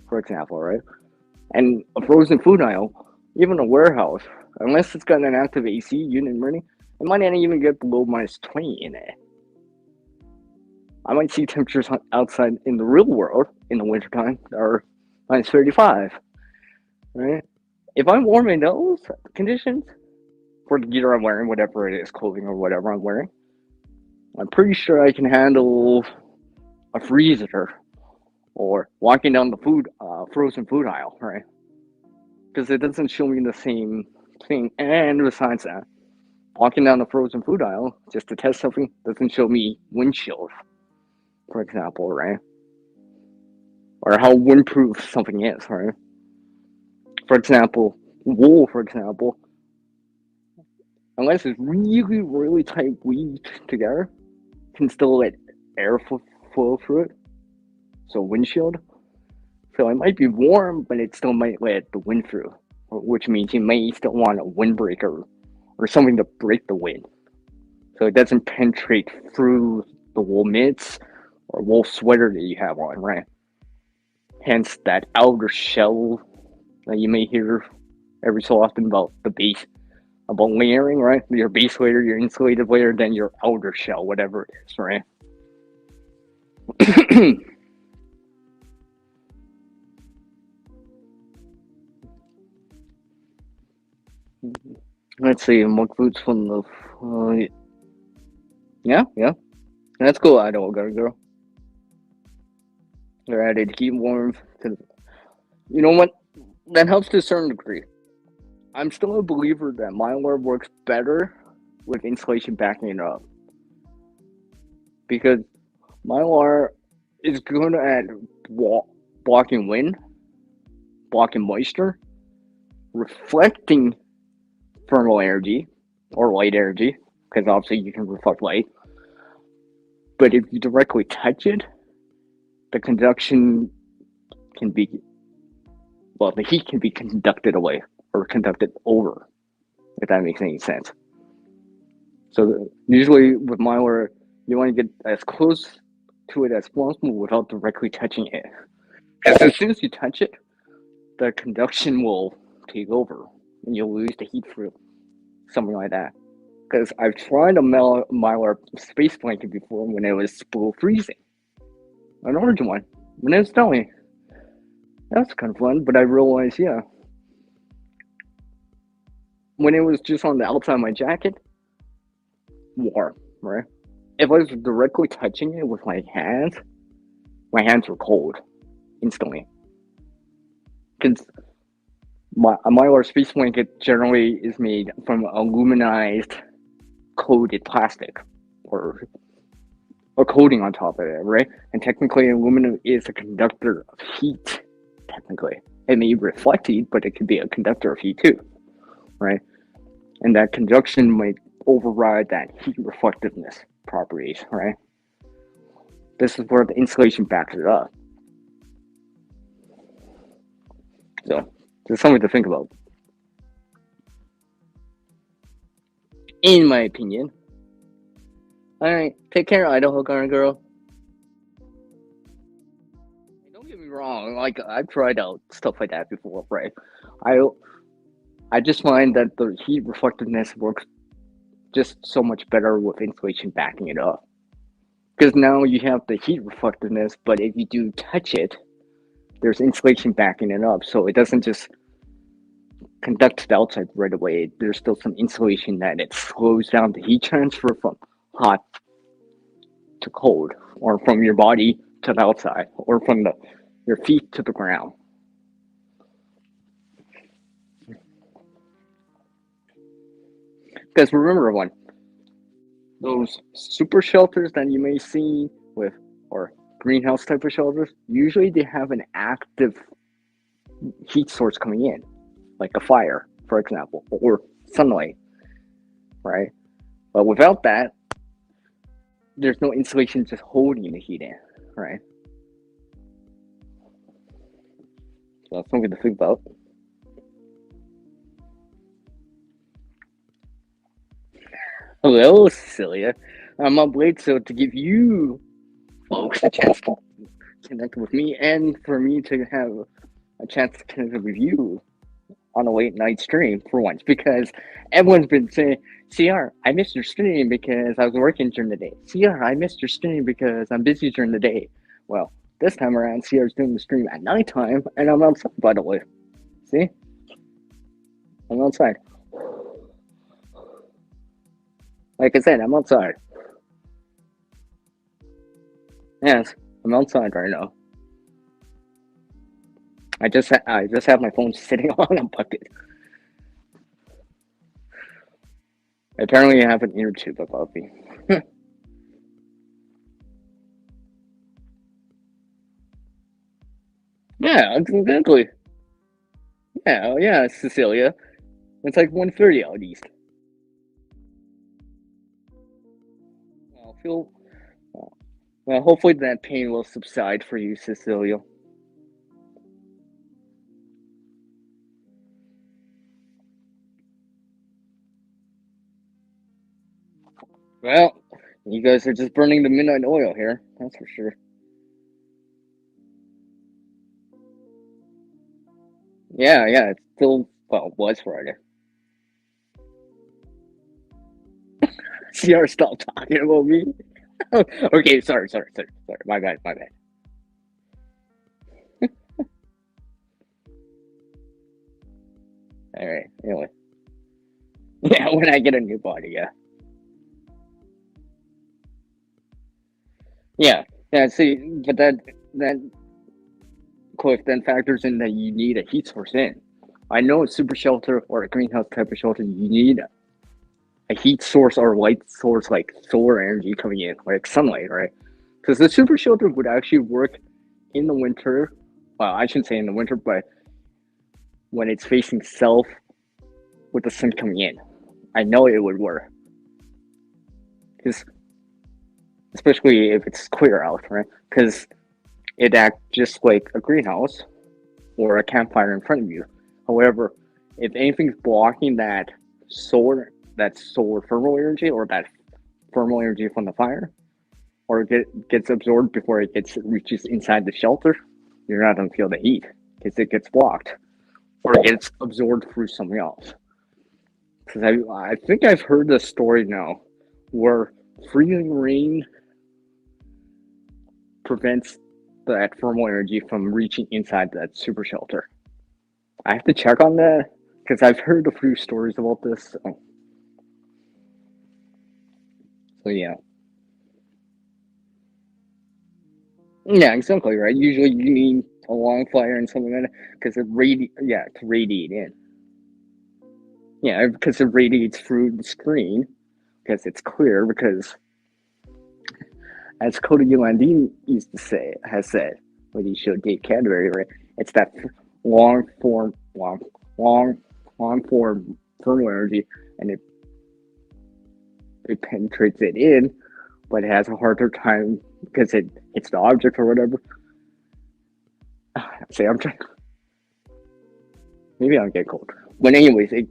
Speaker 1: for example, right? And a frozen food aisle, even a warehouse, unless it's got an active AC unit running, it might not even get below -20 in it. I might see temperatures outside in the real world in the wintertime that are -35, right? If I'm warm in those conditions, for the gear I'm wearing, whatever it is, clothing or whatever I'm wearing, I'm pretty sure I can handle a freezer or walking down the frozen food aisle, right? Because it doesn't show me the same thing. And besides that, walking down the frozen food aisle just to test something doesn't show me wind chills, for example, right? Or how windproof something is, right? For example, wool, for example, unless it's really, really tight weaved together, can still let air flow through it. So windshield. So it might be warm, but it still might let the wind through, which means you may still want a windbreaker or something to break the wind, so it doesn't penetrate through the wool mitts or wool sweater that you have on, right? Hence that outer shell that you may hear every so often about the base, about layering, right? Your base layer, your insulated layer, then your outer shell, whatever it is, right? Let's see, monk boots from the. Yeah, that's cool. I don't got a girl. They're added heat warmth. You know what? That helps to a certain degree. I'm still a believer that Mylar works better with insulation backing it up, because Mylar is good at blocking wind, blocking moisture, reflecting thermal energy or light energy, because obviously you can reflect light. But if you directly touch it, the conduction can be, well, the heat can be conducted away or conducted over, if that makes any sense. So usually with Mylar, you want to get as close to it as possible without directly touching it. Because as soon as you touch it, the conduction will take over and you'll lose the heat through, something like that. Because I've tried a Mylar space blanket before when it was below freezing. An orange one. When it was snowing. That was kind of fun, but I realized, yeah, when it was just on the outside of my jacket, warm, right? If I was directly touching it with my hands were cold instantly. Because a Mylar space blanket generally is made from aluminized coated plastic or a coating on top of it, right? And technically, aluminum is a conductor of heat. Technically, it may reflect heat, but it could be a conductor of heat too, right? And that conduction might override that heat reflectiveness properties, right? This is where the insulation backs it up. So, there's something to think about. In my opinion. Alright, take care, Idaho Garden Girl. Don't get me wrong, like, I've tried out stuff like that before, right? I just find that the heat reflectiveness works just so much better with insulation backing it up. Because now you have the heat reflectiveness, but if you do touch it, there's insulation backing it up, so it doesn't just conduct to the outside right away. There's still some insulation that it slows down the heat transfer from hot to cold, or from your body to the outside, or from your feet to the ground. Because remember, those super shelters that you may see with, or greenhouse type of shelters, usually they have an active heat source coming in, like a fire, for example, or sunlight, right? But without that, there's no insulation just holding the heat in, right? So that's something to think about. Hello, Cecilia. I'm up late, so to give you folks a chance to connect with me, and for me to have a chance to connect with you on a late night stream for once, because everyone's been saying, CR, I missed your stream because I was working during the day. CR, I missed your stream because I'm busy during the day. Well, this time around, CR's doing the stream at nighttime, and I'm outside, by the way. See? I'm outside. Like I said, I'm outside. Yes, I'm outside right now. I just have my phone sitting on a bucket. Apparently, I have an ear tube above me. Yeah, exactly. Yeah, Cecilia. It's like 1:30 out east. Well, Well, hopefully that pain will subside for you, Cecilia. Well, you guys are just burning the midnight oil here, that's for sure. Yeah, yeah, it's still, well, it was Friday. CR, stop talking about me. Okay, sorry. My bad. All right, anyway. Yeah, when I get a new body, yeah. Yeah, yeah, see, but that Cliff then factors in that you need a heat source in. I know a super shelter or a greenhouse type of shelter, you need a heat source or light source like solar energy coming in, like sunlight, right? Because the super shelter would actually work in the winter. Well, I shouldn't say in the winter, but when it's facing south with the sun coming in, I know it would work. Because especially if it's clear out, right? Because it acts just like a greenhouse or a campfire in front of you. However, if anything's blocking that solar thermal energy or that thermal energy from the fire, or gets absorbed before reaches inside the shelter, you're not gonna feel the heat because it gets blocked or it gets absorbed through something else. Because I think I've heard this story now, where freezing rain prevents that thermal energy from reaching inside that super shelter. I have to check on that because I've heard a few stories about this. So yeah, yeah, exactly right. Usually you need a long fire and something like that because to radiate in. Yeah, because it radiates through the screen because it's clear. Because as Cody Yulandine has said when he showed Dave Cadbury, right? It's that long form, long, long form thermal energy, and it penetrates it in, but it has a harder time because it hits the object or whatever. Say I'm trying. Maybe I'll get cold, but anyways, it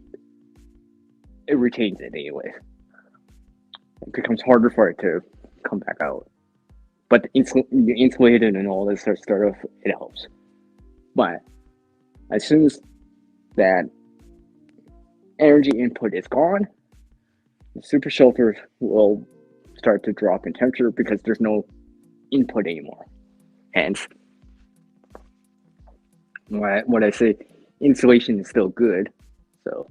Speaker 1: retains it anyways. It becomes harder for it to come back out. But insulated and all this sort of stuff, it helps. But as soon as that energy input is gone, the super shelter will start to drop in temperature because there's no input anymore. Hence, what I say, insulation is still good. So,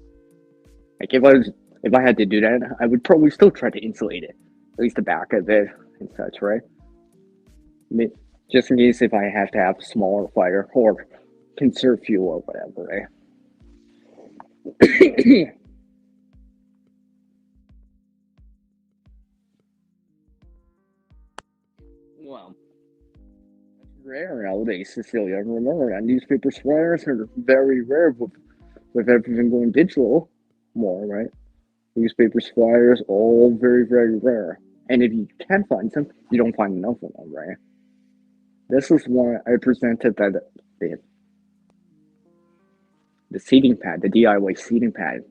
Speaker 1: like if I had to do that, I would probably still try to insulate it, at least the back of it and such, right? Just in case if I have to have a smaller fire or conserve fuel or whatever, right? Well, that's rare nowadays, Cecilia. Remember that newspaper flyers are very rare with everything going digital more, right? Newspapers, flyers, all very, very rare. And if you can find some, you don't find enough of them, right? This is why I presented the, the seating pad, the DIY seating pad,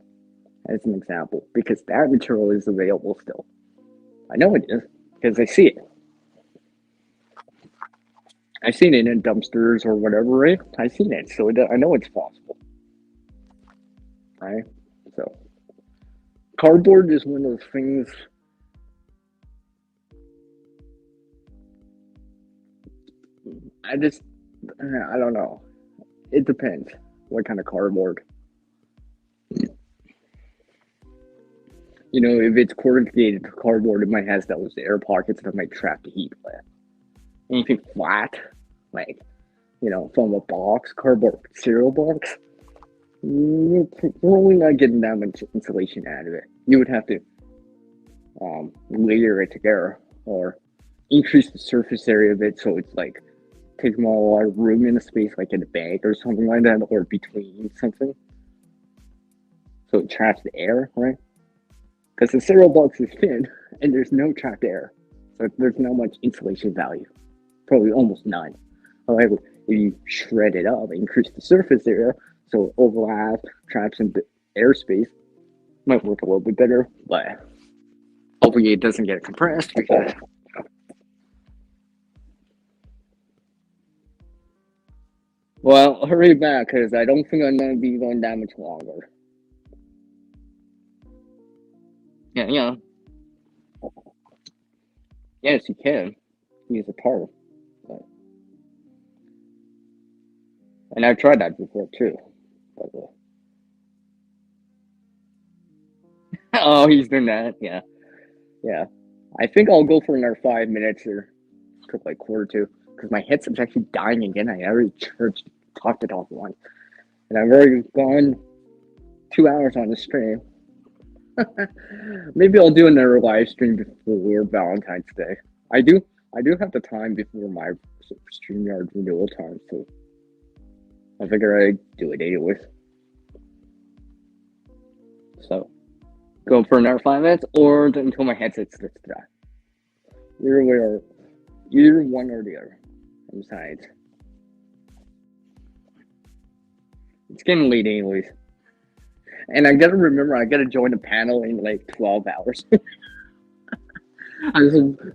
Speaker 1: as an example, because that material is available still. I know it is, because I see it. I've seen it in dumpsters or whatever, right? I've seen it, so I know it's possible, right? So, cardboard is one of those things. I just, I don't know. It depends what kind of cardboard. You know, if it's corrugated cardboard, it might have those air pockets that might trap the heat. But anything flat, like from a box, cardboard cereal box, you're probably not getting that much insulation out of it. You would have to layer it together or increase the surface area of it so it's like taking a lot of room in a space, like in a bag or something like that, or between something, so it traps the air, right? Because the cereal box is thin and there's no trapped air. so there's not much insulation value, probably almost none. However, if you shred it up, increase the surface area, so overlap, traps in the airspace, might work a little bit better, but hopefully it doesn't get compressed because. Well, hurry back because I don't think I'm gonna be going that much longer. Yeah. Yes, you can use a tarp, but, and I've tried that before too. But, oh, he's doing that. Yeah. I think I'll go for another 5 minutes or took like quarter to because my headset's actually dying again. I already talked it off once, and I've already gone 2 hours on the stream. Maybe I'll do another live stream before Valentine's Day. I do have the time before my StreamYard renewal time, so I figure I'd do it anyways. So, go for another 5 minutes or until my headset starts to die. Either one or the other. Besides, it's getting late anyways. And I gotta remember, I gotta join the panel in like 12 hours.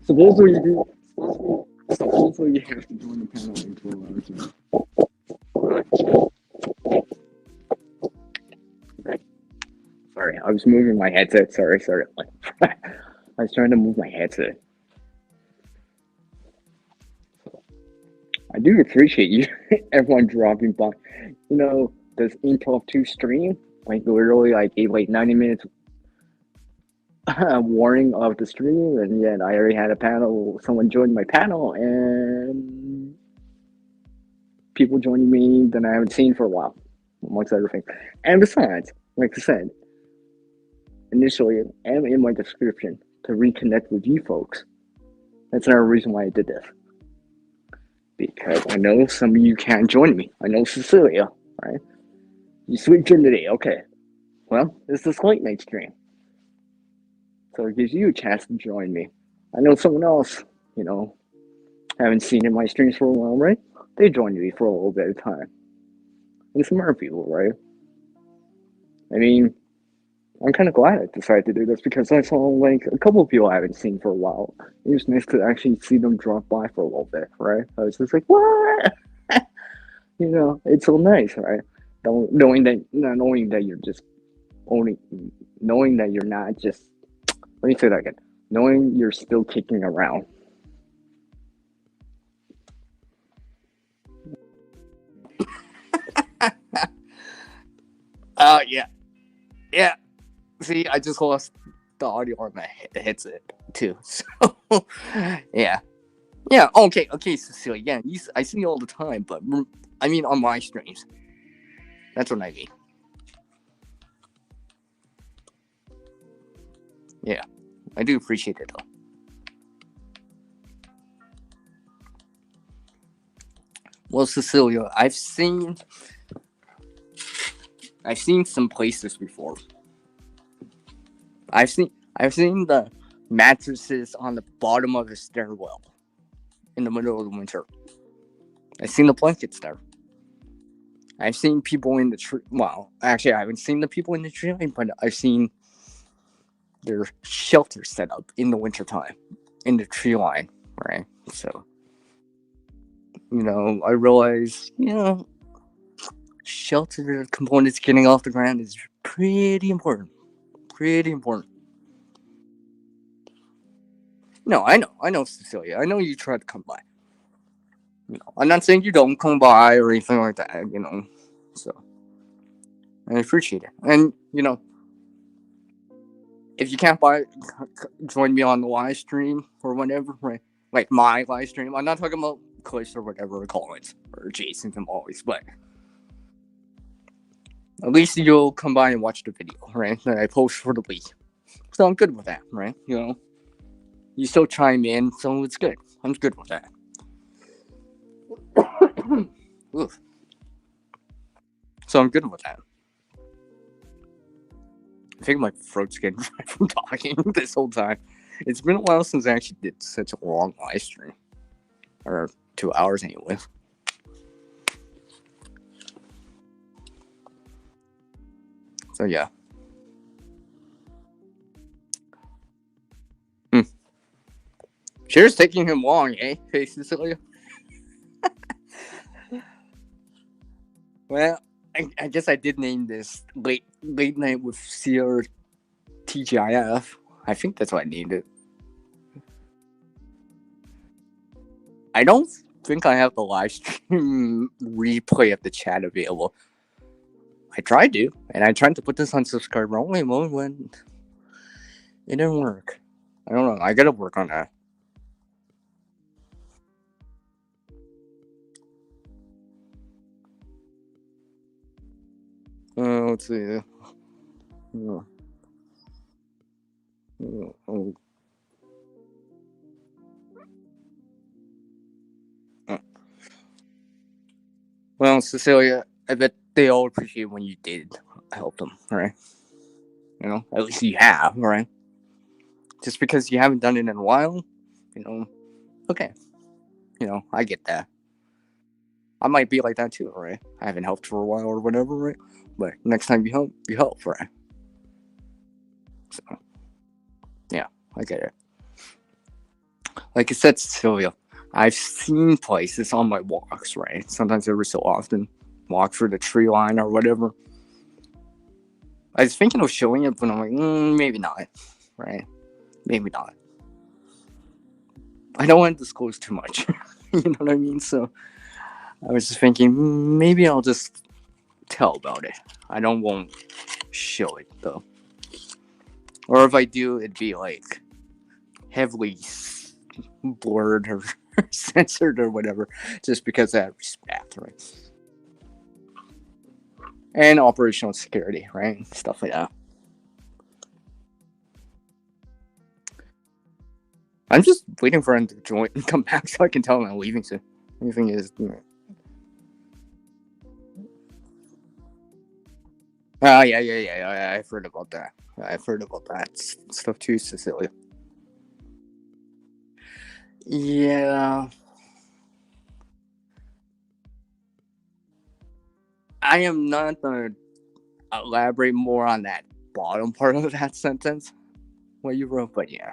Speaker 1: Supposedly you have to join the panel in 12 hours. Sorry, I was moving my headset. Sorry. I was trying to move my headset. I do appreciate you, everyone dropping by. You know, does Improv 2 stream? Like literally like gave like 90 minutes warning of the stream, and yet I already had a panel. Someone joined my panel, and people joining me that I haven't seen for a while, amongst other things. And besides, like I said, initially, and in my description, to reconnect with you folks. That's another reason why I did this. Because I know some of you can't join me. I know Cecilia, right? You switched in today, okay. Well, this is late night stream. So it gives you a chance to join me. I know someone else, you know, haven't seen in my streams for a while, right? They joined me for a little bit of time. And some other people, right? I mean, I'm kind of glad I decided to do this because I saw like a couple of people I haven't seen for a while. It was nice to actually see them drop by for a little bit, right? I was just like, what? You know, it's so nice, right? Knowing that you're just knowing that you're not just. Let me say that again. Knowing you're still kicking around.
Speaker 3: Yeah. See, I just lost the audio on my headset too. So, yeah. Okay, Cecilia. Yeah, I see you all the time, but I mean on my streams. That's what I mean. Yeah, I do appreciate it though. Well, Cecilia, I've seen some places before. I've seen the mattresses on the bottom of the stairwell in the middle of the winter. I've seen the blankets there. I've seen people in the tree. Well, actually, I haven't seen the people in the tree line, but I've seen their shelter set up in the wintertime in the tree line, right? So, I realize, shelter components getting off the ground is pretty important. No, I know, Cecilia. I know you tried to come by. I'm not saying you don't come by or anything like that, So, I appreciate it. And, if you can't join me on the live stream or whatever, right? Like my live stream. I'm not talking about Chris or whatever, or Collins or Jason and always, but at least you'll come by and watch the video, right? That I post for the week. So I'm good with that, right? You still chime in, so it's good. I'm good with that. Oof. So I'm good with that. I think my throat's getting dry from talking this whole time. It's been a while since I actually did such a long live stream. Or 2 hours anyway. So yeah. Cheers taking him long, eh? Hey, Cecilia? Well, I guess I did name this late night with CR TGIF. I think that's what I named it. I don't think I have the live stream replay of the chat available. I tried to, and I tried to put this on subscriber only mode when it didn't work. I don't know. I gotta work on that. Let's see. Oh. Well, Cecilia, I bet they all appreciate when you did help them, right? You know, at least you have, right? Just because you haven't done it in a while, okay. I get that. I might be like that too, right? I haven't helped for a while or whatever, right? But next time you help, right? So, yeah, I get it. Like I said, Cecilia, I've seen places on my walks, right? Sometimes every so often, walk through the tree line or whatever. I was thinking of showing it, but I'm like, maybe not, right? Maybe not. I don't want to disclose too much. You know what I mean? So I was just thinking, maybe I'll just tell about it. I won't show it though. Or if I do, it'd be like heavily blurred or censored or whatever, just because I have respect, right? And operational security, right? Stuff like that. I'm just waiting for him to join and come back so I can tell him I'm leaving soon. The thing is, yeah. I've heard about that. I've heard about that stuff too, Cecilia. Yeah. I am not going to elaborate more on that bottom part of that sentence, what you wrote, but yeah.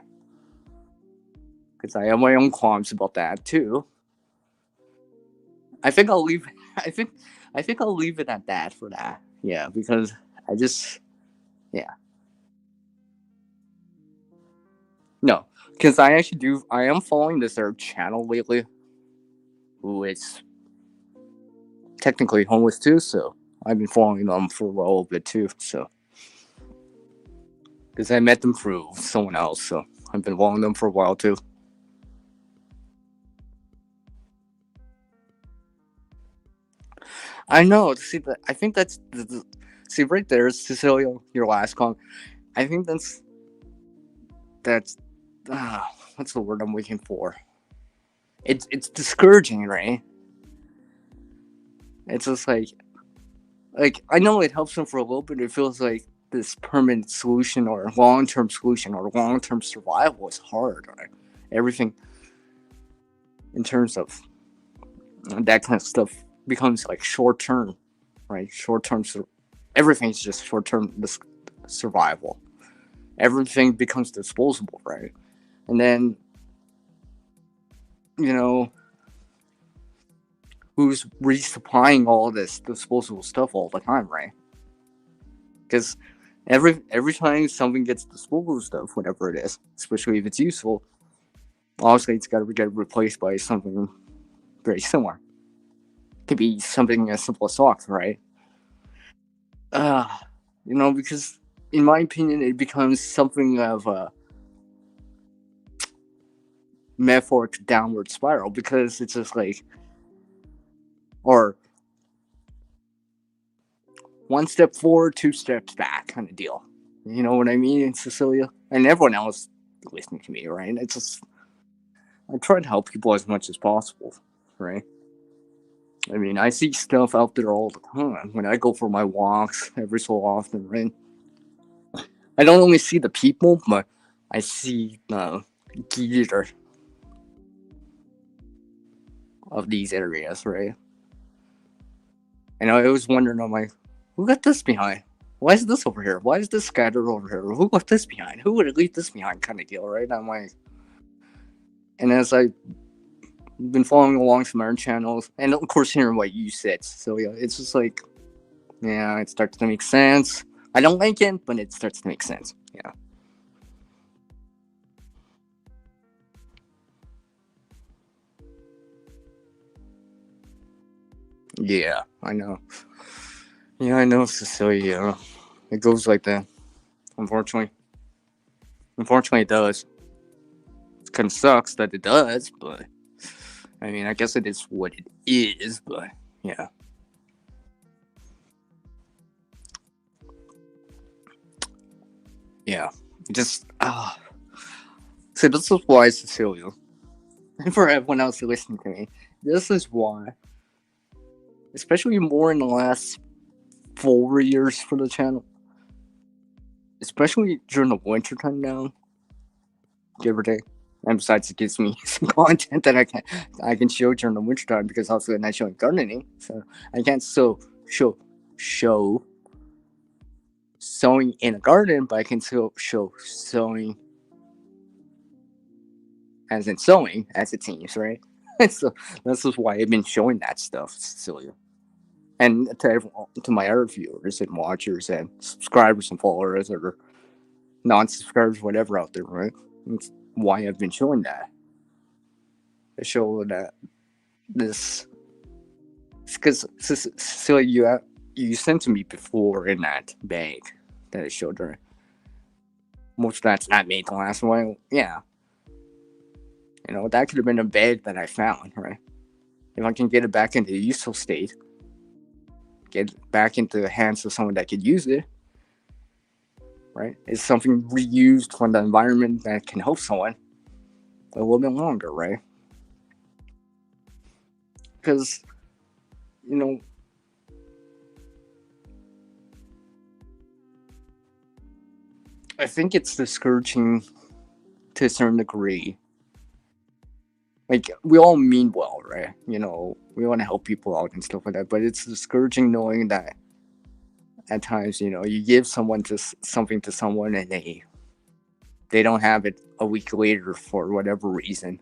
Speaker 3: Because I have my own qualms about that too. I think I'll leave. I think I'll leave it at that for that. Yeah, because yeah. No, because I actually do. I am following this third channel lately, who is technically homeless too. So I've been following them for a little bit too. So because I met them through someone else, so I've been following them for a while too. I know. See, I think that's see right there, Cecilia. Your last comment. I think that's what's the word I'm looking for? It's discouraging, right? It's just like I know it helps them for a little bit. It feels like this permanent solution or long-term solution or long-term survival is hard, right? Everything in terms of that kind of stuff becomes like short-term, right? Short-term, everything's just short-term survival. Everything becomes disposable, right? And then, who's resupplying all this disposable stuff all the time, right? Because every time something gets disposable stuff, whatever it is, especially if it's useful, obviously it's got to get replaced by something very similar. Could be something as simple as socks, right? Because in my opinion, it becomes something of a metaphoric downward spiral because it's just like, or one step forward, two steps back kind of deal. You know what I mean, Cecilia? And everyone else listening to me, right? It's just, I try to help people as much as possible, right? I mean, I see stuff out there all the time when I go for my walks every so often, right? I don't only see the people, but I see the gear of these areas, right? And I was wondering, I'm like, who got this behind? Why is this over here? Why is this scattered over here? Who left this behind? Who would leave this behind? Kind of deal, right? I'm like, and as I've been following along some other channels, and of course hearing what you said, so yeah, it's just like, yeah, it starts to make sense. I don't like it, but it starts to make sense. Yeah. Yeah, I know. Yeah, I know, Cecilia. It goes like that. Unfortunately. Unfortunately, it does. It kind of sucks that it does, but I mean, I guess it is what it is, but yeah. Yeah. Just, so this is why, Cecilia, and for everyone else listening to me, this is why, especially more in the last 4 years for the channel, especially during the winter time now, give or take. And besides, it gives me some content that I can show during the winter time because also I'm not showing gardening, so I can't still show sewing in a garden, but I can still show sewing as in sewing as it seems, right? So this is why I've been showing that stuff, Cecilia. And to everyone, to my other viewers and watchers and subscribers and followers or non-subscribers, whatever out there, right? That's why I've been showing that. To show that this, because Cecilia, you sent to me before in that bag that I showed her. Most of that's not made the last one. Yeah, that could have been a bag that I found, right? If I can get it back into a useful state, get it back into the hands of someone that could use it, right? It's something reused from the environment that can help someone a little bit longer, right? Because, you know, I think it's discouraging to a certain degree. Like, we all mean well, right? We want to help people out and stuff like that, but it's discouraging knowing that at times, you give something to someone and they don't have it a week later for whatever reason.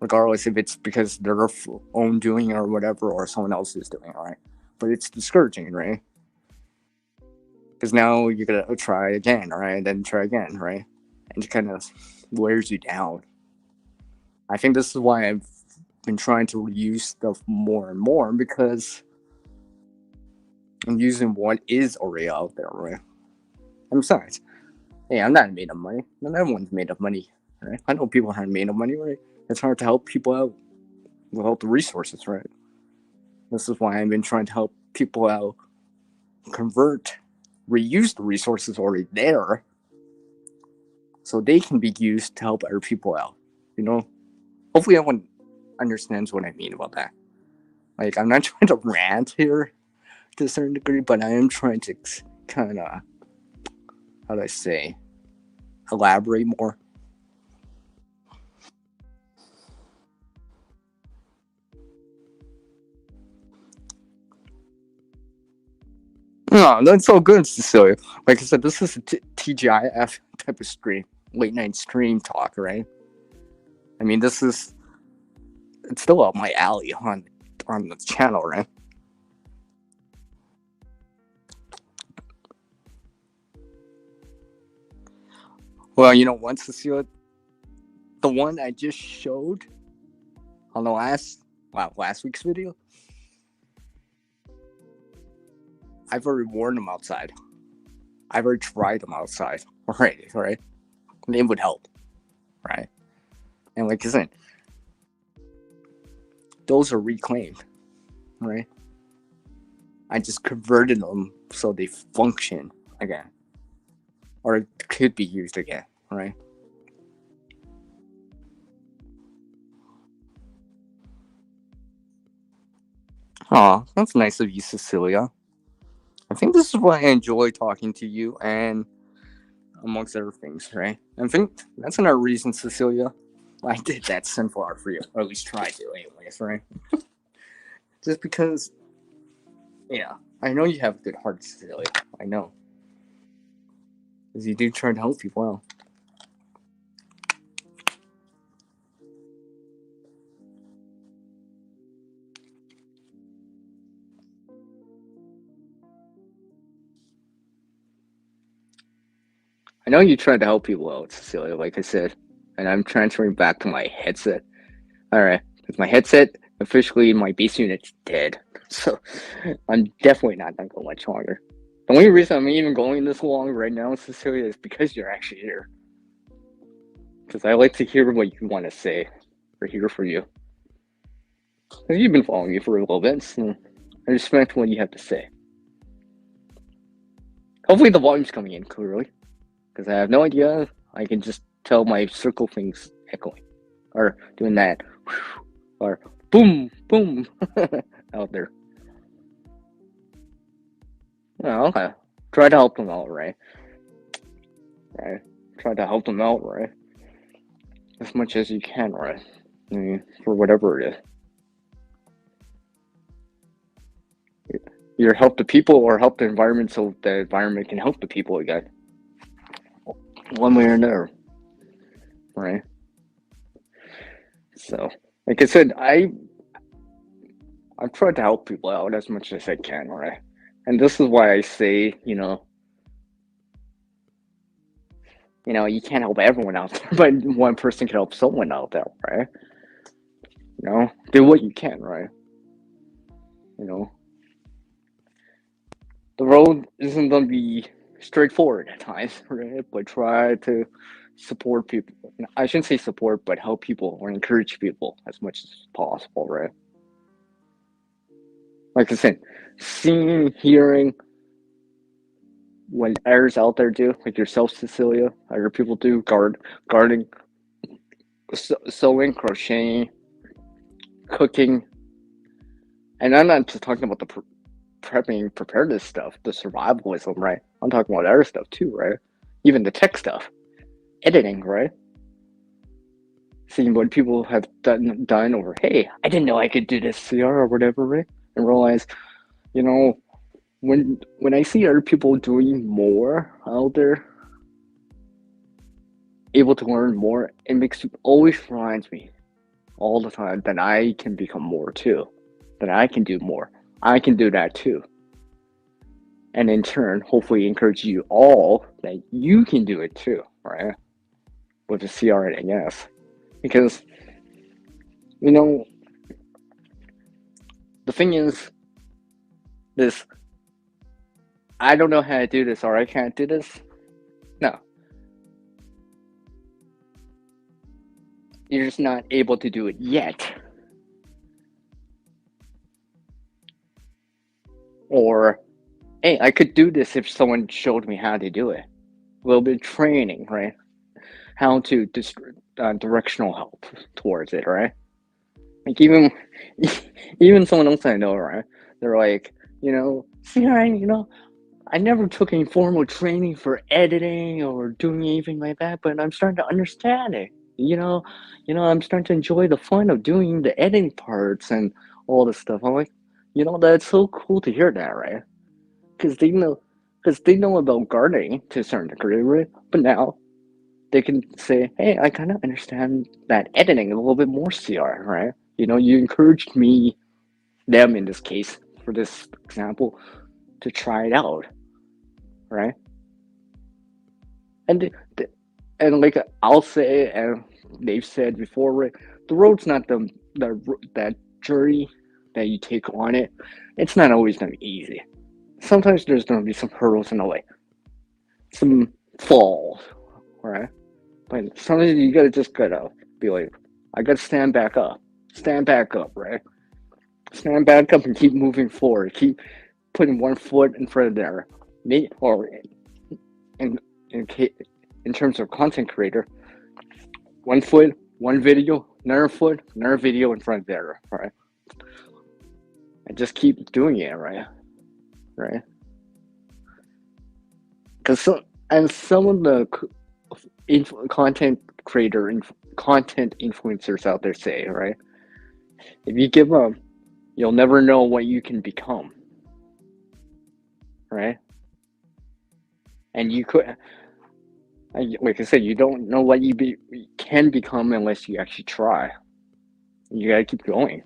Speaker 3: Regardless if it's because their own doing or whatever, or someone else is doing, right? But it's discouraging, right? Because now you're gonna try again, right? And then try again, right? And it kind of wears you down. I think this is why I've been trying to reuse stuff more and more because I'm using what is already out there, right? And besides, hey, I'm not made of money. Not everyone's made of money, right? I know people aren't made of money, right? It's hard to help people out without the resources, right? This is why I've been trying to help people out reuse the resources already there so they can be used to help other people out. Hopefully everyone understands what I mean about that. Like, I'm not trying to rant here to a certain degree, but I am trying to kind of, how do I say, elaborate more. No, that's all good, Cecilia. Like I said, this is a TGIF type of stream, late night stream talk, right? I mean, it's still up my alley on the channel, right? Well, what, Cecilia, the one I just showed on the last week's video, I've already worn them outside. I've already tried them outside already, right? And it would help, right? And like I said, those are reclaimed, right? I just converted them so they function again, or could be used again, right? Aw, that's nice of you, Cecilia. I think this is why I enjoy talking to you, and amongst other things, right? I think that's another reason, Cecilia, I did that sunflower for you, or at least try to, anyways, right? Just because, yeah, I know you have a good heart, Cecilia. I know, because you do try to help people out.
Speaker 1: I know you tried to help people out, Cecilia, like I said, and I'm transferring back to my headset. All right, because my headset officially my base unit's dead, so I'm definitely not gonna go much longer. The only reason I'm even going this long right now, Cecilia, is because you're actually here. Because I like to hear what you want to say, or hear from you. Because you've been following me for a little bit, so I respect what you have to say. Hopefully the volume's coming in clearly, because I have no idea. I can just tell my circle things echoing, or doing that, or boom, boom, out there. Well, okay. Try to help them out, right? Right. Try to help them out, right? As much as you can, right? I mean, for whatever it is. Either help the people or help the environment so the environment can help the people again. One way or another. Right? So, like I said, I've tried to help people out as much as I can, right? And this is why I say, you can't help everyone out there, but one person can help someone out there, right? Do what you can, right? You know, the road isn't gonna be straightforward at times, right? But try to support people. I shouldn't say support, but help people or encourage people as much as possible, right? Like I said, seeing, hearing what others out there do, like yourself, Cecilia, other people do, gardening, sewing, crocheting, cooking, and I'm not just talking about the prepping, preparedness stuff, the survivalism, right? I'm talking about other stuff too, right? Even the tech stuff, editing, right? Seeing what people have done, or hey, I didn't know I could do this CR or whatever, right? And realize, you know, when I see other people doing more out there, able to learn more, always reminds me all the time that I can become more too, that I can do more. I can do that too. And in turn, hopefully encourage you all that you can do it too, right? With the CR and AS. Because, the thing is, this, I don't know how to do this or I can't do this. No. You're just not able to do it yet. Or, hey, I could do this if someone showed me how to do it. A little bit of training, right? How to directional help towards it, right? Like even someone else I know, right? They're like, see, I never took any formal training for editing or doing anything like that, but I'm starting to understand it. I'm starting to enjoy the fun of doing the editing parts and all this stuff. I'm like, that's so cool to hear that, right? Because they know about gardening to a certain degree, right? But now they can say, hey, I kind of understand that editing a little bit more, CR, right? You encouraged them in this case, for this example, to try it out, right? And and like I'll say, and they've said before, right? The road's not that journey that you take on it. It's not always gonna be easy. Sometimes there's gonna be some hurdles in the way, some falls, right? But sometimes you gotta be like, I gotta stand back up, right? Stand back up and keep moving forward. Keep putting one foot in front of there. Or in in in terms of content creator, one foot, one video, another foot, another video in front of there, right? And just keep doing it, right? Right? Because and some of the content creator content influencers out there say, right? If you give up, you'll never know what you can become, right? And you could, like I said, you don't know what you can become unless you actually try. You gotta keep going.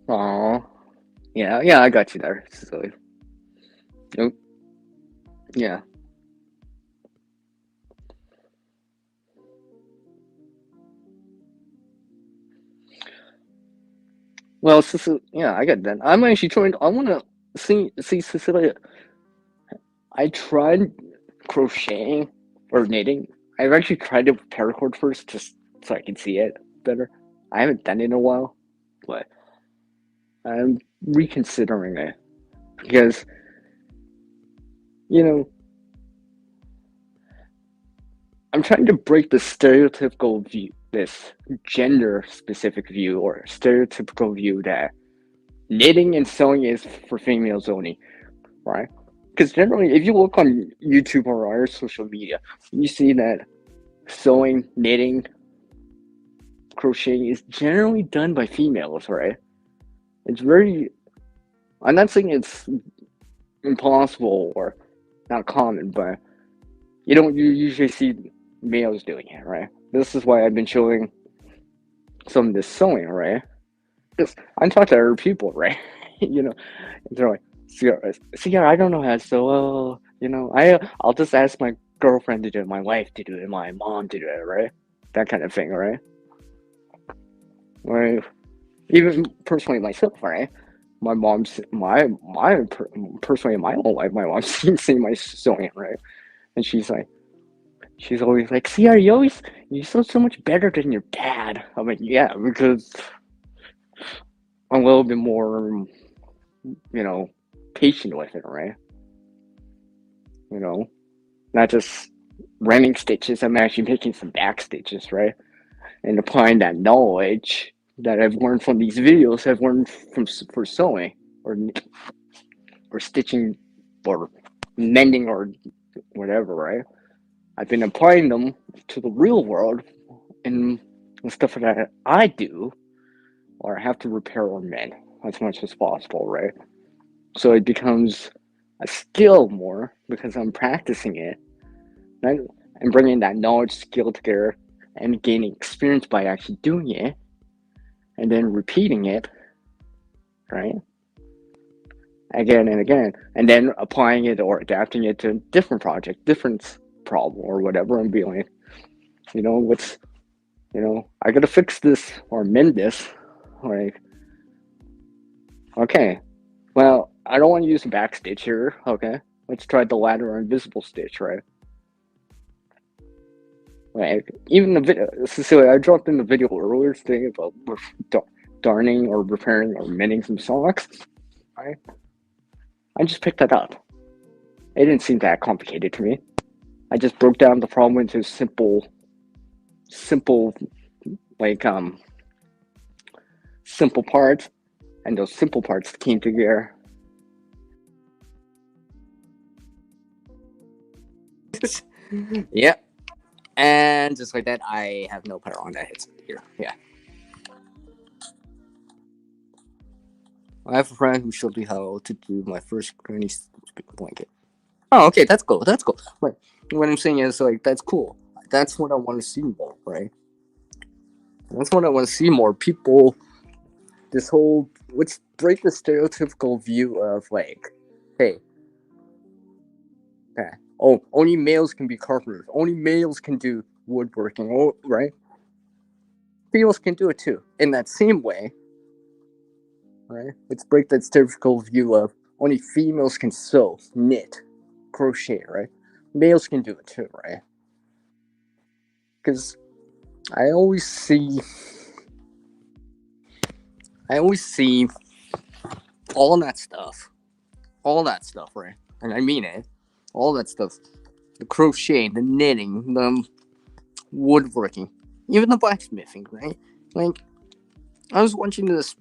Speaker 1: Oh, yeah, yeah, I got you there. So, oh, yeah. Well, yeah, I got that. I'm actually trying. I want to see Cecilia. I tried crocheting or knitting. I've actually tried to paracord first, just so I can see it better. I haven't done it in a while, but I'm reconsidering it because you know I'm trying to break the stereotypical view, this gender-specific view or stereotypical view that knitting and sewing is for females only, right? Because generally, if you look on YouTube or other social media, you see that sewing, knitting, crocheting is generally done by females, right? It's very. I'm not saying it's impossible or not common, but you usually see males doing it, right? This is why I've been showing some of this sewing, right? Because I talk to other people, right? you know, they're like, see, I don't know how to sew. I'll just ask my girlfriend to do it, my wife to do it, my mom to do it, right? That kind of thing, right? Right. Even personally myself, right? My mom's personally in my whole life, my mom's seen my sewing, right? And she's always like, "See, you sew so much better than your dad." I'm like, "Yeah, because I'm a little bit more, you know, patient with it, right? You know, not just running stitches. I'm actually making some back stitches, right? And applying that knowledge that I've learned from these videos, I've learned from for sewing or stitching or mending or whatever, right? I've been applying them to the real world and the stuff that I do or have to repair or mend as much as possible, right? So it becomes a skill more because I'm practicing it and bringing that knowledge skill together and gaining experience by actually doing it and then repeating it, right? Again and again, and then applying it or adapting it to a different project, different problem or whatever, and being like, what's, I gotta fix this or mend this. Like, okay, well, I don't want to use a back stitch here. Okay, let's try the ladder or invisible stitch, right? Like, even the video, Cecilia, I dropped in the video earlier today about darning or repairing or mending some socks. Right? I just picked that up. It didn't seem that complicated to me. I just broke down the problem into simple, like simple parts, and those simple parts came together.
Speaker 3: Yeah. And just like that, I have no power on that headset here. Yeah. I have a friend who showed me how to do my first granny blanket. Oh, okay, that's cool. That's cool. Like, what I'm saying is, like, that's cool. That's what I want to see more, right? That's what I want to see more. People, let's break the stereotypical view of, like, hey, oh, only males can be carpenters. Only males can do woodworking, right? Females can do it too. In that same way, right? Let's break that stereotypical view of only females can sew, knit, crochet, right? Males can do it too, right? Because I always see, I always see all that stuff, right? And I mean it, all that stuff, the crochet, the knitting, the woodworking, even the blacksmithing, right? Like, I was watching this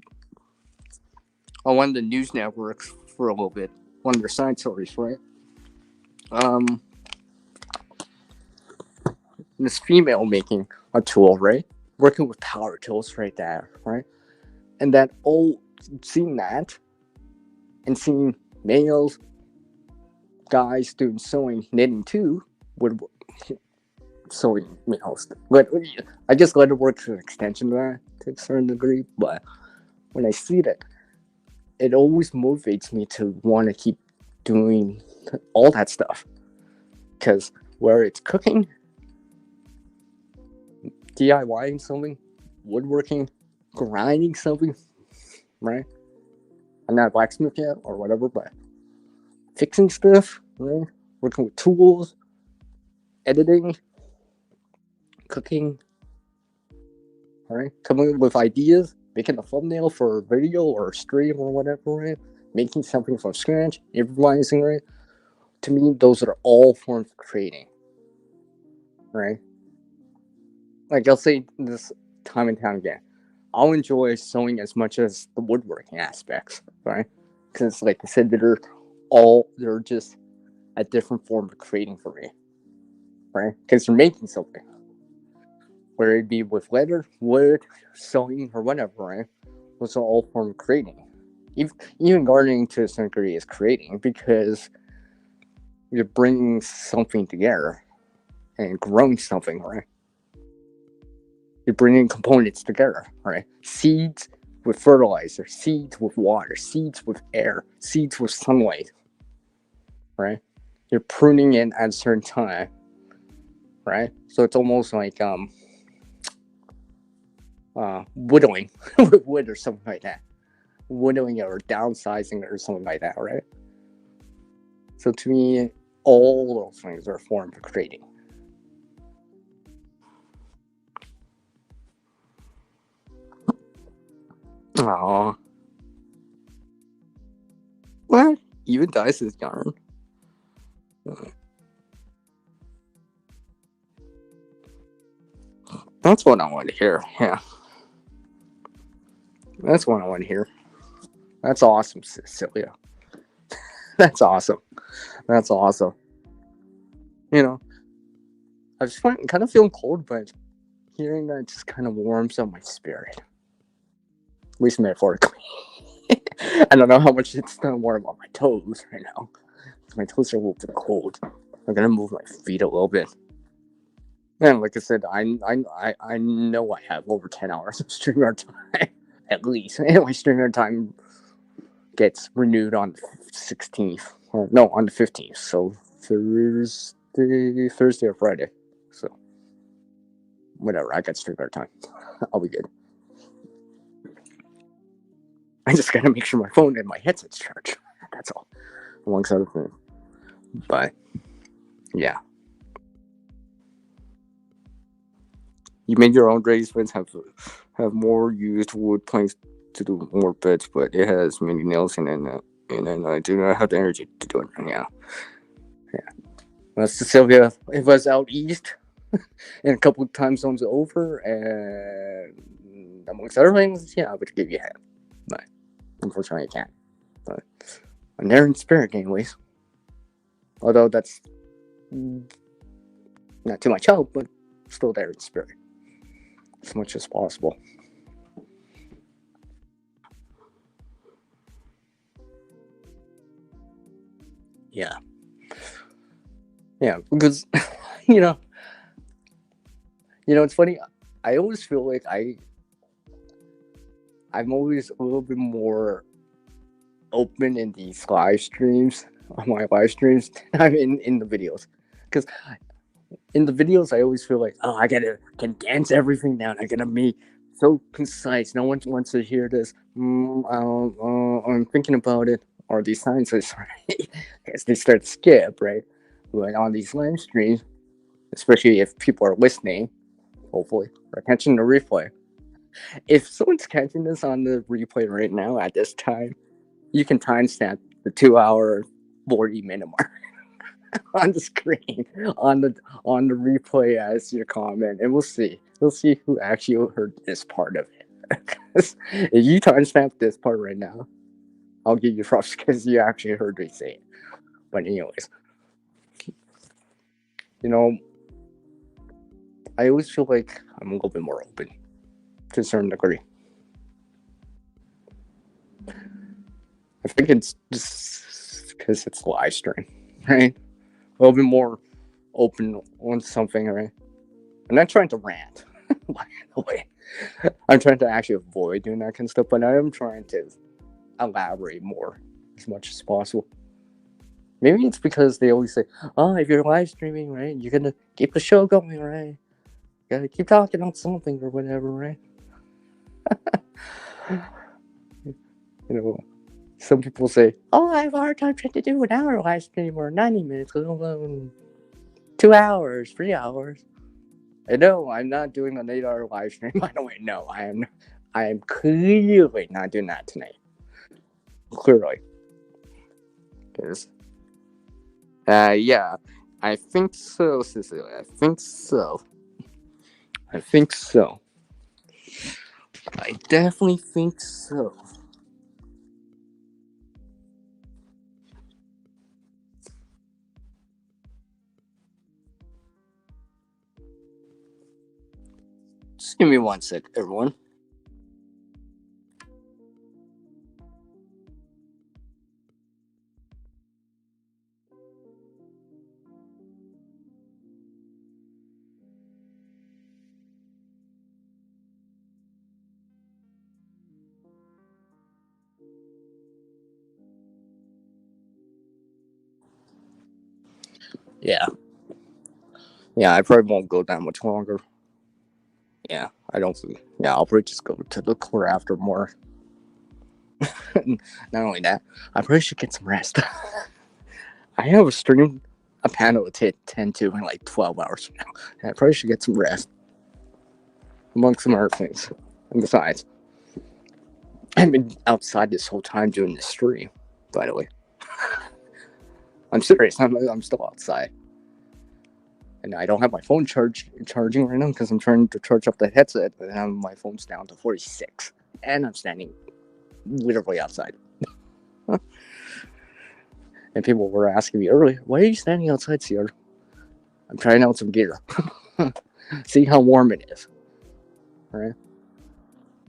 Speaker 3: on one of the news networks for a little bit. One of their side stories, right? This female making a tool, right? Working with power tools right there, right? And then seeing that and seeing males, guys doing sewing, knitting too, would sewing, but I just let it work to an extension of that to a certain degree. But when I see that, it always motivates me to want to keep doing all that stuff. Because where it's cooking, DIYing something, woodworking, grinding something, right? I'm not a blacksmith yet or whatever, but fixing stuff, right? Working with tools, editing, cooking, right? Coming up with ideas, making a thumbnail for a video or a stream or whatever, right? Making something from scratch, improvising, right? To me, those are all forms of creating, right? Like I'll say this time and time again, I'll enjoy sewing as much as the woodworking aspects, right? Because like I said, they're just a different form of creating for me, right? Because you're making something, whether it be with leather, wood, sewing, or whatever, right? Those are all forms of creating. Even gardening to a certain degree is creating because you're bringing something together and growing something, right? You're bringing components together, right? Seeds with fertilizer, seeds with water, seeds with air, seeds with sunlight, right? You're pruning it at a certain time, right? So it's almost like whittling with wood or something like that. Whittling it or downsizing it or something like that, right? So to me, all those things are a form of creating. Aww. What? Even Dice's yarn? That's what I want to hear. Yeah. That's what I want to hear. That's awesome, Cecilia. That's awesome. That's awesome. You know, I just kind of feeling cold, but hearing that just kind of warms up my spirit. At least metaphorically. I don't know how much it's gonna warm up my toes right now. My toes are a little bit cold. I'm gonna move my feet a little bit. And like I said, I know I have over 10 hours of StreamYard time. At least. And my StreamYard time gets renewed on the 16th. Or no, on the 15th. So Thursday or Friday. So whatever, I got StreamYard time. I'll be good. I just gotta make sure my phone and my headset's charged. That's all. Amongst other things. But yeah. You made your own raised beds have more used wood planks to do more beds, but it has many nails in it, and I do not have the energy to do it right now. Yeah. Well, Sylvia, it was out east, and a couple of time zones over, and amongst other things, yeah, I would give you a hand. But unfortunately, I can't. But I'm there in spirit, anyways. Although that's not too much help, but still there in spirit. As much as possible. Yeah. Yeah, because you know, it's funny. I always feel like I'm always a little bit more open in these live streams, on my live streams, than I'm in the videos. Because in the videos, I always feel like, oh, I gotta condense everything down. I gotta be so concise. No one wants to hear this. I'm thinking about it, or these sentences, right? Because they start to skip, right? But on these live streams, especially if people are listening, hopefully, or catching the replay. If someone's catching this on the replay right now at this time, you can timestamp the 2 hour 40-minute mark on the screen on the replay as your comment, and we'll see who actually heard this part of it. If you timestamp this part right now, I'll give you props because you actually heard me say it. But anyways, you know, I always feel like I'm a little bit more open to a certain degree. I think it's just because it's live stream, right? A little bit more open on something, right? I'm not trying to rant, by the way. I'm trying to actually avoid doing that kind of stuff, but I am trying to elaborate more as much as possible. Maybe it's because they always say, "Oh, if you're live streaming, right, you're gonna keep the show going, right? You gotta keep talking about something or whatever, right?" You know, some people say, "Oh, I have a hard time trying to do an hour live stream or 90 minutes, let alone 2 hours, 3 hours." I know I'm not doing an 8-hour live stream. By the way, no, I am clearly not doing that tonight. Clearly, because yeah, I think so, Cecilia. I think so. I think so. I definitely think so. Just give me 1 sec, everyone. Yeah. Yeah, I probably won't go that much longer. Yeah, I don't see. Yeah, I'll probably just go to the core after more. Not only that, I probably should get some rest. I have a stream, a panel to attend to in like 12 hours from now. And I probably should get some rest, among some other things. And besides, I've been outside this whole time doing this stream, by the way. I'm serious, I'm still outside. And I don't have my phone charging right now because I'm trying to charge up the headset, and my phone's down to 46. And I'm standing literally outside. And people were asking me earlier, "Why are you standing outside, Sierra?" I'm trying out some gear. See how warm it is. Right?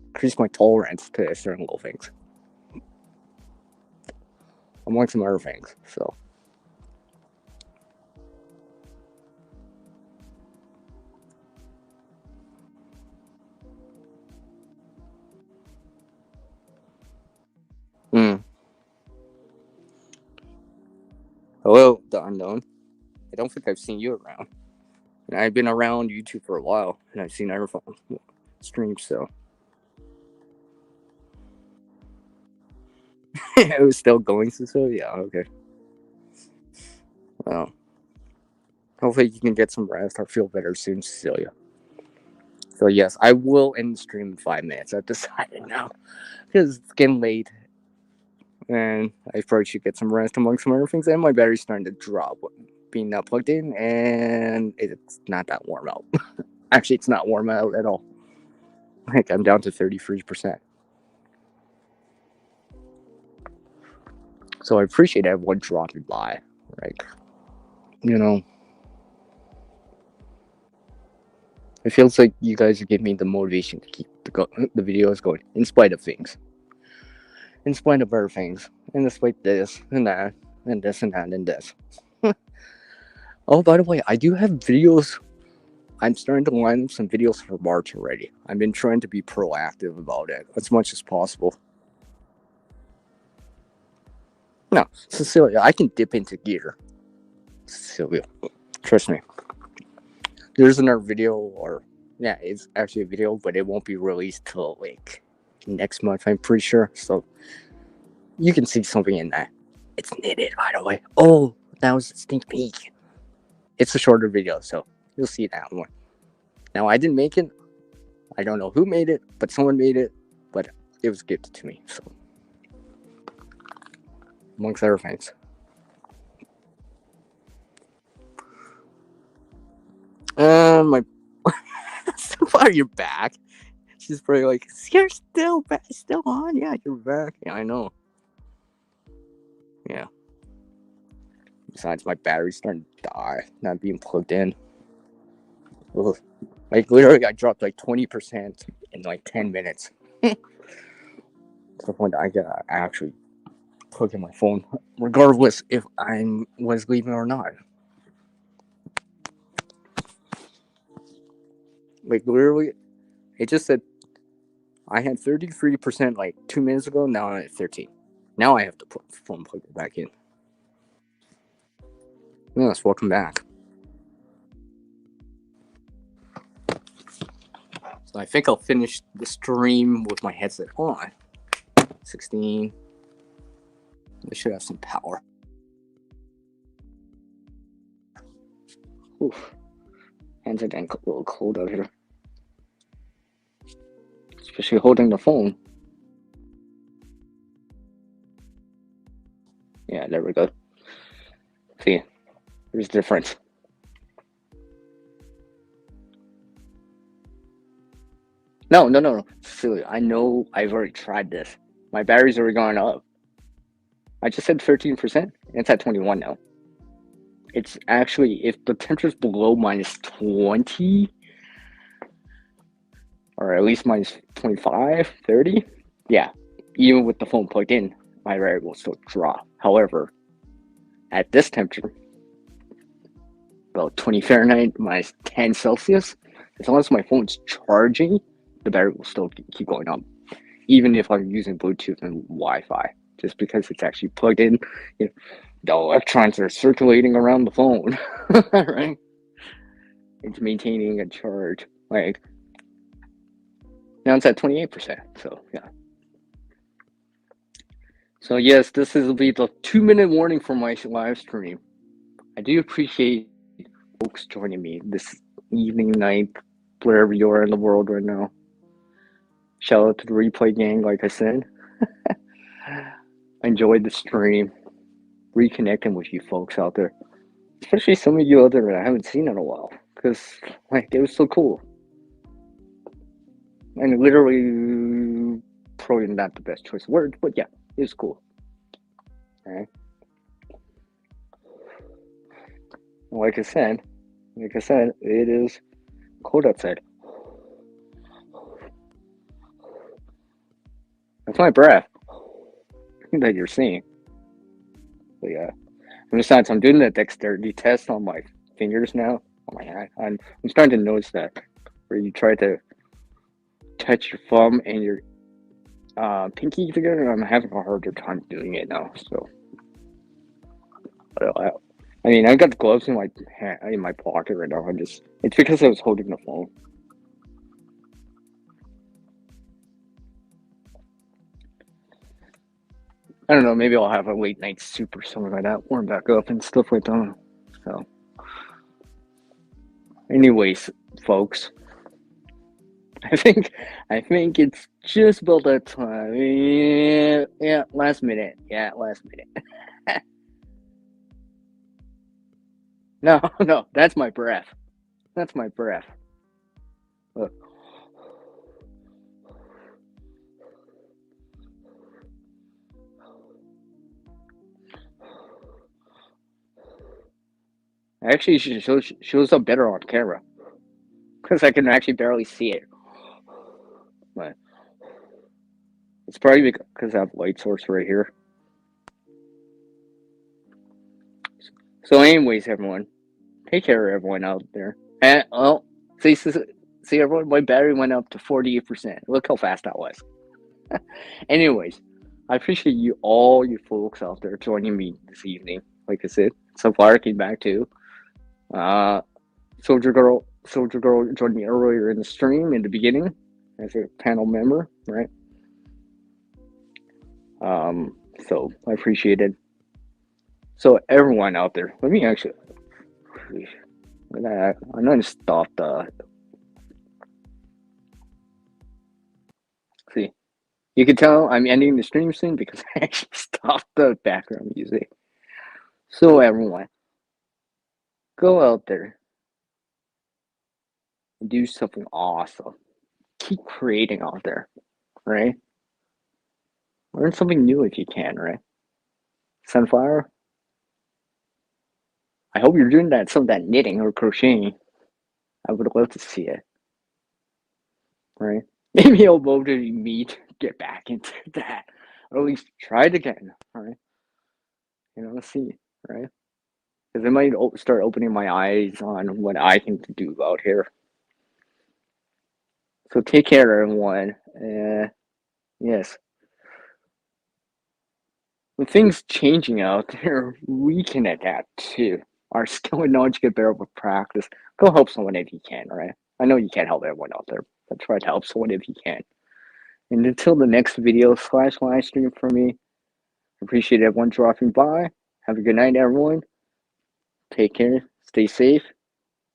Speaker 3: Increase my tolerance to certain little things. Among some other things. So. Hello, the unknown. I don't think I've seen you around. And I've been around YouTube for a while, and I've seen other streams, so. It was still going, so yeah, okay. Well, hopefully you can get some rest or feel better soon, Cecilia. So yes, I will end the stream in 5 minutes. I've decided now. Because it's getting late. And I probably should get some rest among some other things. And my battery's starting to drop being not plugged in. And it's not that warm out. Actually, it's not warm out at all. Like, I'm down to 33%. So I appreciate everyone dropping by. Like, you know, it feels like you guys are giving me the motivation to keep the videos going, in spite of things. In spite of other things. And despite this and that, and this and that, and this. Oh, by the way, I do have videos. I'm starting to line up some videos for March already. I've been trying to be proactive about it as much as possible. No, Cecilia, I can dip into gear. Cecilia, trust me. There's another video, or yeah, it's actually a video, but it won't be released till like next month, I'm pretty sure. So you can see something in that. It's knitted, by the way. Oh, that was a sneak peek. It's a shorter video, so you'll see that one. Now, I didn't make it. I don't know who made it, but someone made it. But it was gifted to me, so. Amongst other things. My. So far, you're back. She's probably like, "You're still back, still on? Yeah, you're back." Yeah, I know. Yeah. Besides, my battery's starting to die, not being plugged in. Ugh. Like, literally, I dropped like 20% in like 10 minutes. To the point that I gotta actually plug in my phone, regardless if I was leaving or not. Like, literally, it just said I had 33% like 2 minutes ago, now I'm at 13. Now I have to put the phone plug it back in. Yes, welcome back. So I think I'll finish the stream with my headset on. 16. I should have some power.
Speaker 1: Oof. Hands are getting a little cold out here. Especially holding the phone. Yeah, there we go. See, there's a difference. No. Silly. I know I've already tried this. My battery's already gone up. I just said 13%. It's at 21 now. It's actually, if the temperature's below minus 20, or at least minus 25, 30, yeah, even with the phone plugged in, my battery will still drop. However, at this temperature, about 20 Fahrenheit, minus 10 Celsius, as long as my phone's charging, the battery will still keep going up, even if I'm using Bluetooth and Wi-Fi, just because it's actually plugged in. You know, the electrons are circulating around the phone, right? It's maintaining a charge. Like, now it's at 28%, so yeah. So yes, this will be the 2-minute warning for my live stream. I do appreciate folks joining me this evening, night, wherever you are in the world right now. Shout out to the replay gang, like I said. I enjoyed the stream, reconnecting with you folks out there, especially some of you out there that I haven't seen in a while, because like it was so cool. And literally, probably not the best choice of words, but yeah, it was cool. All right. Like I said, it is cold outside. That's my breath that you're seeing. But yeah. And besides, I'm doing the dexterity test on my fingers now, on my hand. I'm starting to notice that where you try to touch your thumb and your pinky together, I'm having a harder time doing it now. So, I mean, I got the gloves in my hand, in my pocket right now. It's because I was holding the phone. I don't know, maybe I'll have a late night soup or something like that, warm back up and stuff like that. So, anyways, folks, I think it's just about that time. Yeah, last minute. Yeah, last minute. No, that's my breath. That's my breath. Look. Actually, she shows up better on camera because I can actually barely see it. But it's probably because I have light source right here. So, anyways, everyone, take care, everyone out there. And well, see, everyone, my battery went up to 48%. Look how fast that was. Anyways, I appreciate all you folks out there joining me this evening. Like I said, so far I came back too. Soldier Girl joined me earlier in the stream in the beginning as a panel member, right? So I appreciate it. So everyone out there, let me actually. I'm going to stop the. See, you can tell I'm ending the stream soon because I actually stopped the background music. So everyone, go out there and do something awesome. Keep creating out there, right? Learn something new if you can, right? Sunflower, I hope you're doing some of that knitting or crocheting. I would love to see it. Right? Maybe I'll both of you meet, get back into that, or at least try it again. Right? Let's see. Right? Because it might start opening my eyes on what I can do out here. So take care, everyone. Yes. With things changing out there, we can adapt too. Our skill and knowledge get better with practice. Go help someone if you can, right? I know you can't help everyone out there, but try to help someone if you can. And until the next video / live stream for me, appreciate everyone dropping by. Have a good night, everyone. Take care, stay safe,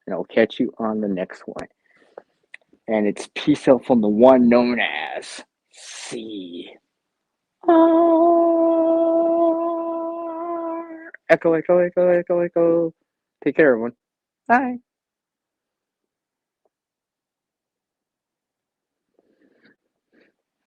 Speaker 1: and I'll catch you on the next one. And it's peace out from the one known as C. Echo, echo, echo, echo, echo. Take care, everyone. Bye.